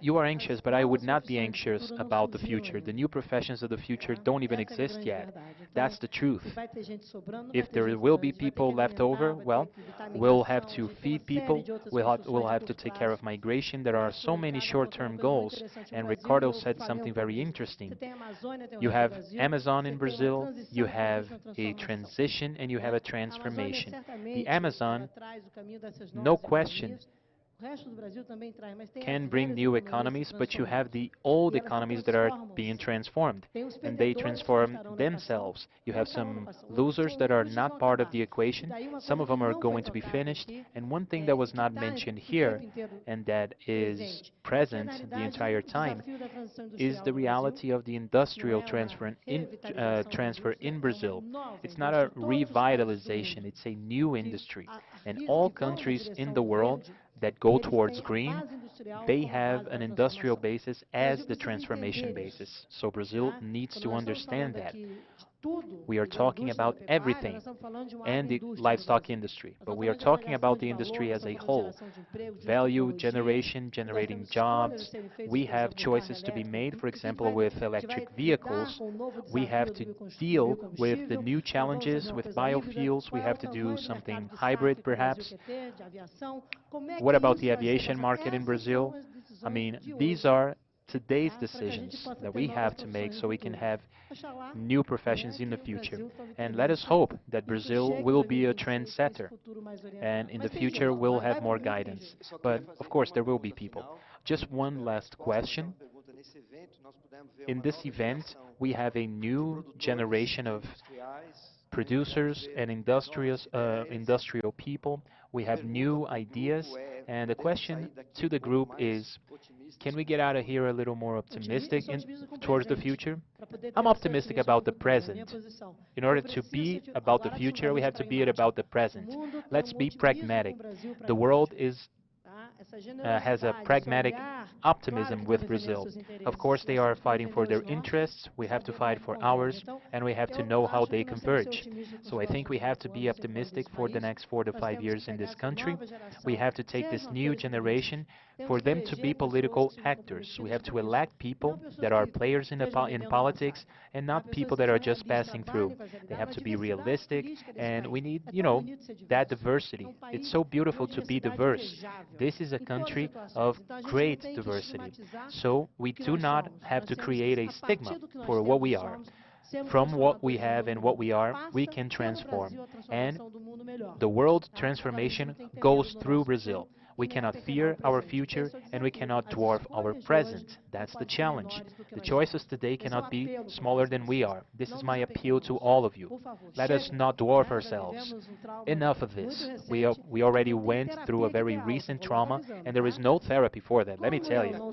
You are anxious, but I would not be anxious about the future. The new professions of the future don't even exist yet. That's the truth. If there will be people left over, well, we'll have to feed people, we'll have to take care of migration. There are so many short-term goals, and Ricardo said something very interesting. You have Amazon in Brazil, you have a transition, and you have a transformation. The Amazon, no question, can bring new economies, but you have the old economies that are being transformed, and they transform themselves. You have some losers that are not part of the equation. Some of them are going to be finished, and one thing that was not mentioned here, and that is present the entire time, is the reality of the industrial transfer in Brazil. It's not a revitalization, it's a new industry, and all countries in the world that go towards green, they have an industrial basis as the transformation basis. So Brazil needs to understand that. We are talking about everything and the livestock industry, but we are talking about the industry as a whole. Value generation, generating jobs. We have choices to be made, for example, with electric vehicles. We have to deal with the new challenges with biofuels. We have to do something hybrid, perhaps. What about the aviation market in Brazil? I mean, these are today's decisions that we have to make so we can have new professions in the future. And let us hope that Brazil will be a trendsetter, and in the future we'll have more guidance. But of course there will be people. Just one last question. In this event, we have a new generation of producers and industrial people. We have new ideas, and the question to the group is, can we get out of here a little more optimistic towards the future? I'm optimistic about the present. In order to be about the future, we have to be about the present. Let's be pragmatic. The world has a pragmatic optimism with Brazil. Of course, they are fighting for their interests. We have to fight for ours, and we have to know how they converge. So I think we have to be optimistic for the next 4 to 5 years in this country. We have to take this new generation for them to be political actors. We have to elect people that are players in politics and not people that are just passing through. They have to be realistic, and we need, that diversity. It's so beautiful to be diverse. This is a country of great diversity. So we do not have to create a stigma for what we are. From what we have and what we are, we can transform. And the world transformation goes through Brazil. We cannot fear our future, and we cannot dwarf our present. That's the challenge. The choices today cannot be smaller than we are. This is my appeal to all of you. Let us not dwarf ourselves. Enough of this. We already went through a very recent trauma, and there is no therapy for that, let me tell you.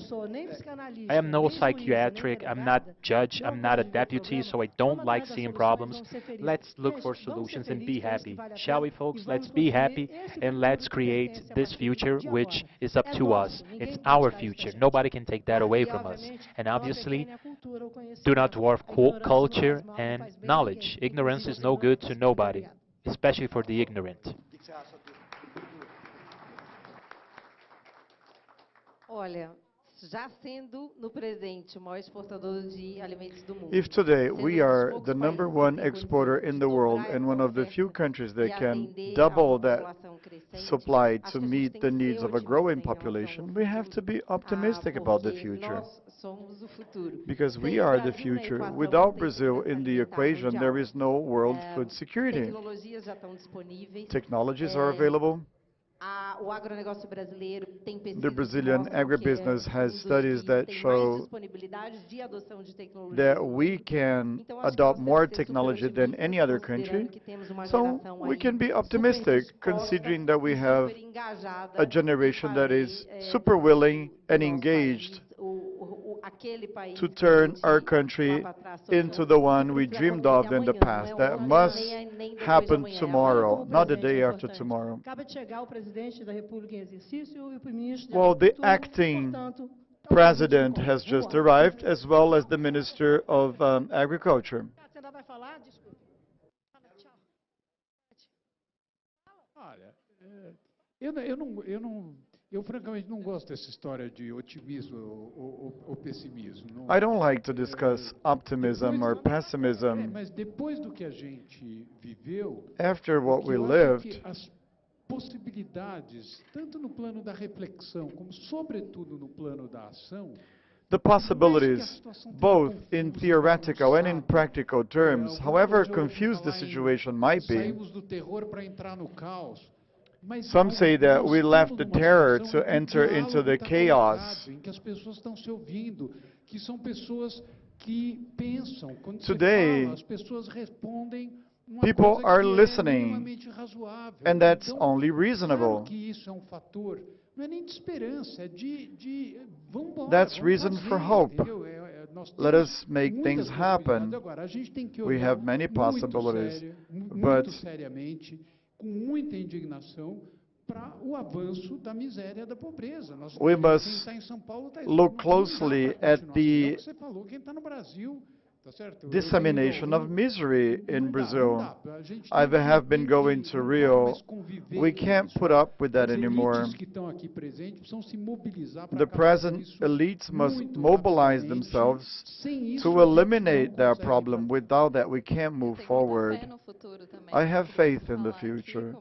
I am no psychiatric, I'm not judge, I'm not a deputy, so I don't like seeing problems. Let's look for solutions and be happy. Shall we, folks? Let's be happy, and let's create this future which is up to us. It's our future. Nobody can take that away from us. And obviously, do not dwarf culture and knowledge. Ignorance is no good to nobody, especially for the ignorant. Olha, já sendo no presente o maior exportador de alimentos do mundo. If today we are the #1 exporter in the world and one of the few countries that can double that supply to meet the needs of a growing population, we have to be optimistic about the future. Because we are the future. Without Brazil in the equation, there is no world food security. Technologies are available. The Brazilian agribusiness has studies that show that we can adopt more technology than any other country. So we can be optimistic, considering that we have a generation that is super willing and engaged to turn our country into the one we dreamed of in the past. That must happen tomorrow, not the day after tomorrow. Well, the acting president has just arrived, as well as the Minister of Agriculture. Eu francamente não gosto dessa história de otimismo ou pessimismo. I don't like to discuss optimism or pessimism. Mas depois do que a gente viveu, After what we eu acho lived, que as possibilidades, tanto no plano da reflexão, como sobretudo no plano da ação, the possibilities, both in theoretical and in practical terms, however confused the situation might be. Saímos do terror para entrar no caos. Some say that we left the terror to enter into the chaos. Em que as pessoas estão se ouvindo, que são pessoas que pensam. Quando Today, as pessoas respondem uma people coisa are que listening, minimamente razoável. and that's Então, only claro reasonable. que isso é fator, não é nem de esperança, é de vamos embora. That's vamos reason fazer, for hope. entendeu? Nós Let temos us make muitas things happen. possibilidades. Agora, a gente tem que We olhar have many possibilities, muito but seriamente, com muita indignação, para o avanço da miséria e da pobreza. We Quem must está em São Paulo está look closely at the você falou, quem está no Brasil, tá certo? dissemination of misery in Não Brazil. dá. A gente I tem have been going to não pode Rio. mais conviver We com can't isso. put up with that As anymore. elites que estão aqui presentes precisam se mobilizar para The acabar com present isso elites must muito mobilize rapidamente. themselves Sem isso, to a gente eliminate não that consegue problem. fazer. Without that, we can't move forward. I have faith in the future.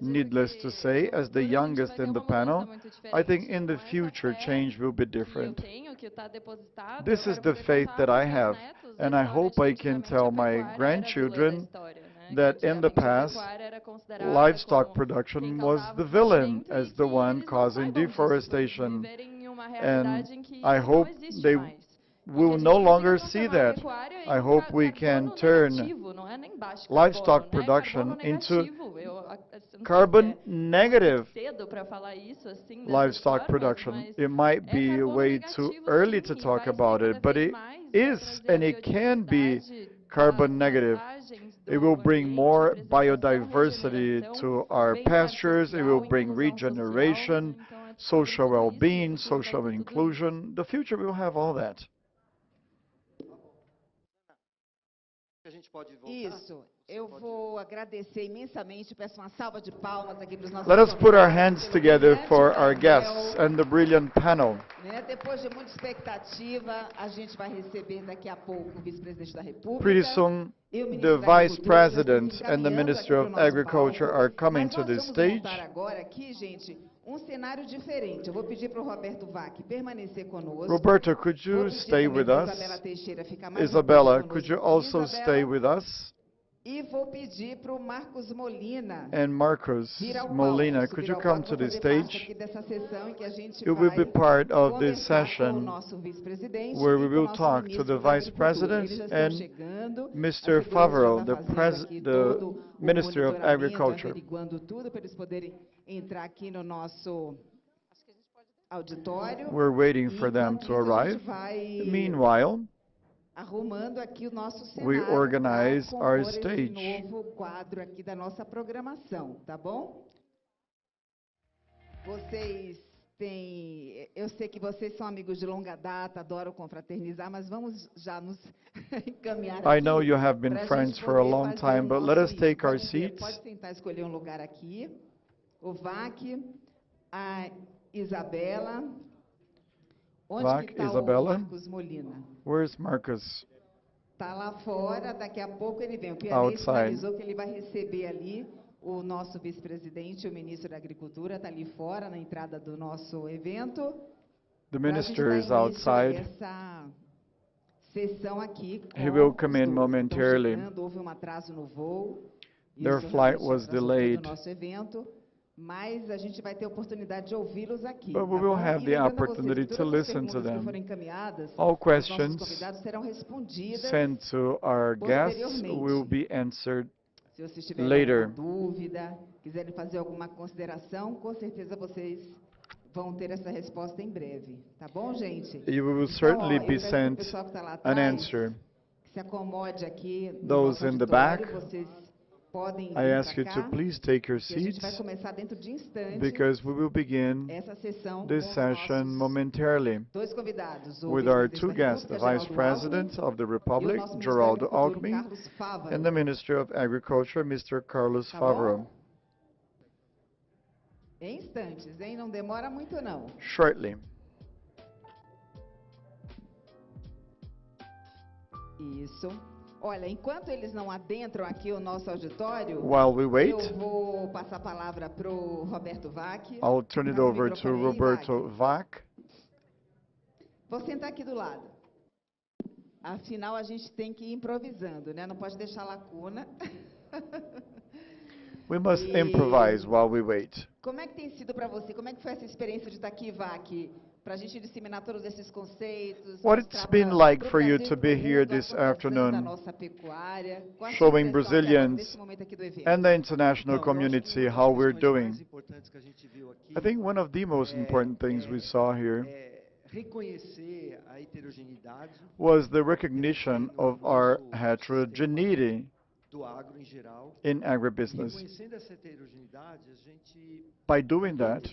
Needless to say, as the youngest in the panel, I think in the future change will be different. This is the faith that I have, and I hope I can tell my grandchildren that in the past, livestock production was the villain as the one causing deforestation. And I hope they will no longer see that. I hope we can turn livestock production into carbon negative livestock production. It might be way too early to talk about it, but it is and it can be carbon negative. It will bring more biodiversity to our pastures. It will bring regeneration, social well-being, social inclusion. The future will have all that. Isso. Eu vou agradecer imensamente, peço uma salva de palmas aqui para os nossos Let us put our hands convidados, together pelo for grande our painel, guests and the brilliant panel. né? Depois de muita expectativa, a gente vai receber daqui a pouco o vice-presidente da República. Pretty soon, e o the ministro da Vice Agricultura, já estamos President and the encaminhando Minister aqui of pro nosso Agriculture palco. are coming Mas to nós the vamos stage. montar agora aqui, gente, um cenário diferente. Eu vou pedir para o Roberto Vac permanecer conosco. Roberto, could Vou you pedir stay também with para a us? Isabela Teixeira ficar mais um Isabella, pouco could you conosco also aqui. stay Isabela, with us? e vou pedir para o Marcos Molina And Marcos vir ao Molina, palco, could subir you ao come palco to para the fazer parte stage? aqui dessa sessão em que a gente You will be vai part of this conversar com o session nosso vice-presidente where e we com o will nosso talk to the ministro da Vice Agricultura. President Eles já estão and chegando. Mr. A segurança Favreau, já the, está fazendo aqui todo o Minister of monitoramento, Agriculture. averiguando tudo para eles poderem entrar aqui no nosso auditório. We're waiting E for them enquanto to isso, a arrive. gente vai Meanwhile, arrumando aqui o nosso we cenário organize para our compor esse stage. novo quadro aqui da nossa programação, tá bom? Vocês têm... Eu sei que vocês são amigos de longa data, adoram confraternizar, mas vamos já nos encaminhar I aqui know you have been pra friends gente for a poder long fazer time, o but let us nosso take our Pode seats. tentar escolher um lugar aqui. O VAC, a Isabela. Onde VAC, que está o Isabela. Marcos Molina? Where's Marcus? Está lá fora, daqui a pouco ele vem. O Pianês Outside. sinalizou que ele vai receber ali o nosso vice-presidente, o ministro da Agricultura, está ali fora, na entrada do nosso evento. The pra gente minister dar is início a outside. essa sessão aqui com He will os come in dois. momentarily. Estão chegando, houve um atraso no voo. Their Isso flight realmente was atrasou delayed. todo o nosso evento. Mas a gente vai ter a oportunidade de ouvi-los aqui. But we tá will bom? have E the lembrando a vocês opportunity que to todas as listen to perguntas que them. forem encaminhadas All aos nossos questions convidados serão respondidas sent to our guests posteriormente. will be answered Se vocês tiverem later. alguma dúvida, quiserem fazer alguma consideração, com certeza vocês vão ter essa resposta em breve. Tá bom, gente? You will Então, certainly eu be peço pro sent pessoal que está lá an atrás answer. que se acomode aqui no Those nosso in the auditório. back, Vocês podem I vir ask pra you cá, to please take your que a gente vai seats começar dentro de instantes because we will begin essa sessão this com session nossos momentarily dois convidados, o with our vice-presidente two da guests, the República, Vice Geraldo President Alckmin, of the e o Republic, nosso ministro da Geraldo Agricultura, Alckmin, Carlos Fávaro. and the Minister of Agriculture, Mr. Carlos Tá Favreau. bom? Em instantes, hein? Não demora muito, não. Shortly. Isso. Olha, enquanto eles não adentram aqui o nosso auditório, While we wait, eu vou passar a palavra para o Roberto Vac. I'll turn it over to Roberto Vac. Vou sentar aqui do lado. Afinal, a gente tem que ir improvisando, né? Não pode deixar lacuna. We must improvise while we wait. Como é que tem sido para você? Como é que foi essa experiência de estar aqui, Vac? Para a gente disseminar todos esses conceitos. What it's been like for you to be here this afternoon, showing Brazilians and the international community how we're doing. I think one of the most important things we saw here was the recognition of our heterogeneity in agribusiness. By doing that,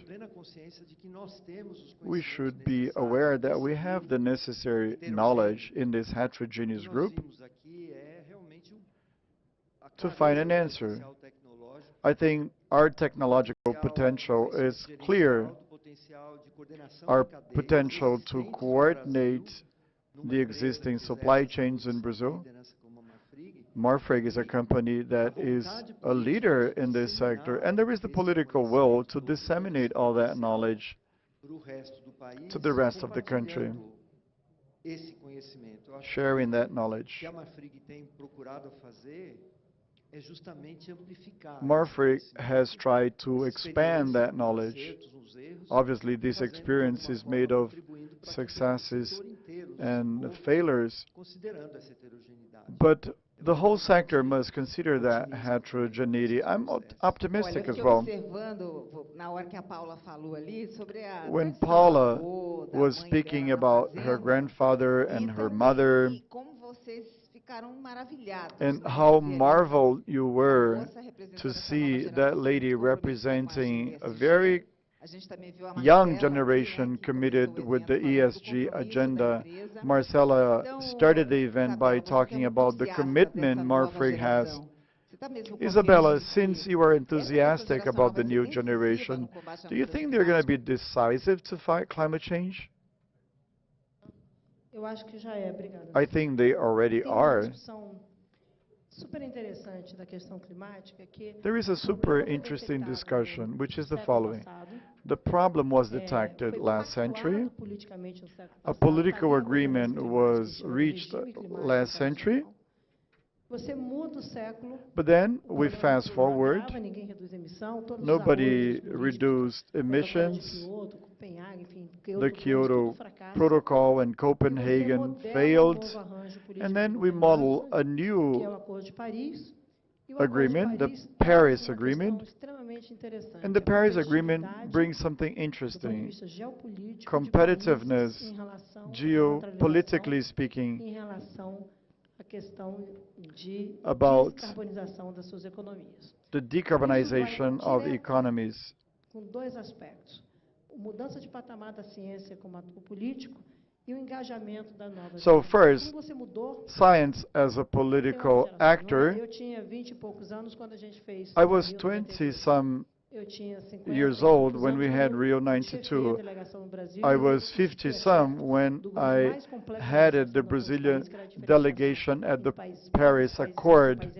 we should be aware that we have the necessary knowledge in this heterogeneous group to find an answer. I think our technological potential is clear. Our potential to coordinate the existing supply chains in Brazil. Marfrig is a company that is a leader in this sector, and there is the political will to disseminate all that knowledge to the rest of the country, sharing that knowledge. Marfrig has tried to expand that knowledge. Obviously, this experience is made of successes and failures, but the whole sector must consider that heterogeneity. I'm optimistic as well. When Paula was speaking about her grandfather and her mother, and how marveled you were to see that lady representing a very young generation committed with the ESG agenda. Marcela started the event by talking about the commitment Marfrig has. Isabella, since you are enthusiastic about the new generation, do you think they're going to be decisive to fight climate change? I think they already are. There is a super interesting discussion, which is the following. The problem was detected last century. A political agreement was reached last century. But then we fast forward. Nobody reduced emissions. The Kyoto Protocol and Copenhagen failed. And then we model a new agreement, the Paris Agreement. And the Paris Agreement brings something interesting. Competitiveness, geopolitically speaking, about the decarbonization of economies. So first, science as a political actor. I was 20-some years old when we had Rio 92. I was 50-some when I headed the Brazilian delegation at the Paris Accord.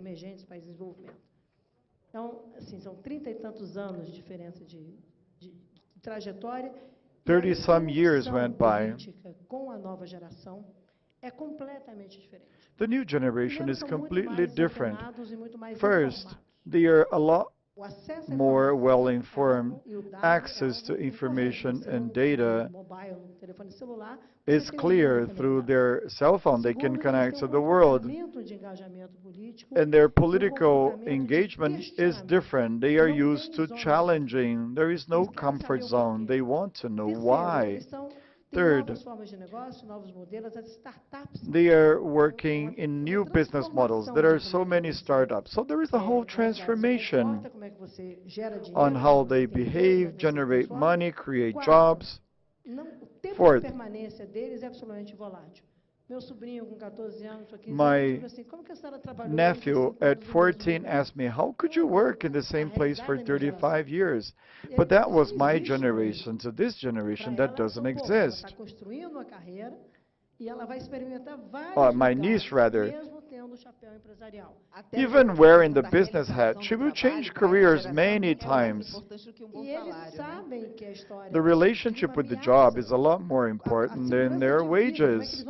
30-some years went by. The new generation is completely different. First, they are a lot more well-informed. Access to information and data is clear through their cell phone. They can connect to the world. And their political engagement is different. They are used to challenging. There is no comfort zone. They want to know why. Third, they are working in new business models. There are so many startups. So there is a whole transformation on how they behave, generate money, create jobs. Fourth, My nephew at 14 asked me, how could you work in the same place for 35 years? But that was my generation. To this generation, that doesn't exist. My niece, rather, even wearing the business hat, she will change careers many times. The relationship with the job is a lot more important than their wages.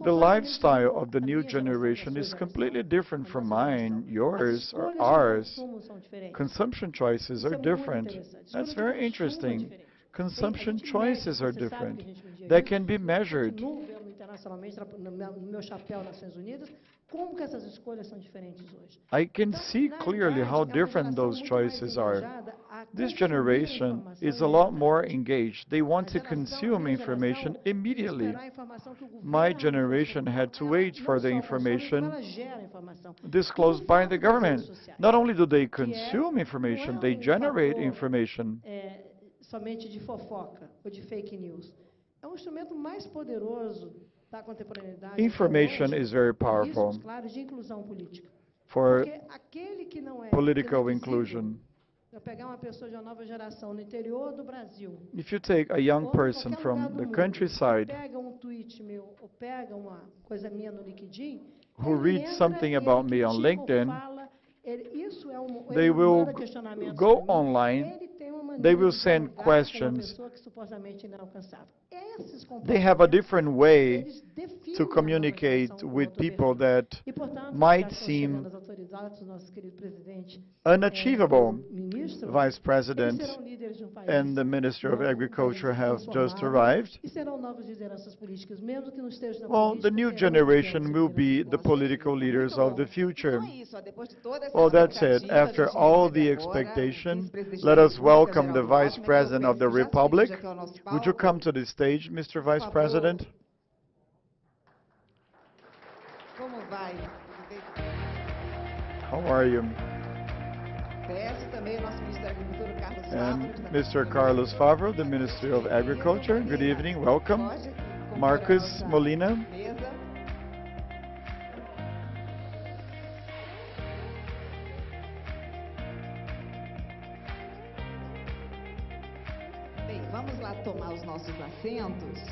The lifestyle of the new generation is completely different from mine, yours, or ours. Consumption choices are different. That's very interesting. Consumption choices are different. That can be measured. I can see clearly how different those choices are. This generation is a lot more engaged. They want to consume information immediately. My generation had to wait for the information disclosed by the government. Not only do they consume information, they generate information. Somente de fofoca ou de fake news. É instrumento mais poderoso da contemporaneidade. Information is very powerful for political inclusion. If you take a young person from the countryside who reads something about me on LinkedIn, they will go online. They will send questions. They have a different way to communicate with people that might seem unachievable. Vice President and the Minister of Agriculture have just arrived. Well, the new generation will be the political leaders of the future. Well, that's it. After all the expectation, let us welcome the Vice President of the Republic. Would you come to the stage, Mr. Vice President? How are you? And Mr. Carlos Favreau, the Ministry of Agriculture. Good evening. Welcome. Marcos Molina.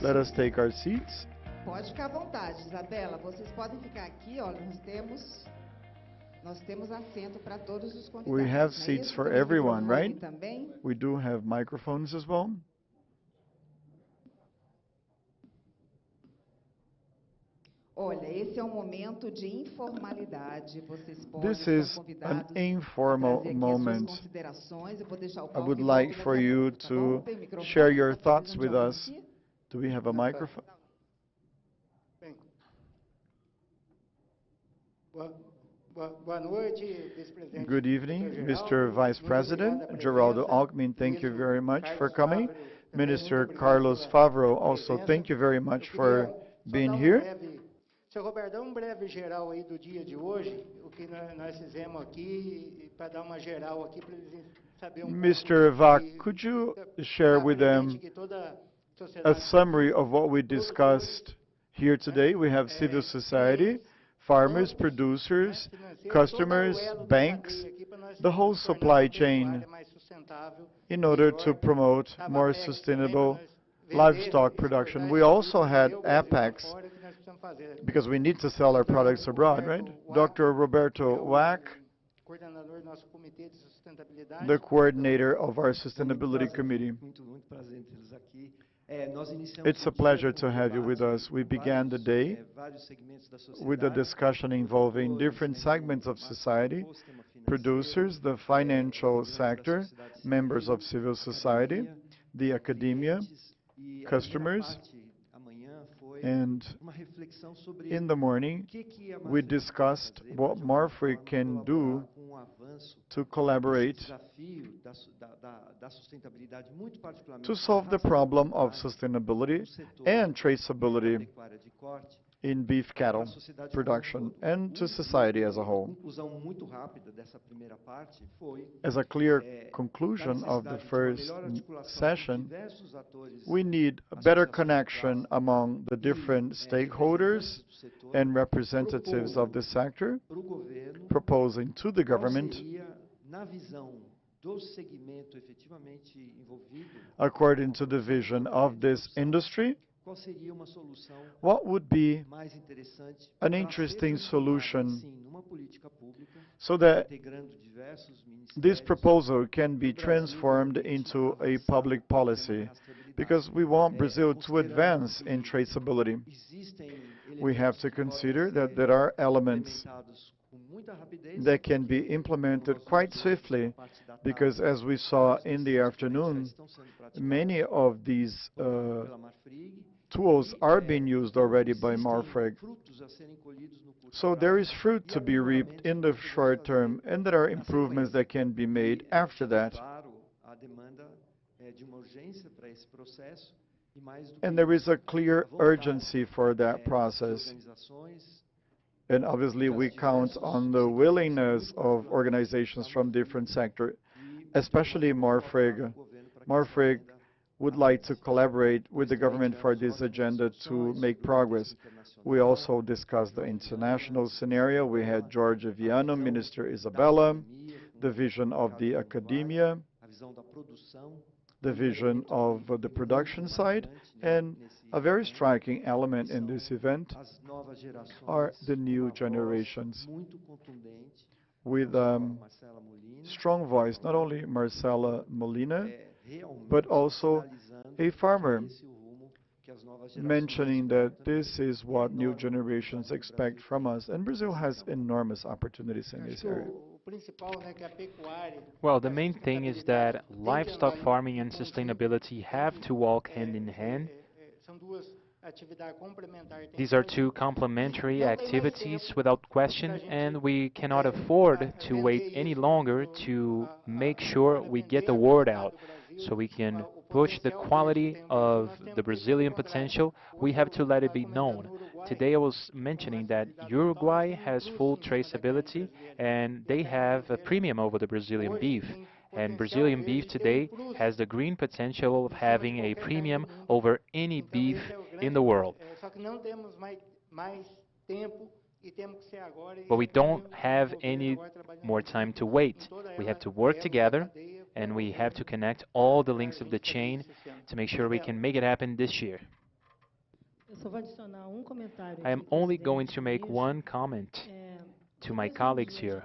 Let us take our seats. Pode ficar à vontade, Isabela. Vocês podem ficar aqui, olha, nós temos assento para todos os convidados. We have seats for everyone, right? We do have microphones as well. Olha, esse é um momento de informalidade. Vocês This is an informal moment. I would like for you to share your thoughts with us. Do we have a microphone? Good evening, Mr. Vice President. Geraldo Alckmin, thank you very much for coming. Minister Carlos Favreau, also thank you very much for being here. Seu Roberto, breve geral aí do dia de hoje, o que nós fizemos aqui, para dar uma geral aqui, para eles saberem Mr. Vac, could you share with them a summary of what we discussed here today? We have civil society, farmers, producers, customers, banks, the whole supply chain, in order to promote more sustainable livestock production. We also had Apex, because we need to sell our products abroad, right? Dr. Roberto Wack, the coordinator of our Sustainability Committee. It's a pleasure to have you with us. We began the day with a discussion involving different segments of society, producers, the financial sector, members of civil society, the academia, customers, and in the morning, we discussed what Marfrig can do to collaborate to solve the problem of sustainability and traceability in beef cattle production and to society as a whole. As a clear conclusion of the first session, we need a better connection among the different stakeholders and representatives of the sector, proposing to the government, according to the vision of this industry, what would be an interesting solution so that this proposal can be transformed into a public policy, because we want Brazil to advance in traceability. We have to consider that there are elements that can be implemented quite swiftly, because as we saw in the afternoon, many of these tools are being used already by Marfrig. So there is fruit to be reaped in the short term, and there are improvements that can be made after that. And there is a clear urgency for that process. And obviously, we count on the willingness of organizations from different sectors, especially Marfrig. Marfrig would like to collaborate with the government for this agenda to make progress. We also discussed the international scenario. We had Georgia Viano, Minister Isabella, the vision of the academia, the vision of the production side, and a very striking element in this event are the new generations with strong voice, not only Marcela Molina, but also a farmer, mentioning that this is what new generations expect from us, and Brazil has enormous opportunities in this area. Well, the main thing is that livestock farming and sustainability have to walk hand in hand. These are two complementary activities without question, and we cannot afford to wait any longer to make sure we get the word out so we can push the quality of the Brazilian potential. We have to let it be known. Today I was mentioning that Uruguay has full traceability and they have a premium over the Brazilian beef. And Brazilian beef today has the green potential of having a premium over any beef in the world. But we don't have any more time to wait. We have to work together, and we have to connect all the links of the chain to make sure we can make it happen this year. I am only going to make one comment to my colleagues here.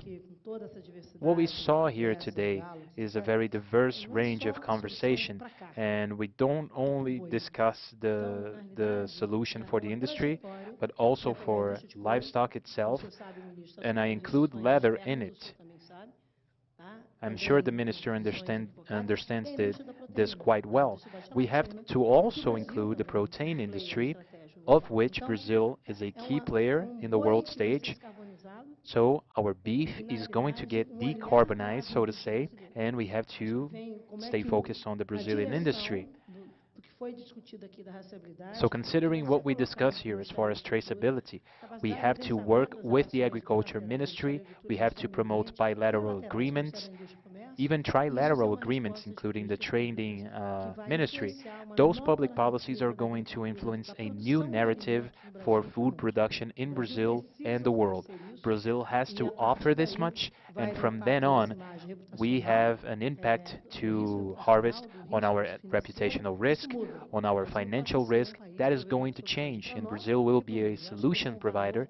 What we saw here today is a very diverse range of conversation, and we don't only discuss the solution for the industry, but also for livestock itself, and I include leather in it. I'm sure the minister understands this quite well. We have to also include the protein industry, of which Brazil is a key player in the world stage. So our beef is going to get decarbonized, so to say, and we have to stay focused on the Brazilian industry. So considering what we discuss here as far as traceability, we have to work with the Agriculture Ministry, we have to promote bilateral agreements, even trilateral agreements, including the Trading Ministry. Those public policies are going to influence a new narrative for food production in Brazil and the world. Brazil has to offer this much, and from then on, we have an impact to harvest on our reputational risk, on our financial risk. That is going to change, and Brazil will be a solution provider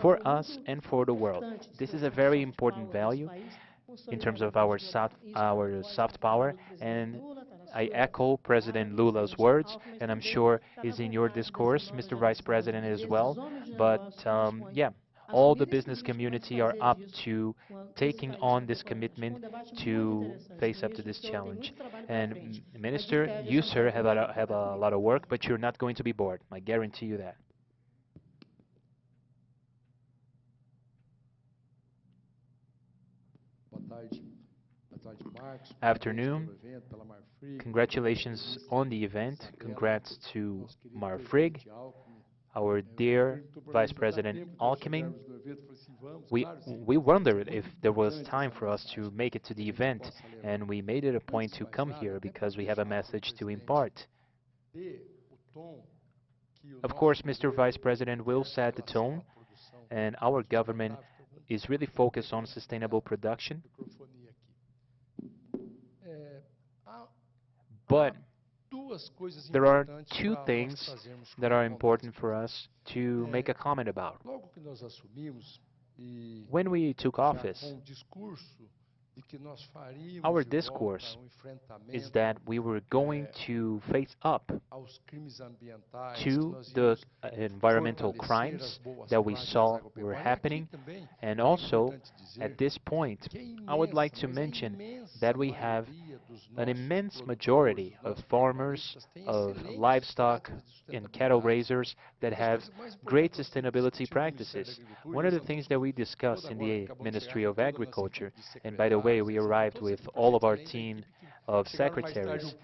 for us and for the world. This is a very important value in terms of our soft power, and I echo President Lula's words, and I'm sure is in your discourse, Mr. Vice President, as well. But yeah, all the business community are up to taking on this commitment to face up to this challenge. And Minister, you, sir, have a lot of work, but you're not going to be bored. I guarantee you that. Afternoon. Congratulations on the event. Congrats to Marfrig, our dear Vice President Alckmin, we wondered if there was time for us to make it to the event, and we made it a point to come here because we have a message to impart. Of course, Mr. Vice President will set the tone, and our government is really focused on sustainable production. But there are two things that are important for us to make a comment about. When we took office, our discourse is that we were going to face up to the environmental crimes that we saw were happening. And also, at this point, I would like to mention that we have an immense majority of farmers, of livestock and cattle raisers that have great sustainability practices. One of the things that we discussed in the Ministry of Agriculture, and by the way, we arrived with all of our team of secretaries.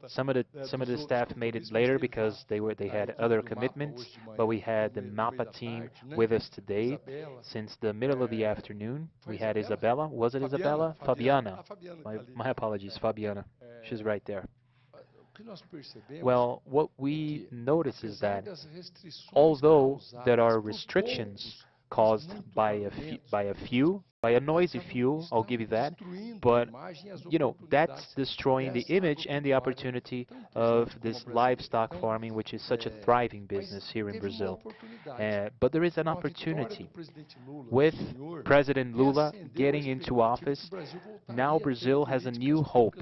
Some of the staff made it later because they had other commitments, but we had the MAPA team with us today since the middle of the afternoon. We had Isabella. Was it Isabella? Fabiana. My apologies, Fabiana. She's right there. Well, what we notice is that although there are restrictions caused by a noisy few, I'll give you that, but, you know, that's destroying the image and the opportunity of this livestock farming, which is such a thriving business here in Brazil. But there is an opportunity. With President Lula getting into office, now Brazil has a new hope.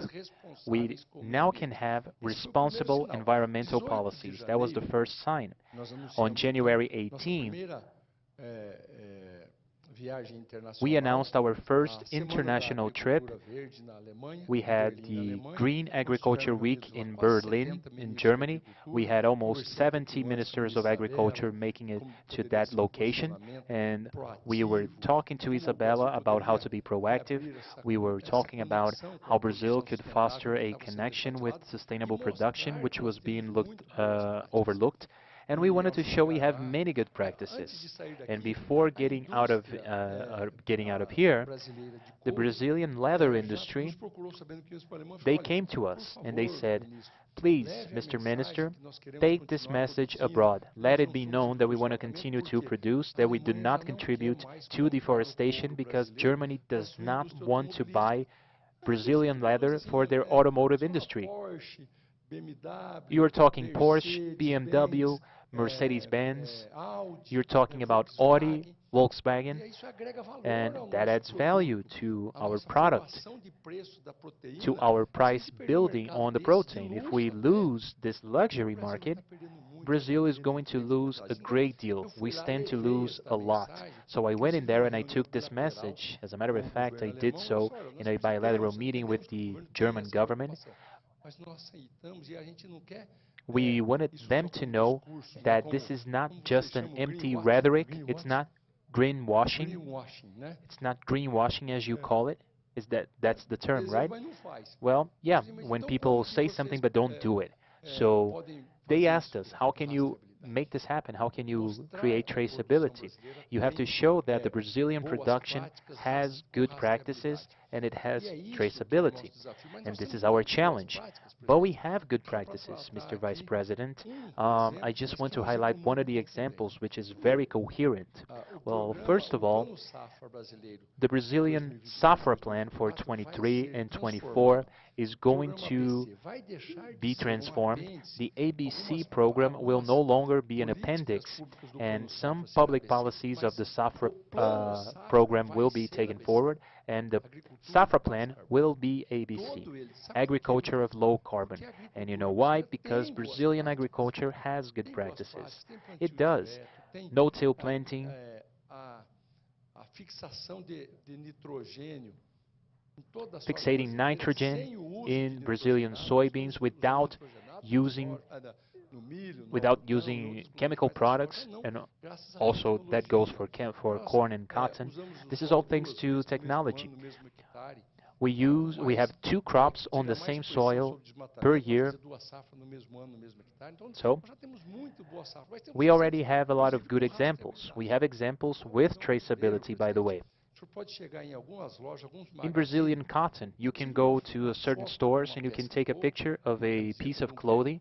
We now can have responsible environmental policies. That was the first sign. On January 18, we announced our first international trip. We had the Green Agriculture Week in Berlin, in Germany. We had almost 70 ministers of agriculture making it to that location. And we were talking to Isabella about how to be proactive. We were talking about how Brazil could foster a connection with sustainable production, which was being overlooked. And we wanted to show we have many good practices. And before getting out of here, the Brazilian leather industry, they came to us and they said, please, Mr. Minister, take this message abroad. Let it be known that we want to continue to produce, that we do not contribute to deforestation because Germany does not want to buy Brazilian leather for their automotive industry. You are talking Porsche, BMW, Mercedes-Benz, you're talking about Audi, Volkswagen, and that adds value to our product, to our price building on the protein. If we lose this luxury market, Brazil is going to lose a great deal. We stand to lose a lot. So I went in there and I took this message. As a matter of fact, I did so in a bilateral meeting with the German government. We wanted them to know that this is not just an empty rhetoric. It's not greenwashing. It's not greenwashing as you call it. That's the term, right? Well, yeah, when people say something but don't do it. So they asked us, how can you make this happen? How can you create traceability? You have to show that the Brazilian production has good practices and it has traceability. And this is our challenge. But we have good practices, Mr. Vice President. I just want to highlight one of the examples which is very coherent. Well, first of all, the Brazilian Safra plan for 23 and 24 is going to be transformed. The ABC program will no longer be an appendix, and some public policies of the Safra program will be taken forward, and the Safra plan will be ABC, agriculture of low carbon. And you know why? Because Brazilian agriculture has good practices. It does. No-till planting, fixating nitrogen in Brazilian soybeans without using chemical products, and also that goes for corn and cotton. This is all thanks to technology. We have 2 crops on the same soil per year. So we already have a lot of good examples. We have examples with traceability, by the way. In Brazilian cotton, you can go to certain stores and you can take a picture of a piece of clothing,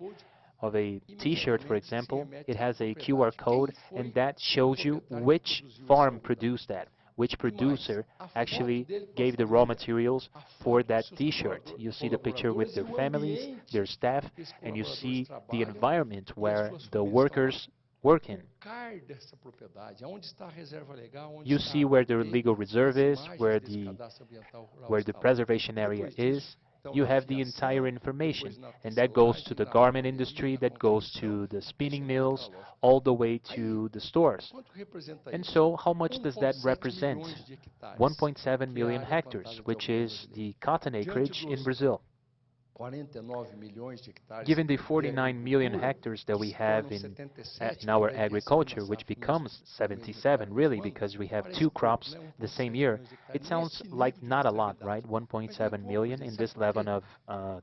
of a t-shirt, for example. It has a QR code, and that shows you which farm produced that, which producer actually gave the raw materials for that t-shirt. You see the picture with their families, their staff, and you see the environment where the workers work in. You see where the legal reserve is, where the preservation area is. You have the entire information, and that goes to the garment industry, that goes to the spinning mills, all the way to the stores. And so, how much does that represent? 1.7 million hectares, which is the cotton acreage in Brazil. Given the 49 million hectares that we have in our agriculture, which becomes 77 really, because we have 2 crops the same year, it sounds like not a lot, right? 1.7 million in this level of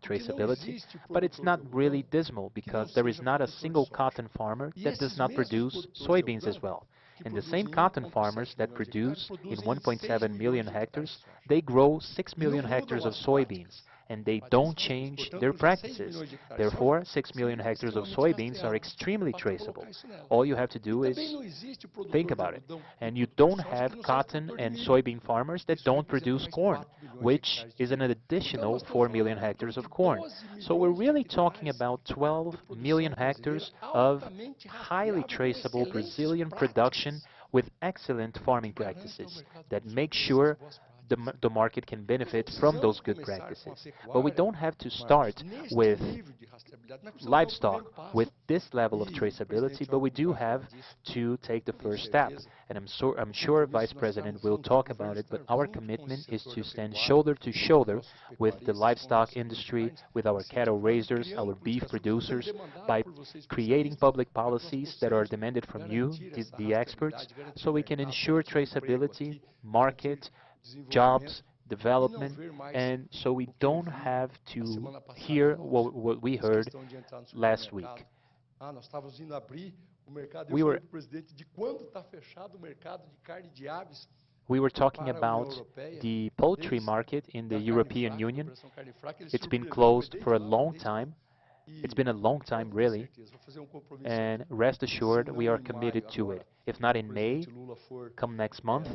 traceability, but it's not really dismal, because there is not a single cotton farmer that does not produce soybeans as well. And the same cotton farmers that produce in 1.7 million hectares, they grow 6 million hectares of soybeans, and they don't change their practices. Therefore, 6 million hectares of soybeans are extremely traceable. All you have to do is think about it. And you don't have cotton and soybean farmers that don't produce corn, which is an additional 4 million hectares of corn. So we're really talking about 12 million hectares of highly traceable Brazilian production with excellent farming practices that make sure the market can benefit from those good practices. But we don't have to start with livestock with this level of traceability, but we do have to take the first step. And I'm sure Vice President will talk about it, but our commitment is to stand shoulder to shoulder with the livestock industry, with our cattle raisers, our beef producers, by creating public policies that are demanded from you, the experts, so we can ensure traceability, market, jobs, development, and so we don't have to hear what we heard last week. We were talking about the poultry market in the European Union. It's been closed for a long time. It's been a long time, really, and rest assured, we are committed to it. If not in May, come next month,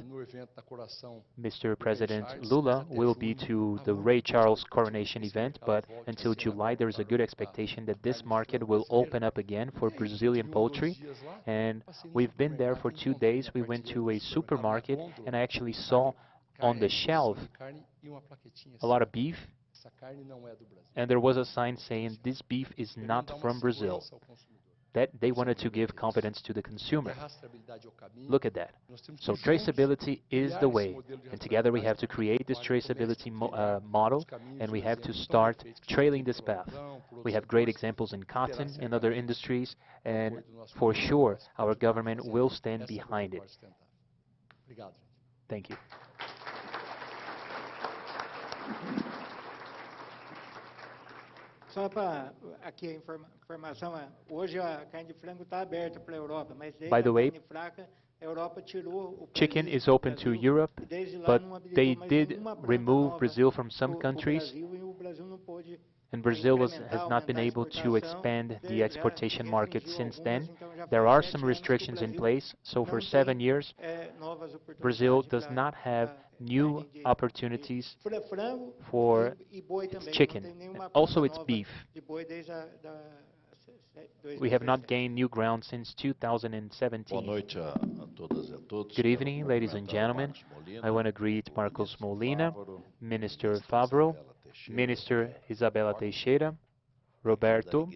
Mr. President Lula will be to the Ray Charles coronation event, but until July, there is a good expectation that this market will open up again for Brazilian poultry, and we've been there for 2 days. We went to a supermarket, and I actually saw on the shelf a lot of beef, and there was a sign saying this beef is not from Brazil. That they wanted to give confidence to the consumer. Look at that. So traceability is the way, and together we have to create this traceability model, and we have to start trailing this path. We have great examples in cotton and other industries, and for sure our government will stand behind it. Thank you. Só para aqui a informação, hoje a carne de frango está aberta para a Europa, mas desde By the way, a carne fraca, a Europa tirou o chicken is open to Europe, but they did remove Brazil from some countries, and Brazil has not been able to expand the exportation market since then. There are some restrictions in place, so for 7 years, Brazil does not have new opportunities for its chicken, and also its beef. We have not gained new ground since 2017. Good evening, ladies and gentlemen. I want to greet Marcos Molina, Minister Favreau, Minister Isabela Teixeira, Roberto.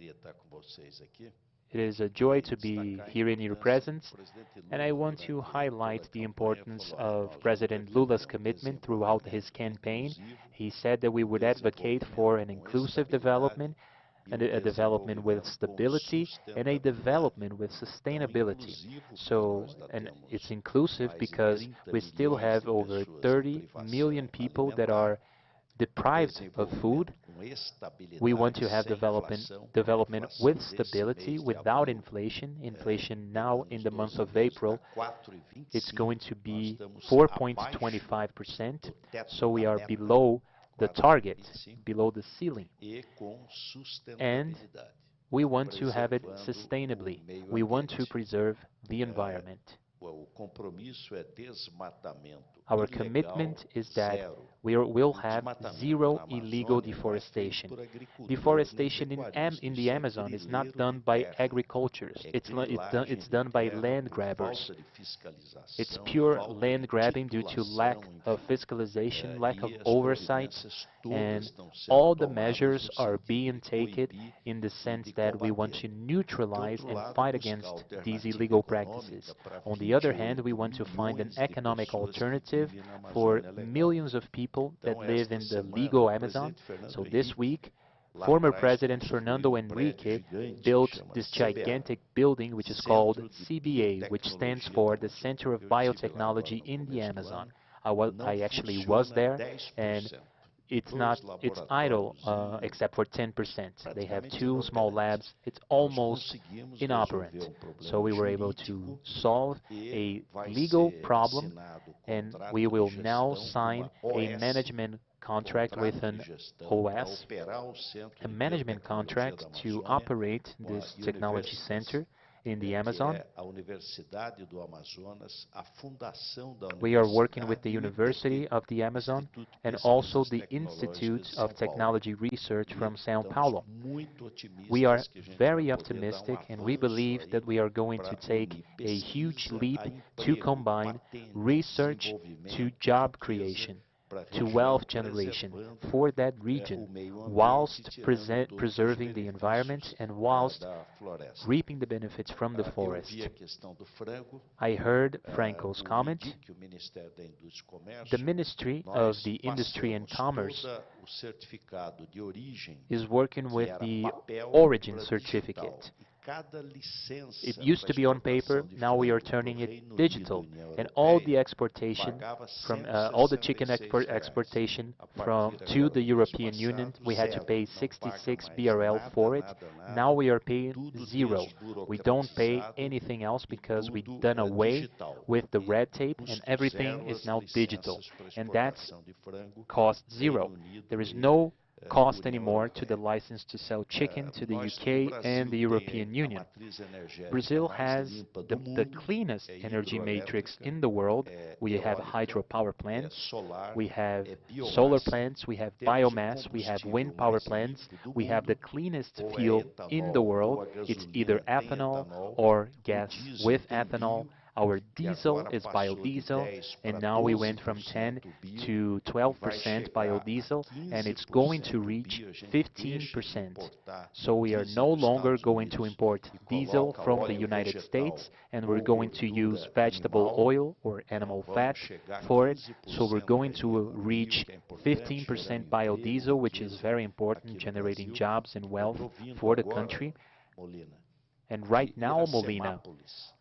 It is a joy to be here in your presence, and I want to highlight the importance of President Lula's commitment throughout his campaign. He said that we would advocate for an inclusive development, and a development with stability, and a development with sustainability. So, and it's inclusive because we still have over 30 million people that are deprived of food. We want to have development with stability, without inflation. Inflation now in the month of April, it's going to be 4.25%, so we are below the target, below the ceiling. And we want to have it sustainably. We want to preserve the environment. Our commitment is that we will have zero illegal deforestation. Deforestation in the Amazon is not done by agricultures. It's done by land grabbers. It's pure land grabbing due to lack of fiscalization, lack of oversight, and all the measures are being taken in the sense that we want to neutralize and fight against these illegal practices. On the other hand, we want to find an economic alternative for millions of people that live in the legal Amazon. So this week, former President Fernando Henrique built this gigantic building which is called CBA, which stands for the Center of Biotechnology in the Amazon. I actually was there, and it's idle except for 10%. They have 2 small labs. It's almost inoperant. So we were able to solve a legal problem, and we will now sign a management contract with an OS, a management contract to operate this technology center in the Amazon. We are working with the University of the Amazon and also the Institute of Technology Research from São Paulo. We are very optimistic, and we believe that we are going to take a huge leap to combine research to job creation, to wealth generation for that region, whilst preserving the environment and whilst reaping the benefits from the forest. I heard Franco's comment. The Ministry of the Industry and Commerce is working with the origin certificate. It used to be on paper, now we are turning it digital, and all the exportation from all the chicken exportation to the European Union, we had to pay 66 BRL for it. Now we are paying 0. We don't pay anything else because we've done away with the red tape, and everything is now digital, and that's cost 0. There is no cost anymore to the license to sell chicken to the UK and the European Union. Brazil has the cleanest energy matrix in the world. We have hydropower plants, we have solar plants, we have biomass, we have wind power plants, we have the cleanest fuel in the world. It's either ethanol or gas with ethanol. Our diesel is biodiesel, and now we went from 10 to 12% biodiesel, and it's going to reach 15%. So we are no longer going to import diesel from the United States, and we're going to use vegetable oil or animal fat for it. So we're going to reach 15% biodiesel, which is very important, generating jobs and wealth for the country. And right now, Molina,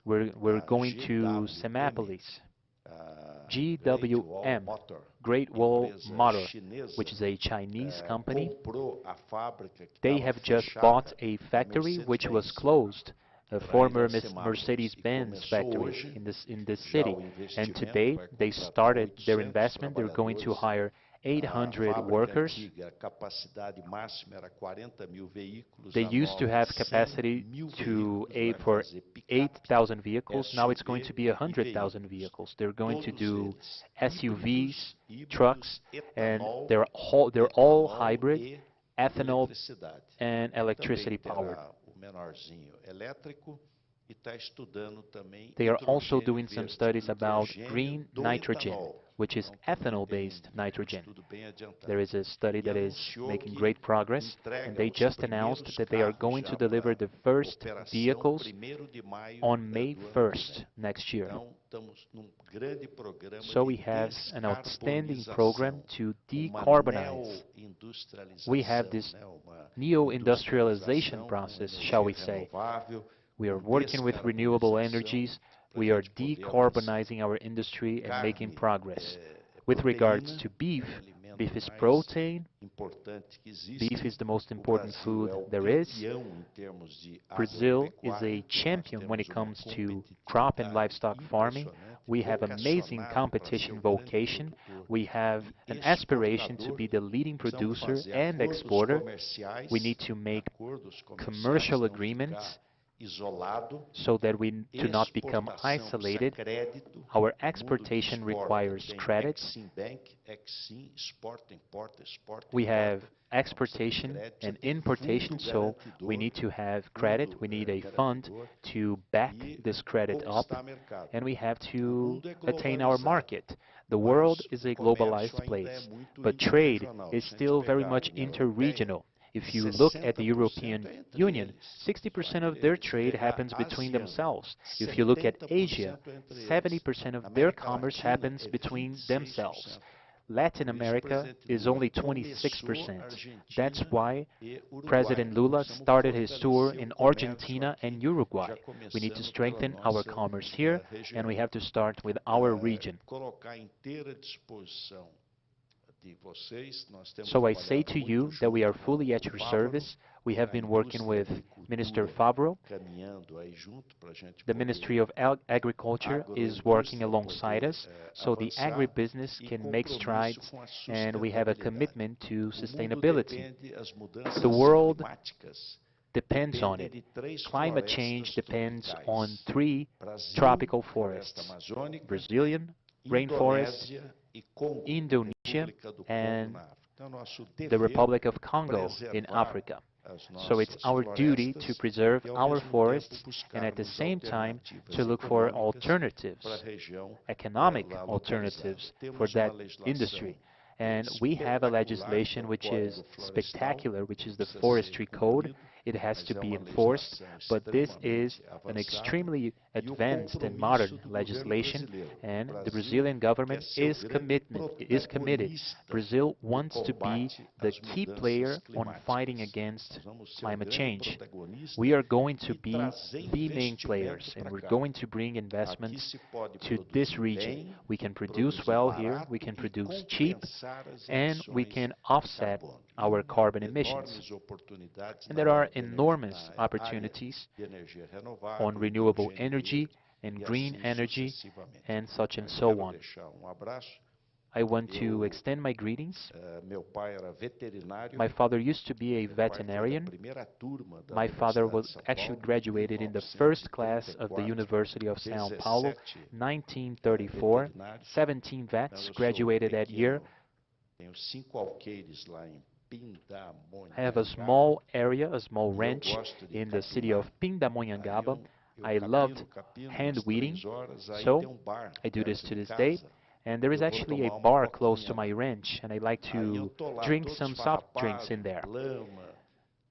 we're going to Semapolis, GWM, Great Wall Motor, which is a Chinese company. They have just bought a factory which was closed, a former Mercedes-Benz factory in this city. And today they started their investment. They're going to hire 800 workers. They used to have capacity for 8,000 vehicles. Now it's going to be 100,000 vehicles. They're going to do SUVs, trucks, and they're all hybrid, ethanol and electricity powered. They are also doing some studies about green nitrogen, which is ethanol-based nitrogen. There is a study that is making great progress, and they just announced that they are going to deliver the first vehicles on May 1st next year. So we have an outstanding program to decarbonize. We have this neo-industrialization process, shall we say. We are working with renewable energies. We are decarbonizing our industry and making progress. With regards to beef Beef is protein. Beef is the most important food there is. Brazil is a champion when it comes to crop and livestock farming. We have amazing competition vocation. We have an aspiration to be the leading producer and exporter. We need to make commercial agreements so that we do not become isolated. Our exportation requires credits. We have exportation and importation, so we need to have credit. We need a fund to back this credit up, and we have to attain our market. The world is a globalized place, but trade is still very much interregional. If you look at the European Union, 60% of their trade happens between themselves. If you look at Asia, 70% of their commerce happens between themselves. Latin America is only 26%. That's why President Lula started his tour in Argentina and Uruguay. We need to strengthen our commerce here, and we have to start with our region. So I say to you that we are fully at your service. We have been working with Minister Fabro. The Ministry of Agriculture is working alongside us, so the agribusiness can make strides, and we have a commitment to sustainability. The world depends on it. Climate change depends on 3 tropical forests: Brazilian rainforest, Indonesia, and the Republic of Congo in Africa. So it's our duty to preserve our forests and at the same time to look for alternatives, economic alternatives for that industry. And we have a legislation which is spectacular, which is the Forestry Code. It has to be enforced, but this is an extremely advanced and modern legislation, and the Brazilian government is committed. Brazil wants to be the key player on fighting against climate change. We are going to be the main players, and we're going to bring investments to this region. We can produce well here, we can produce cheap, and we can offset our carbon emissions. And there are enormous opportunities on renewable energy and green energy and such and so on. I want to extend my greetings. My father used to be a veterinarian. My father was actually graduated in the first class of the University of São Paulo, 1934. 17 vets graduated that year. I have a small area, a small ranch in the city of Pindamonhangaba. I loved hand weeding, so I do this to this day. And there is actually a bar close to my ranch, and I like to drink some soft drinks in there.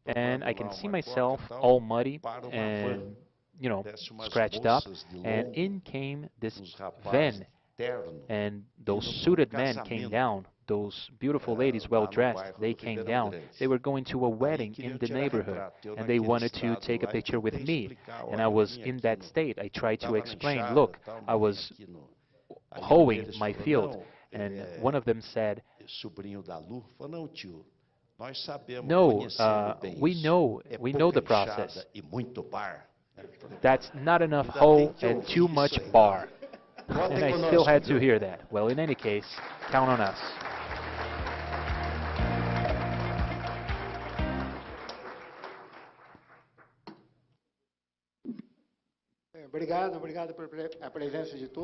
And I can see myself all muddy and, you know, scratched up. And in came this van, and those suited men came down. Those beautiful ladies, well-dressed, they came down. They were going to a wedding in the neighborhood, and they wanted to take a picture with me. And I was in that state. I tried to explain, look, I was hoeing my field, and one of them said, no, we know the process. That's not enough hoe and too much bar. And I still had to hear that. Well, in any case, count on us.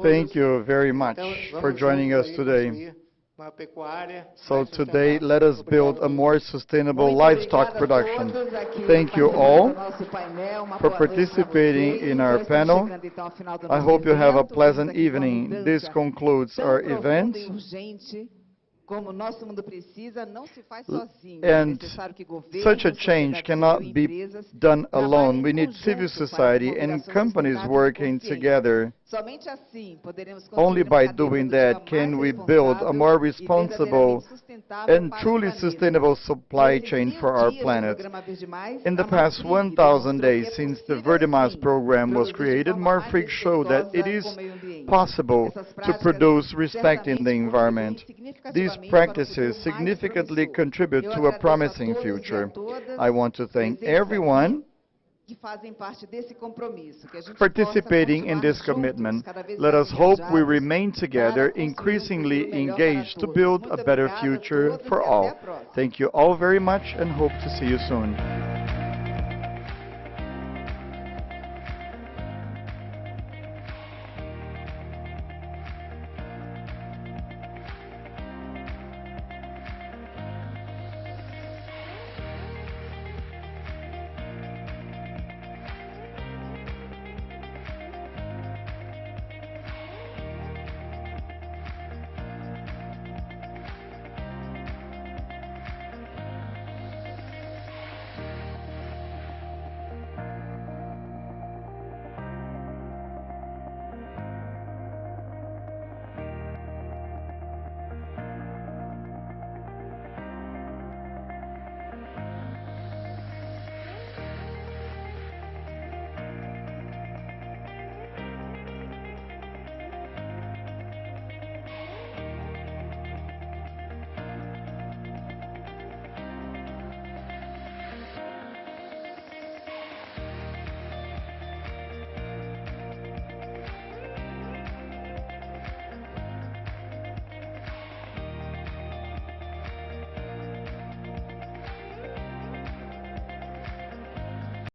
Thank you very much for joining us today. So today, let us build a more sustainable livestock production. Thank you all for participating in our panel. I hope you have a pleasant evening. This concludes our event. And such a change cannot be done alone. We need civil society and companies working together Only by doing that can we build a more responsible and truly sustainable supply chain for our planet. In the past 1,000 days since the Verde program was created, Marfrig showed that it is possible to produce respecting the environment. These practices significantly contribute to a promising future. I want to thank everyone participating in this commitment. Let us hope we remain together, increasingly engaged to build a better future for all. Thank you all very much and hope to see you soon.